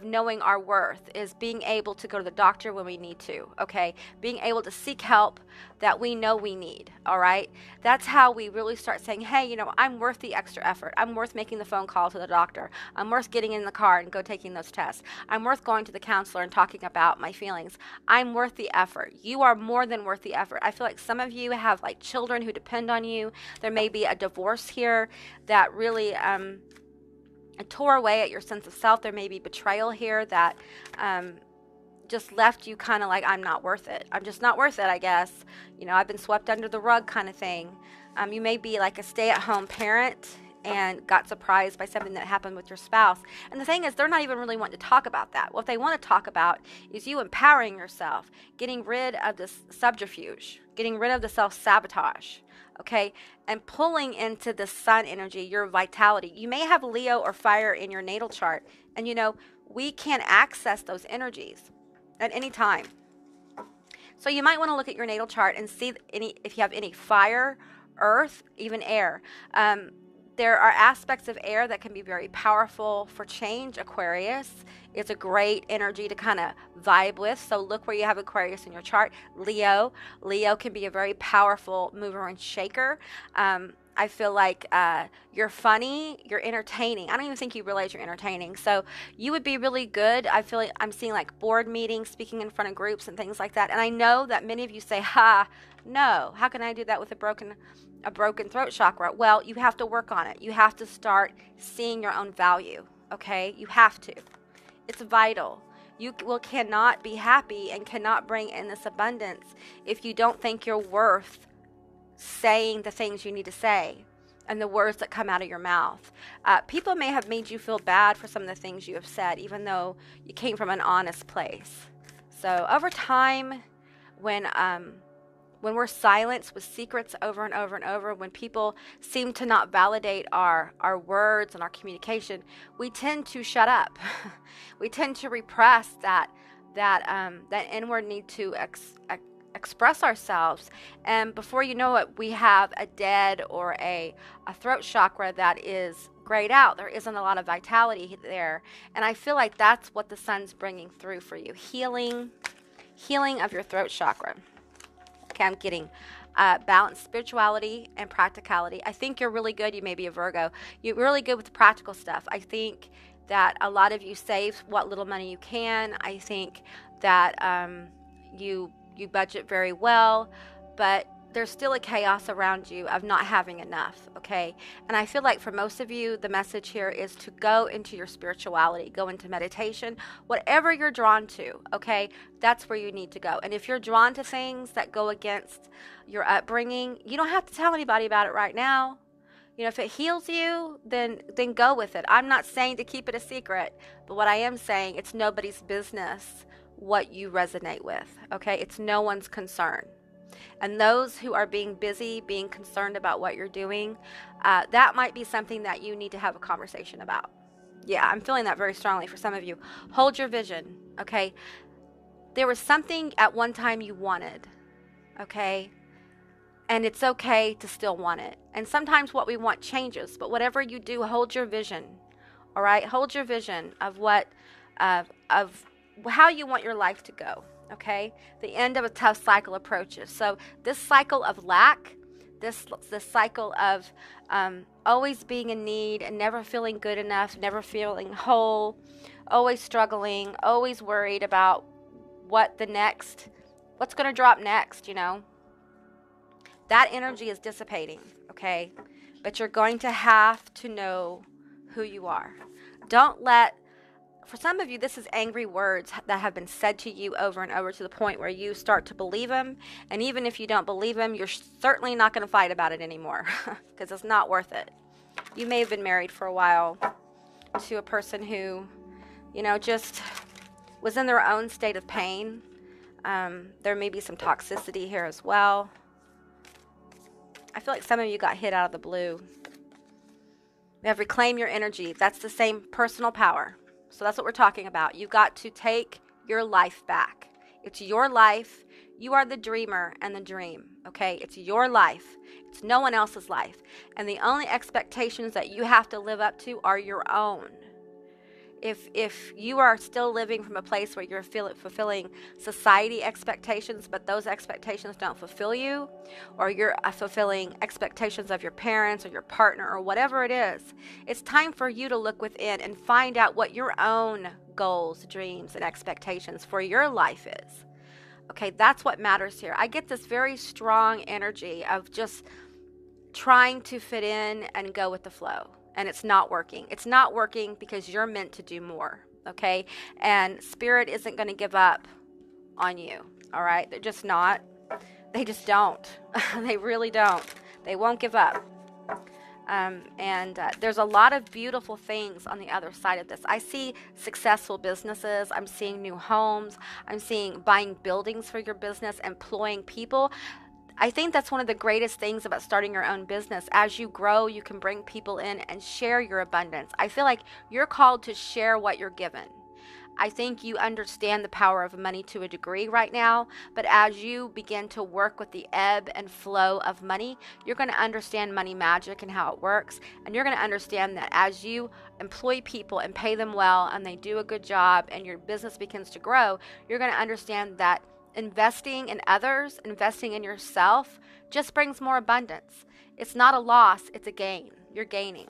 S1: knowing our worth, is being able to go to the doctor when we need to, okay? Being able to seek help that we know we need, all right? That's how we really start saying, hey, you know, I'm worth the extra effort. I'm worth making the phone call to the doctor. I'm worth getting in the car and go taking those tests. I'm worth going to the counselor and talking about my feelings. I'm worth the effort. You are more than worth the effort. I feel like some of you have like children who depend on you. There may be a divorce here that really tore away at your sense of self. There may be betrayal here that just left you kind of like, I'm not worth it. I'm just not worth it, I guess. You know, I've been swept under the rug kind of thing. You may be like a stay-at-home parent and got surprised by something that happened with your spouse. And the thing is, they're not even really wanting to talk about that. What they want to talk about is you empowering yourself, getting rid of this subterfuge, getting rid of the self-sabotage, okay, and pulling into the sun energy, your vitality. You may have Leo or fire in your natal chart, and you know, we can access those energies at any time. So you might want to look at your natal chart and see if you have any fire, earth, even air. There are aspects of air that can be very powerful for change. Aquarius is a great energy to kind of vibe with. So look where you have Aquarius in your chart. Leo can be a very powerful mover and shaker. I feel like you're funny, you're entertaining. I don't even think you realize you're entertaining. So you would be really good. I feel like I'm seeing like board meetings, speaking in front of groups and things like that. And I know that many of you say, no, how can I do that with a broken throat chakra? Well, you have to work on it. You have to start seeing your own value, okay? You have to. It's vital. You cannot be happy and cannot bring in this abundance if you don't think you're worth saying the things you need to say and the words that come out of your mouth. People may have made you feel bad for some of the things you have said, even though you came from an honest place. So over time, when we're silenced with secrets over and over and over, when people seem to not validate our words and our communication, we tend to shut up. We tend to repress that inward need to express ourselves, and before you know it, we have a dead or a throat chakra that is grayed out. There isn't a lot of vitality there, and I feel like that's what the sun's bringing through for you. Healing of your throat chakra. Okay, I'm getting balanced spirituality and practicality. I think you're really good. You may be a Virgo. You're really good with the practical stuff. I think that a lot of you save what little money you can. I think that you budget very well, but there's still a chaos around you of not having enough, okay? And I feel like for most of you, the message here is to go into your spirituality, go into meditation, whatever you're drawn to, okay? That's where you need to go. And if you're drawn to things that go against your upbringing, you don't have to tell anybody about it right now. You know, if it heals you, then go with it. I'm not saying to keep it a secret, but what I am saying, it's nobody's business what you resonate with, okay? It's no one's concern. And those who are being busy, being concerned about what you're doing, that might be something that you need to have a conversation about. Yeah, I'm feeling that very strongly for some of you. Hold your vision, okay? There was something at one time you wanted, okay? And it's okay to still want it. And sometimes what we want changes, but whatever you do, hold your vision, all right? Hold your vision of what, of how you want your life to go, okay? The end of a tough cycle approaches. So this cycle of lack, this cycle of always being in need and never feeling good enough, never feeling whole, always struggling, always worried about what's going to drop next, you know? That energy is dissipating, okay? But you're going to have to know who you are. Don't let, for some of you, this is angry words that have been said to you over and over to the point where you start to believe them. And even if you don't believe them, you're certainly not going to fight about it anymore because it's not worth it. You may have been married for a while to a person who, you know, just was in their own state of pain. There may be some toxicity here as well. I feel like some of you got hit out of the blue. We have reclaim your energy. That's the same personal power. So that's what we're talking about. You got to take your life back. It's your life. You are the dreamer and the dream, okay? It's your life. It's no one else's life. And the only expectations that you have to live up to are your own. If you are still living from a place where you're fulfilling society expectations, but those expectations don't fulfill you, or you're fulfilling expectations of your parents or your partner or whatever it is, it's time for you to look within and find out what your own goals, dreams, and expectations for your life is. Okay, that's what matters here. I get this very strong energy of just trying to fit in and go with the flow. And it's not working. It's not working because you're meant to do more, okay? And Spirit isn't going to give up on you, all right? They're just not. They just don't. They really don't. They won't give up. There's a lot of beautiful things on the other side of this. I see successful businesses. I'm seeing new homes. I'm seeing buying buildings for your business, employing people. I think that's one of the greatest things about starting your own business. As you grow, you can bring people in and share your abundance. I feel like you're called to share what you're given. I think you understand the power of money to a degree right now, but as you begin to work with the ebb and flow of money, you're going to understand money magic and how it works, and you're going to understand that as you employ people and pay them well and they do a good job and your business begins to grow, you're going to understand that investing in others, investing in yourself just brings more abundance. It's not a loss, it's a gain. You're gaining.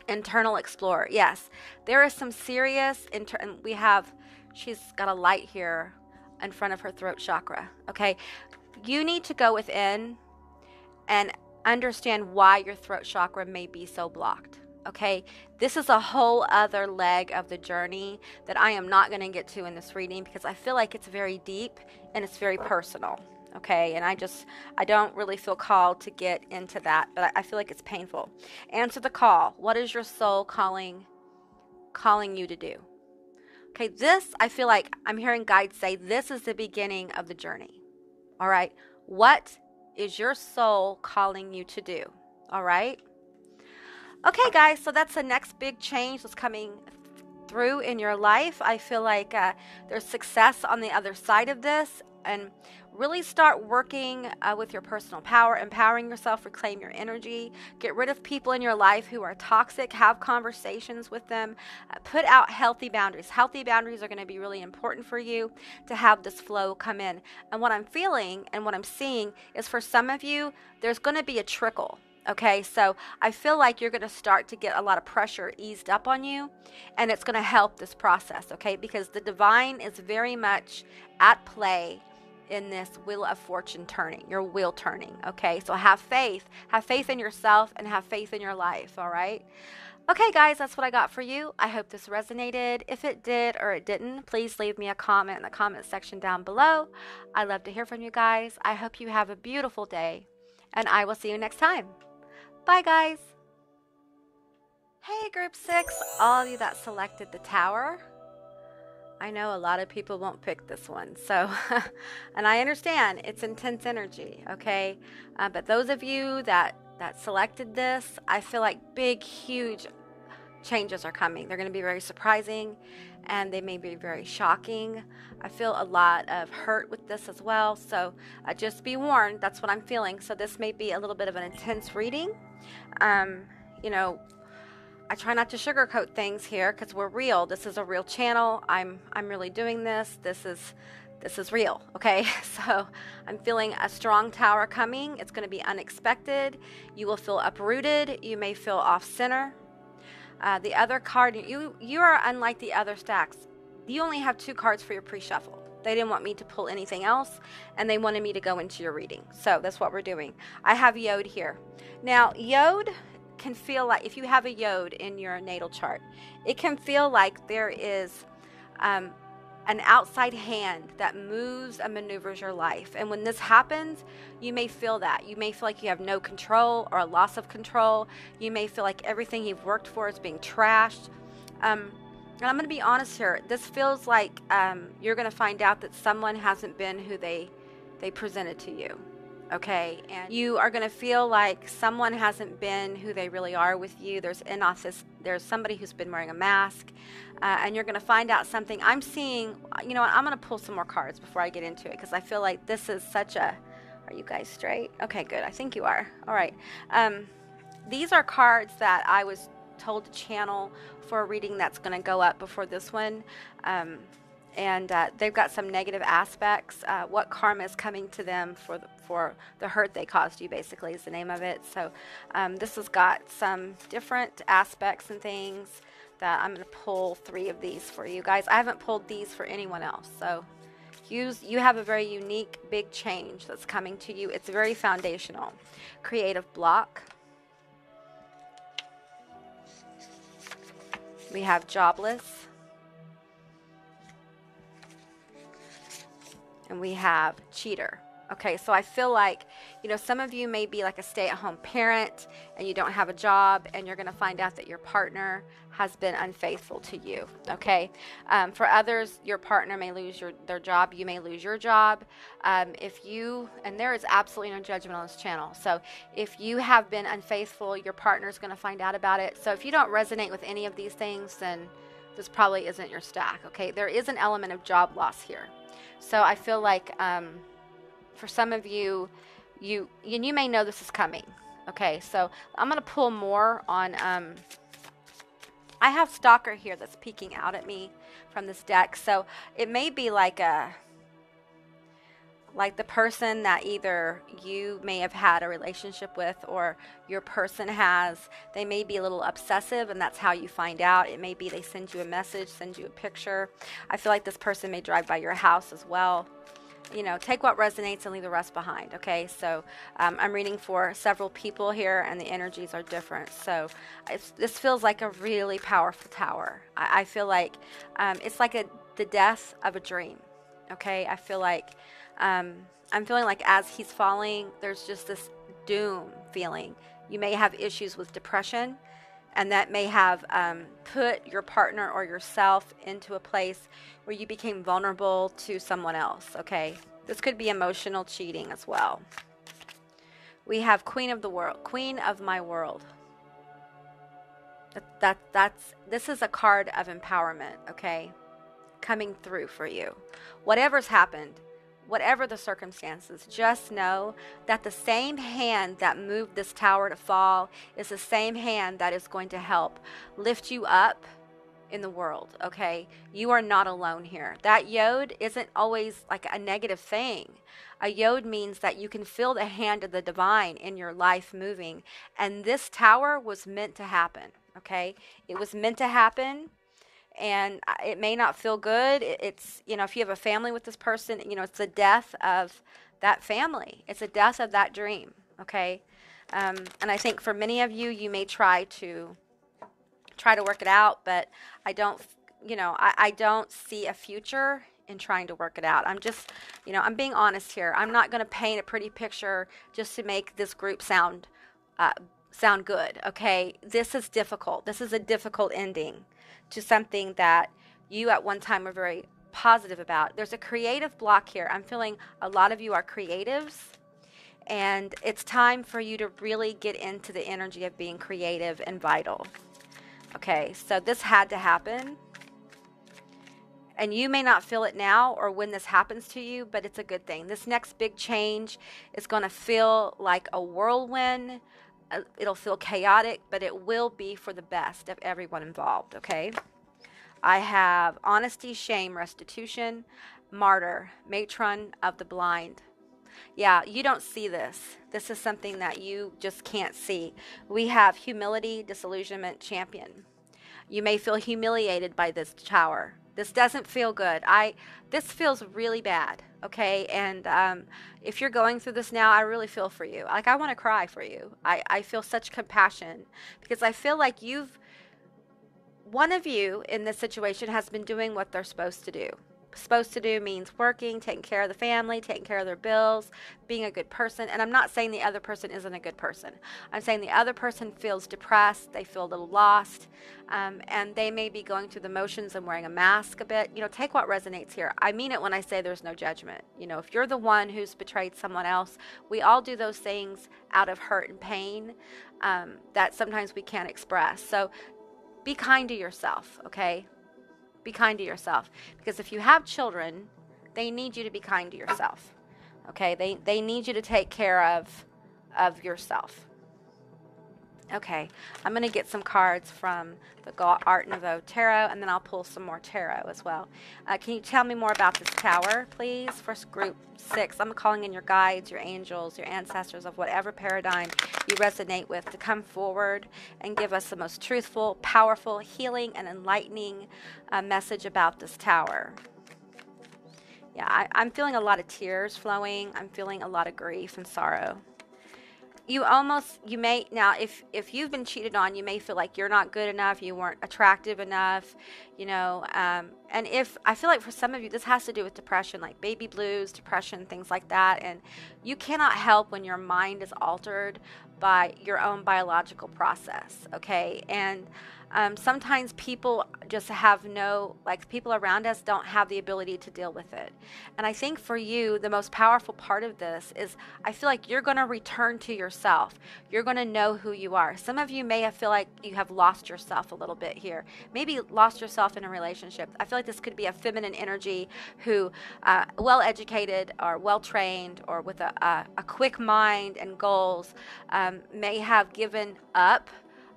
S1: Internal explorer. Yes, there is some serious, she's got a light here in front of her throat chakra. Okay, you need to go within and understand why your throat chakra may be so blocked. Okay, this is a whole other leg of the journey that I am not going to get to in this reading because I feel like it's very deep and it's very personal. Okay, and I don't really feel called to get into that, but I feel like it's painful. Answer the call. What is your soul calling you to do? Okay, this, I feel like I'm hearing guides say this is the beginning of the journey. All right, what is your soul calling you to do? All right. Okay, guys, so that's the next big change that's coming through in your life. I feel like there's success on the other side of this, and really start working with your personal power, empowering yourself, reclaim your energy, get rid of people in your life who are toxic, have conversations with them, put out healthy boundaries. Healthy boundaries are going to be really important for you to have this flow come in. And what I'm feeling and what I'm seeing is for some of you, there's going to be a trickle. Okay, so I feel like you're going to start to get a lot of pressure eased up on you, and it's going to help this process, okay, because the divine is very much at play in this wheel of fortune turning, your wheel turning, okay? So have faith in yourself and have faith in your life, all right? Okay, guys, that's what I got for you. I hope this resonated. If it did or it didn't, please leave me a comment in the comment section down below. I love to hear from you guys. I hope you have a beautiful day, and I will see you next time. Bye, guys. Hey, group 6, all of you that selected the tower. I know a lot of people won't pick this one, so, and I understand it's intense energy, okay? But those of you that selected this, I feel like big, huge changes are coming. They're going to be very surprising, and they may be very shocking. I feel a lot of hurt with this as well, so just be warned. That's what I'm feeling. So this may be a little bit of an intense reading. You know, I try not to sugarcoat things here because we're real. This is a real channel. I'm really doing this. This is real, okay? So I'm feeling a strong tower coming. It's going to be unexpected. You will feel uprooted. You may feel off center. The other card, you are unlike the other stacks. You only have 2 cards for your pre-shuffle. They didn't want me to pull anything else, and they wanted me to go into your reading. So that's what we're doing. I have Yod here. Now, Yod can feel like, if you have a Yod in your natal chart, it can feel like there is an outside hand that moves and maneuvers your life. And when this happens, you may feel that. You may feel like you have no control or a loss of control. You may feel like everything you've worked for is being trashed. And I'm going to be honest here. This feels like you're going to find out that someone hasn't been who they presented to you. okay? And you are going to feel like someone hasn't been who they really are with you. There's somebody who's been wearing a mask, and you're going to find out something. I'm seeing, you know what, I'm going to pull some more cards before I get into it, because I feel like this is such a, are you guys straight? Okay, good. I think you are. All right. These are cards that I was told to channel for a reading that's going to go up before this one. And they've got some negative aspects. What karma is coming to them for the hurt they caused you, basically, is the name of it. So this has got some different aspects and things that I'm going to pull 3 of these for you guys. I haven't pulled these for anyone else. So you have a very unique, big change that's coming to you. It's very foundational. Creative block. We have jobless. And we have cheater. Okay, so I feel like, you know, some of you may be like a stay-at-home parent and you don't have a job, and you're going to find out that your partner has been unfaithful to you. Okay, for others, your partner may lose their job. You may lose your job. And there is absolutely no judgment on this channel. So if you have been unfaithful, your partner's going to find out about it. So if you don't resonate with any of these things, then this probably isn't your stack. Okay, there is an element of job loss here. So I feel like for some of you, you may know this is coming. Okay, so I'm going to pull more on, I have Stalker here that's peeking out at me from this deck. So it may be like the person that either you may have had a relationship with or your person has. They may be a little obsessive, and that's how you find out. It may be they send you a message, send you a picture. I feel like this person may drive by your house as well. You know, take what resonates and leave the rest behind. Okay, so I'm reading for several people here, and the energies are different. So this feels like a really powerful tower. I feel like it's like the death of a dream. Okay, I feel like I'm feeling like as he's falling, there's just this doom feeling. You may have issues with depression, and that may have put your partner or yourself into a place where you became vulnerable to someone else. Okay, this could be emotional cheating as well. We have Queen of the World, Queen of my world. This is a card of empowerment. Okay, coming through for you. Whatever's happened, whatever the circumstances, just know that the same hand that moved this tower to fall is the same hand that is going to help lift you up in the world. Okay, you are not alone here. That yod isn't always like a negative thing. A yod means that you can feel the hand of the divine in your life moving, and this tower was meant to happen. Okay, it was meant to happen. And it may not feel good. It's, you know, if you have a family with this person, you know, it's the death of that family. It's the death of that dream. Okay. And I think for many of you, you may try to work it out, but I don't, you know, I don't see a future in trying to work it out. I'm just, you know, I'm being honest here. I'm not going to paint a pretty picture just to make this group sound good. Okay. This is difficult. This is a difficult ending to something that you at one time were very positive about. There's a creative block here. I'm feeling a lot of you are creatives, and it's time for you to really get into the energy of being creative and vital. Okay, so this had to happen, and you may not feel it now or when this happens to you, but it's a good thing. This next big change is going to feel like a whirlwind. It'll feel chaotic, but it will be for the best of everyone involved. Okay, I have honesty, shame, restitution, martyr, matron of the blind. Yeah, you don't see this. This is something that you just can't see. We have humility, disillusionment, champion. You may feel humiliated by this tower. This doesn't feel good. This feels really bad. Okay, and if you're going through this now, I really feel for you. Like, I want to cry for you. I feel such compassion, because I feel like one of you in this situation has been doing what they're supposed to do, supposed to do means working, taking care of the family, taking care of their bills, being a good person. And I'm not saying the other person isn't a good person. I'm saying the other person feels depressed, they feel a little lost, and they may be going through the motions and wearing a mask a bit. You know, take what resonates here. I mean it when I say there's no judgment. You know, if you're the one who's betrayed someone else, we all do those things out of hurt and pain that sometimes we can't express. So be kind to yourself, okay? Be kind to yourself, because if you have children, they need you to be kind to yourself. Okay, they need you to take care of yourself. Okay, I'm going to get some cards from the Art Nouveau Tarot, and then I'll pull some more tarot as well. Can you tell me more about this tower, please? First group 6. I'm calling in your guides, your angels, your ancestors of whatever paradigm you resonate with to come forward and give us the most truthful, powerful, healing, and enlightening message about this tower. Yeah, I'm feeling a lot of tears flowing. I'm feeling a lot of grief and sorrow. You may, now if you've been cheated on, you may feel like you're not good enough, you weren't attractive enough, you know, and if, I feel like for some of you, this has to do with depression, like baby blues, depression, things like that, and you cannot help when your mind is altered by your own biological process, okay, and sometimes people just have people around us don't have the ability to deal with it. And I think for you, the most powerful part of this is I feel like you're going to return to yourself. You're going to know who you are. Some of you may feel like you have lost yourself a little bit here. Maybe lost yourself in a relationship. I feel like this could be a feminine energy who, well-educated or well-trained or with a quick mind and goals, may have given up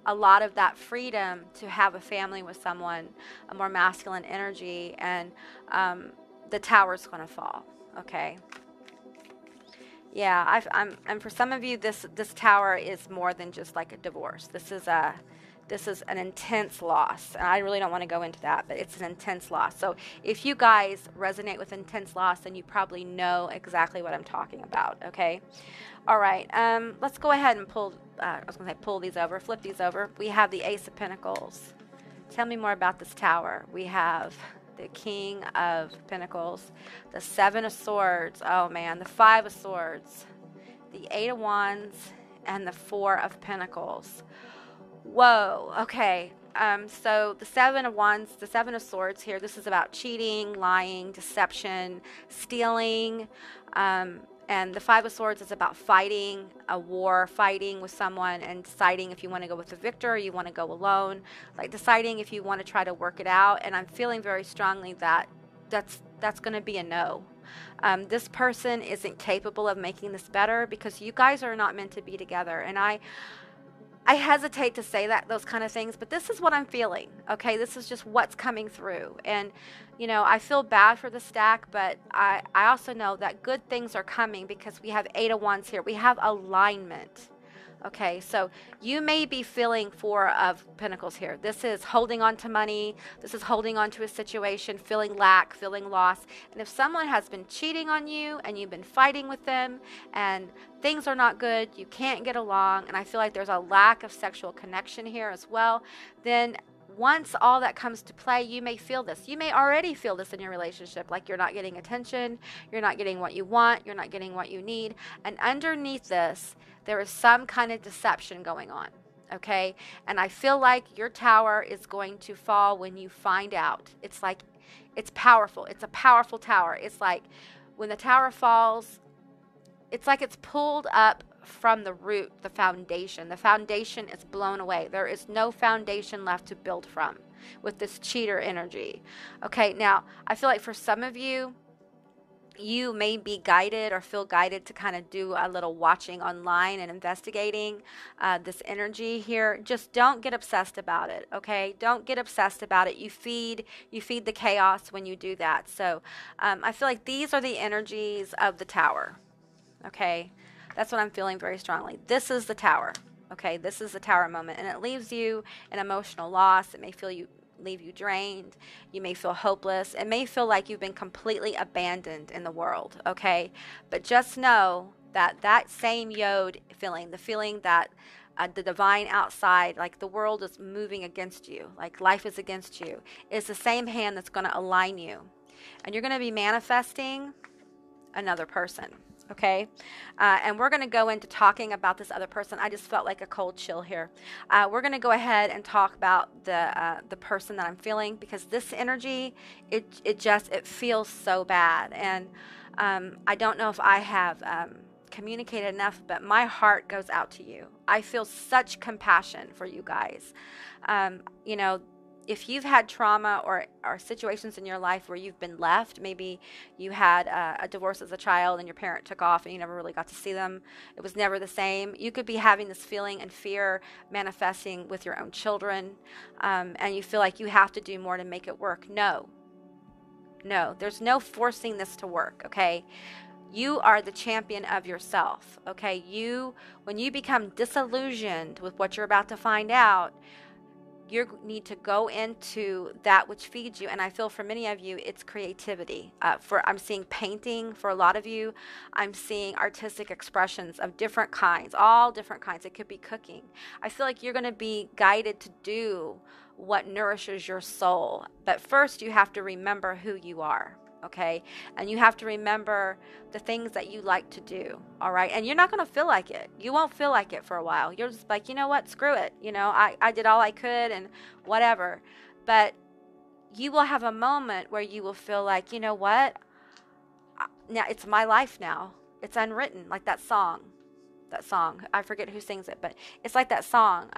S1: a lot of that freedom to have a family with someone, a more masculine energy, and the tower's going to fall, okay? Yeah, and for some of you, this tower is more than just like a divorce. This is an intense loss, and I really don't want to go into that, but it's an intense loss. So if you guys resonate with intense loss, then you probably know exactly what I'm talking about, okay? All right, let's go ahead and pull, pull these over, flip these over. We have the Ace of Pentacles. Tell me more about this tower. We have the King of Pentacles, the Seven of Swords, oh man, the Five of Swords, the Eight of Wands, and the Four of Pentacles. Whoa, okay, so the Seven of Wands, the Seven of Swords here, this is about cheating, lying, deception, stealing, and the Five of Swords is about fighting a war, fighting with someone and deciding if you want to go with the victor or you want to go alone, like deciding if you want to try to work it out. And I'm feeling very strongly that that's going to be a no. This person isn't capable of making this better because you guys are not meant to be together. And I hesitate to say those kind of things, but this is what I'm feeling, okay? This is just what's coming through. And, you know, I feel bad for the stack, but I also know that good things are coming because we have Eight of Wands here. We have alignment, okay? So you may be feeling Four of Pentacles here. This is holding on to money. This is holding on to a situation, feeling lack, feeling loss. And if someone has been cheating on you and you've been fighting with them and things are not good, you can't get along, and I feel like there's a lack of sexual connection here as well, then once all that comes to play, you may feel this. You may already feel this in your relationship, like you're not getting attention, you're not getting what you want, you're not getting what you need, and underneath this, there is some kind of deception going on, okay? And I feel like your tower is going to fall when you find out. It's like, it's powerful. It's a powerful tower. It's like when the tower falls, it's like it's pulled up from the root, the foundation. The foundation is blown away. There is no foundation left to build from with this cheater energy. Okay, now, I feel like for some of you, you may be guided or feel guided to kind of do a little watching online and investigating this energy here. Just don't get obsessed about it, okay? Don't get obsessed about it. You feed the chaos when you do that. So I feel like these are the energies of the tower. Okay, that's what I'm feeling very strongly. This is the tower. Okay, this is the tower moment, and it leaves you an emotional loss. It may leave you drained. You may feel hopeless. It may feel like you've been completely abandoned in the world. Okay, but just know that same Yod feeling, the feeling that the divine outside, like the world is moving against you, like life is against you, is the same hand that's going to align you. and you're going to be manifesting another person. Okay, and we're going to go into talking about this other person. I just felt like a cold chill here. We're going to go ahead and talk about the person that I'm feeling, because this energy, it feels so bad, and I don't know if I have communicated enough, but my heart goes out to you. I feel such compassion for you guys. You know, if you've had trauma or situations in your life where you've been left, maybe you had a divorce as a child and your parent took off and you never really got to see them. It was never the same. You could be having this feeling and fear manifesting with your own children, and you feel like you have to do more to make it work. No, there's no forcing this to work, okay? You are the champion of yourself, okay? When you become disillusioned with what you're about to find out, you need to go into that which feeds you. And I feel for many of you, it's creativity. I'm seeing painting for a lot of you. I'm seeing artistic expressions of different kinds, all different kinds. It could be cooking. I feel like you're going to be guided to do what nourishes your soul. But first, you have to remember who you are. Okay, and you have to remember the things that you like to do. All right, and you're not going to feel like it. You won't feel like it for a while. You're just like, you know what, screw it. You know, I did all I could and whatever. But you will have a moment where you will feel like, you know what, now it's my life now. It's unwritten, like that song. I forget who sings it, but it's like that song.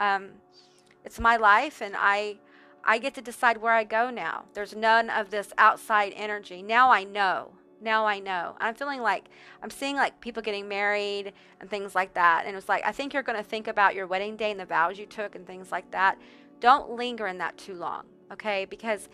S1: It's my life, and I get to decide where I go now. There's none of this outside energy. Now I know. I'm feeling like, I'm seeing like people getting married and things like that. And it's like, I think you're going to think about your wedding day and the vows you took and things like that. Don't linger in that too long, okay? Because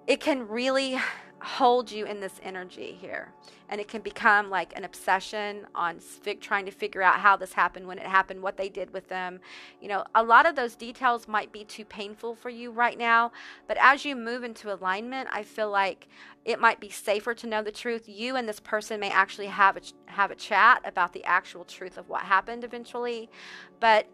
S1: it can really hold you in this energy here. And it can become like an obsession on trying to figure out how this happened, when it happened, what they did with them. You know, a lot of those details might be too painful for you right now. But as you move into alignment, I feel like it might be safer to know the truth. You and this person may actually have a chat about the actual truth of what happened eventually. But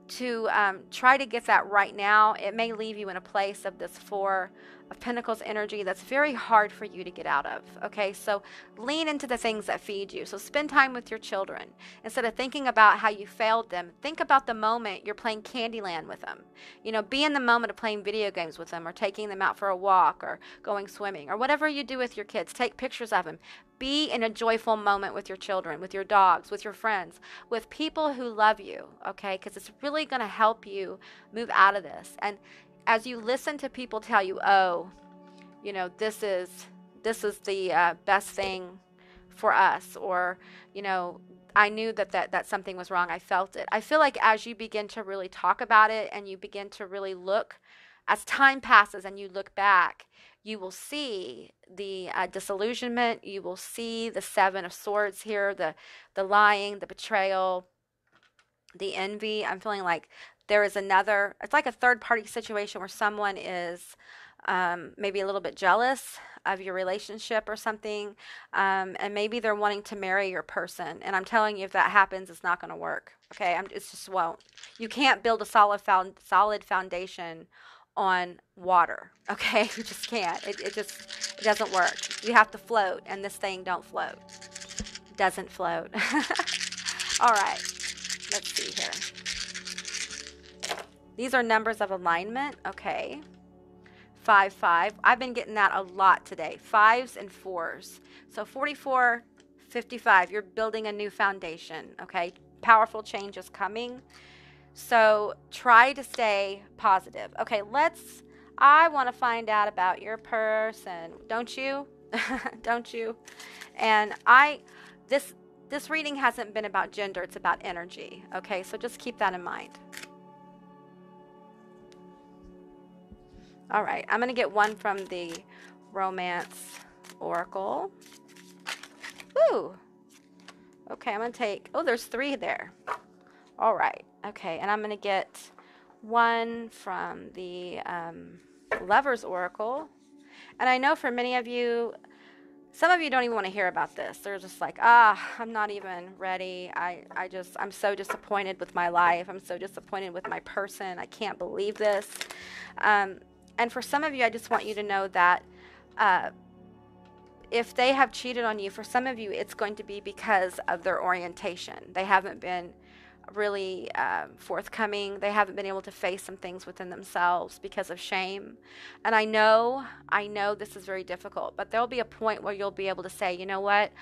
S1: to try to get that right now, it may leave you in a place of this Four of Pentacles energy that's very hard for you to get out of. Okay, so lean into the things that feed you. So spend time with your children. Instead of thinking about how you failed them, think about the moment you're playing Candyland with them. You know, be in the moment of playing video games with them, or taking them out for a walk, or going swimming, or whatever you do with your kids. Take pictures of them. Be in a joyful moment with your children, with your dogs, with your friends, with people who love you, okay? Because it's really going to help you move out of this. And as you listen to people tell you, oh, you know, this is the best thing for us, or, you know, I knew that something was wrong. I felt it. I feel like as you begin to really talk about it, and you begin to really look, as time passes and you look back, you will see the disillusionment. You will see the Seven of Swords here, the lying, the betrayal, the envy. I'm feeling like there is another, it's like a third party situation where someone is maybe a little bit jealous of your relationship or something, and maybe they're wanting to marry your person. And I'm telling you, if that happens, it's not going to work. Okay, it just won't. You can't build a solid foundation on water. Okay, you just can't. It doesn't work. You have to float, and this thing don't float. It doesn't float. All right, let's see here. These are numbers of alignment. Okay. 5, 5. I've been getting that a lot today. 5s and 4s. So 44, 55. You're building a new foundation. Okay. Powerful change is coming. So try to stay positive. Okay. I want to find out about your person. Don't you? Don't you? And this reading hasn't been about gender. It's about energy. Okay. So just keep that in mind. All right, I'm going to get one from the Romance Oracle. Woo! Okay, I'm going to take, oh, there's 3 there. All right, okay, and I'm going to get one from the Lover's Oracle. And I know for many of you, some of you don't even want to hear about this. They're just like, I'm not even ready. I'm so disappointed with my life. I'm so disappointed with my person. I can't believe this. And for some of you, I just want you to know that if they have cheated on you, for some of you, it's going to be because of their orientation. They haven't been really forthcoming. They haven't been able to face some things within themselves because of shame. And I know this is very difficult, but there'll be a point where you'll be able to say, you know what?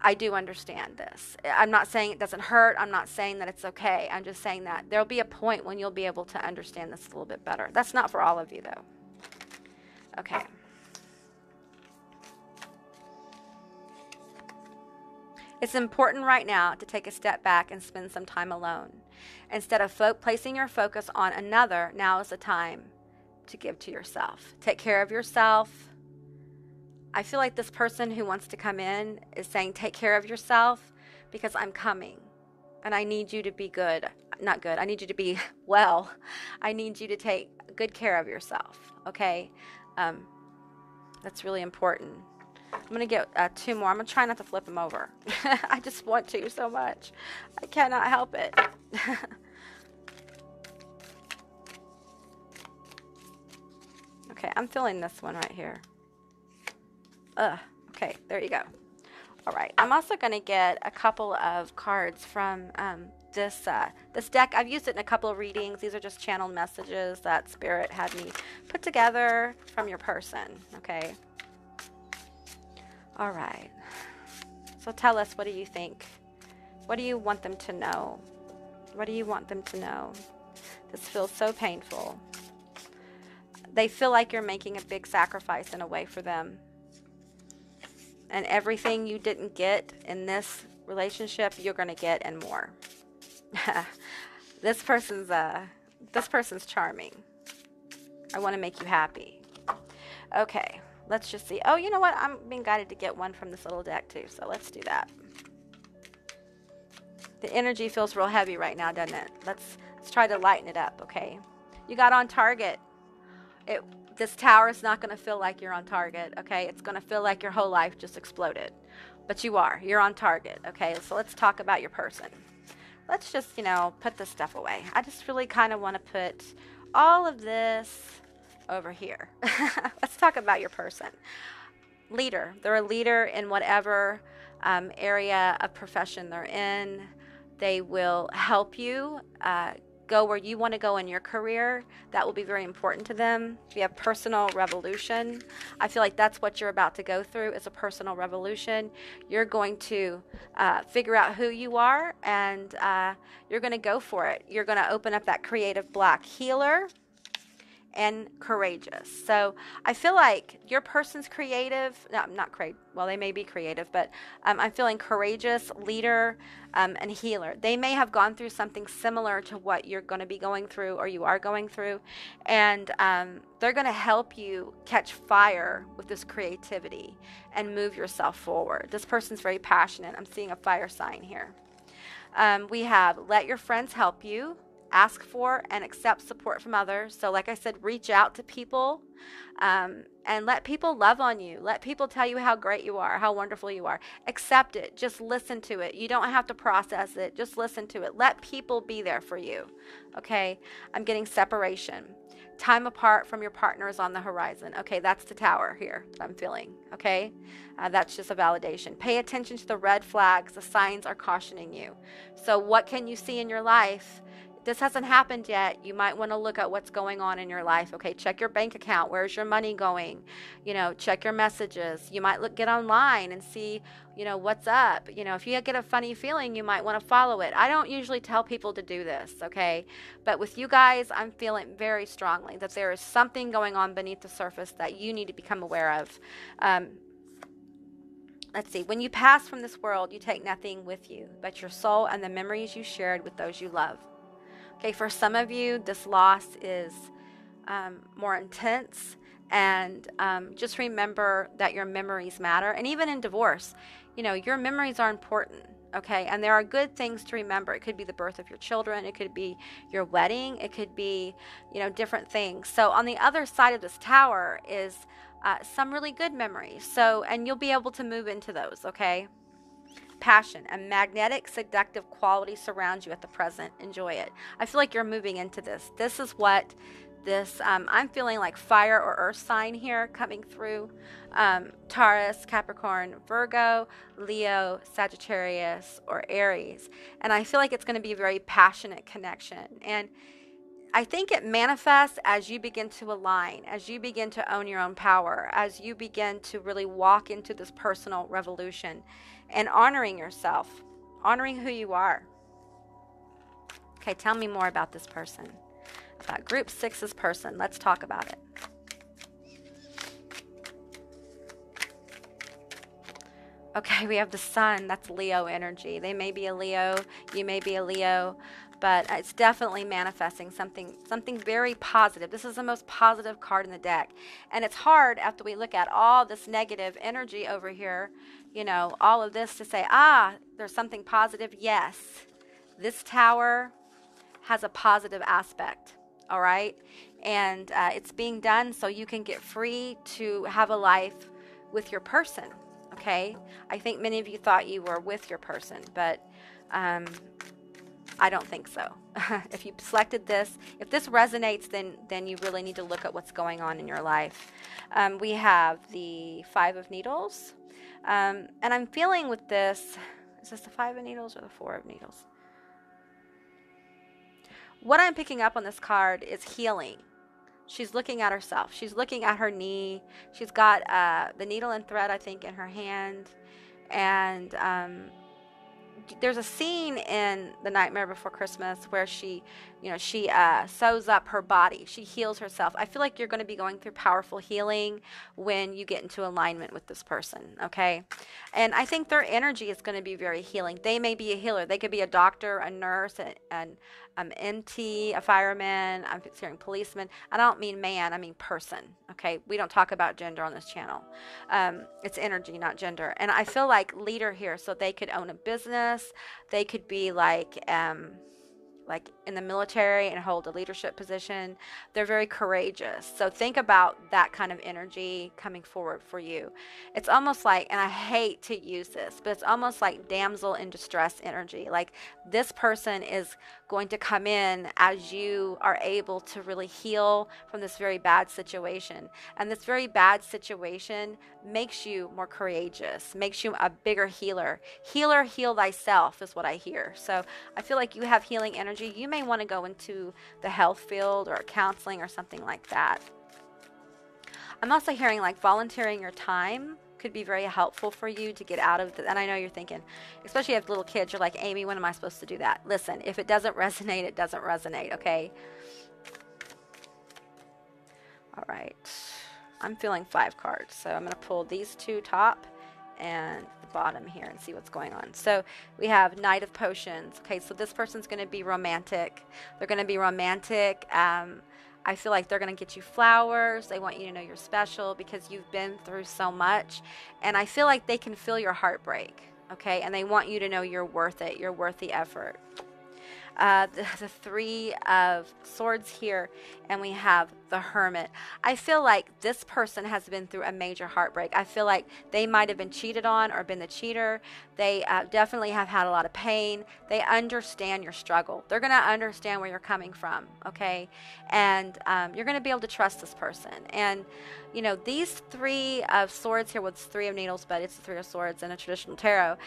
S1: I do understand this. I'm not saying it doesn't hurt. I'm not saying that it's okay. I'm just saying that there'll be a point when you'll be able to understand this a little bit better. That's not for all of you, though. Okay. It's important right now to take a step back and spend some time alone. Instead of placing your focus on another, now is the time to give to yourself. Take care of yourself. I feel like this person who wants to come in is saying, take care of yourself because I'm coming and I need you to be good. Not good. I need you to be well. I need you to take good care of yourself. Okay. That's really important. I'm going to get 2 more. I'm going to try not to flip them over. I just want to so much. I cannot help it. Okay. I'm feeling this one right here. Okay, there you go. All right, I'm also going to get a couple of cards from this deck. I've used it in a couple of readings. These are just channeled messages that Spirit had me put together from your person, okay? All right. So tell us, what do you think? What do you want them to know? What do you want them to know? This feels so painful. They feel like you're making a big sacrifice in a way for them. And everything you didn't get in this relationship, you're going to get and more. This person's charming. I want to make you happy. Okay, let's just see. Oh, you know what? I'm being guided to get one from this little deck too, so let's do that. The energy feels real heavy right now, doesn't it? Let's try to lighten it up, okay? You got on target. This tower is not going to feel like you're on target, okay? It's going to feel like your whole life just exploded. But you're on target, okay? So let's talk about your person. Let's just, put this stuff away. I just really kind of want to put all of this over here. Let's talk about your person. Leader. They're a leader in whatever area of profession they're in. They will help you go where you want to go in your career. That will be very important to them. If you have personal revolution, I feel like that's what you're about to go through, is a personal revolution. You're going to figure out who you are, and you're going to go for it. You're going to open up that creative block. Healer and courageous. So I feel like your person's creative. No, not creative. Well, they may be creative, but I'm feeling courageous, leader, and healer. They may have gone through something similar to what you're going to be going through, or you are going through, and they're going to help you catch fire with this creativity and move yourself forward. This person's very passionate. I'm seeing a fire sign here. We have let your friends help you. Ask for and accept support from others. So like I said, reach out to people and let people love on you. Let people tell you how great you are, how wonderful you are. Accept it. Just listen to it. You don't have to process it. Just listen to it. Let people be there for you. Okay? I'm getting separation. Time apart from your partner is on the horizon. Okay, that's the tower here that I'm feeling. Okay? That's just a validation. Pay attention to the red flags. The signs are cautioning you. So what can you see in your life? This hasn't happened yet. You might want to look at what's going on in your life. Okay, check your bank account. Where's your money going? Check your messages. You might get online and see, what's up. If you get a funny feeling, you might want to follow it. I don't usually tell people to do this, okay? But with you guys, I'm feeling very strongly that there is something going on beneath the surface that you need to become aware of. Let's see. When you pass from this world, you take nothing with you but your soul and the memories you shared with those you love. Okay, for some of you, this loss is more intense, and just remember that your memories matter. And even in divorce, your memories are important, okay? And there are good things to remember. It could be the birth of your children. It could be your wedding. It could be, different things. So on the other side of this tower is some really good memories. So, and you'll be able to move into those, okay? Passion, a magnetic, seductive quality surrounds you at the present. Enjoy it. I feel like you're moving into this. This is what this, I'm feeling like fire or earth sign here coming through. Taurus, Capricorn, Virgo, Leo, Sagittarius, or Aries. And I feel like it's going to be a very passionate connection. And I think it manifests as you begin to align, as you begin to own your own power, as you begin to really walk into this personal revolution and honoring yourself, honoring who you are. Okay, tell me more about this person, about Group 6's person. Let's talk about it. Okay, we have the Sun. That's Leo energy. They may be a Leo. You may be a Leo. But it's definitely manifesting something very positive. This is the most positive card in the deck. And it's hard after we look at all this negative energy over here, you know, all of this to say, there's something positive. Yes, this Tower has a positive aspect, all right? And it's being done so you can get free to have a life with your person, okay? I think many of you thought you were with your person, but I don't think so. If you selected this, if this resonates, then you really need to look at what's going on in your life. We have the 5 of Needles. And I'm feeling with this, is this the 5 of Needles or the 4 of Needles? What I'm picking up on this card is healing. She's looking at herself. She's looking at her knee. She's got the needle and thread, I think, in her hand. And there's a scene in The Nightmare Before Christmas where she sews up her body. She heals herself. I feel like you're going to be going through powerful healing when you get into alignment with this person, okay? And I think their energy is going to be very healing. They may be a healer. They could be a doctor, a nurse, an MT, a fireman. I'm hearing policeman. I don't mean man, I mean person, okay? We don't talk about gender on this channel. It's energy, not gender. And I feel like leader here, so they could own a business. They could be like in the military and hold a leadership position. They're very courageous. So think about that kind of energy coming forward for you. It's almost like, and I hate to use this, but it's almost like damsel in distress energy. Like this person is going to come in as you are able to really heal from this very bad situation. And this very bad situation makes you more courageous, makes you a bigger healer. Healer, heal thyself is what I hear. So I feel like you have healing energy. You may want to go into the health field or counseling or something like that. I'm also hearing like volunteering your time could be very helpful for you to get out of and I know you're thinking, especially if you have little kids, you're like, Amy, when am I supposed to do that? Listen, if it doesn't resonate, it doesn't resonate, okay? All right. I'm feeling 5 cards, so I'm going to pull these 2 top and the bottom here and see what's going on. So we have Knight of Potions. Okay, so this person's going to be romantic. They're going to be romantic. I feel like they're going to get you flowers. They want you to know you're special because you've been through so much. And I feel like they can feel your heartbreak, okay? And they want you to know you're worth it. You're worth the effort. The 3 of Swords here, and we have the Hermit. I feel like this person has been through a major heartbreak. I feel like they might have been cheated on or been the cheater. They definitely have had a lot of pain. They understand your struggle. They're going to understand where you're coming from, okay? And you're going to be able to trust this person. And, you know, these 3 of Swords here, well, it's 3 of Needles, but it's the 3 of Swords in a traditional tarot.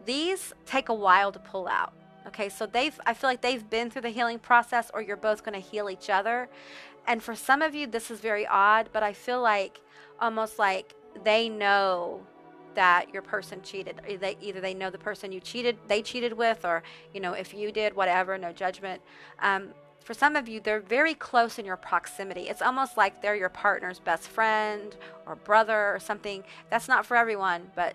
S1: These take a while to pull out. Okay, so I feel like they've been through the healing process, or you're both going to heal each other. And for some of you, this is very odd, but I feel like almost like they know that your person cheated. Either they know the person they cheated with, or, you know, if you did, whatever, no judgment. For some of you, they're very close in your proximity. It's almost like they're your partner's best friend or brother or something. That's not for everyone, but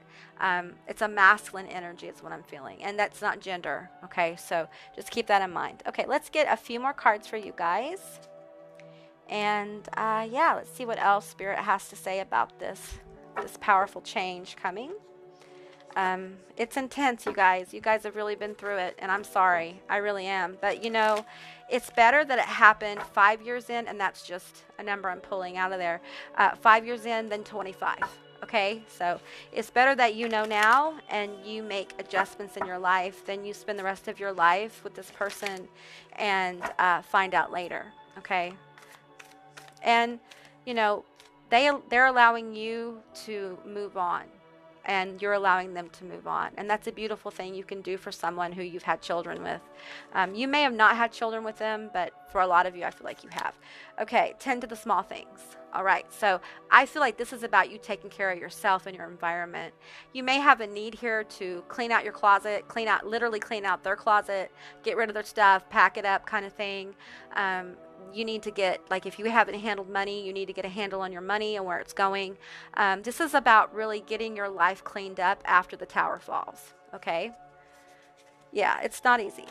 S1: it's a masculine energy is what I'm feeling. And that's not gender, okay? So just keep that in mind. Okay, let's get a few more cards for you guys. And yeah, let's see what else Spirit has to say about this powerful change coming. It's intense, you guys. You guys have really been through it, and I'm sorry. I really am. But, you know, it's better that it happened 5 years in, and that's just a number I'm pulling out of there, 5 years in than 25, okay? So it's better that you know now and you make adjustments in your life than you spend the rest of your life with this person and find out later, okay? And, you know, they're allowing you to move on, and you're allowing them to move on. And that's a beautiful thing you can do for someone who you've had children with. You may have not had children with them, but for a lot of you, I feel like you have. Okay, tend to the small things. All right, so I feel like this is about you taking care of yourself and your environment. You may have a need here to clean out your closet, literally clean out their closet, get rid of their stuff, pack it up kind of thing. You need to get, like, if you haven't handled money, you need to get a handle on your money and where it's going. This is about really getting your life cleaned up after the tower falls, okay? Yeah, it's not easy.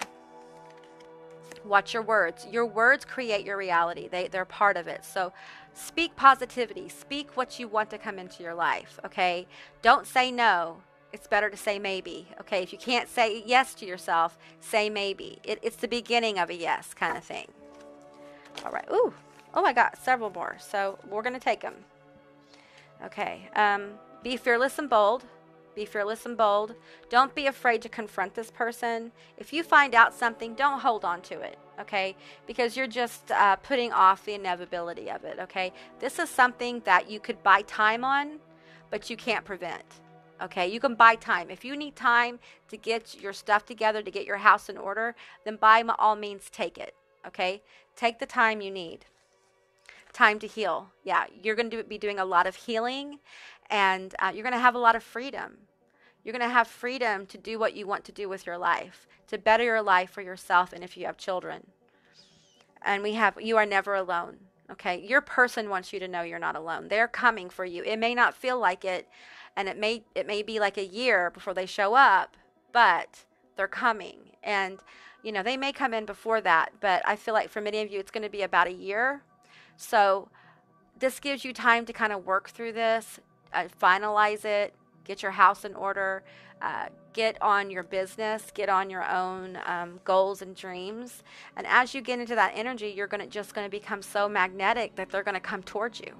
S1: Watch your words. Your words create your reality. They're part of it. So speak positivity. Speak what you want to come into your life, okay? Don't say no. It's better to say maybe, okay? If you can't say yes to yourself, say maybe. It's the beginning of a yes kind of thing. All right. Ooh. Oh, I got several more. So we're going to take them. Okay. Be fearless and bold. Be fearless and bold. Don't be afraid to confront this person. If you find out something, don't hold on to it, okay? Because you're just putting off the inevitability of it, okay? This is something that you could buy time on, but you can't prevent, okay? You can buy time. If you need time to get your stuff together, to get your house in order, then by all means take it, okay? Take the time you need. Time to heal. Yeah, you're going to be doing a lot of healing, and you're going to have a lot of freedom. You're going to have freedom to do what you want to do with your life, to better your life for yourself and if you have children. And you are never alone, okay? Your person wants you to know you're not alone. They're coming for you. It may not feel like it, and it may be like a year before they show up, but they're coming. And, you know, they may come in before that, but I feel like for many of you, it's going to be about a year. So this gives you time to kind of work through this, finalize it, get your house in order, get on your business, get on your own goals and dreams. And as you get into that energy, you're just going to become so magnetic that they're going to come towards you.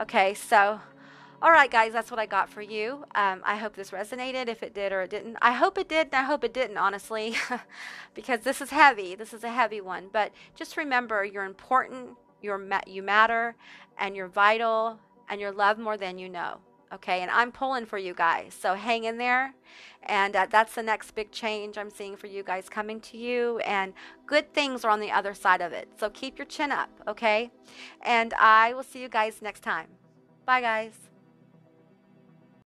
S1: Okay, so all right, guys, that's what I got for you. I hope this resonated, if it did or it didn't. I hope it did, and I hope it didn't, honestly, because this is heavy. This is a heavy one. But just remember, you're important, you matter, and you're vital, and you're loved more than you know. Okay, and I'm pulling for you guys, so hang in there. And that's the next big change I'm seeing for you guys coming to you, and good things are on the other side of it. So keep your chin up, okay? And I will see you guys next time. Bye, guys.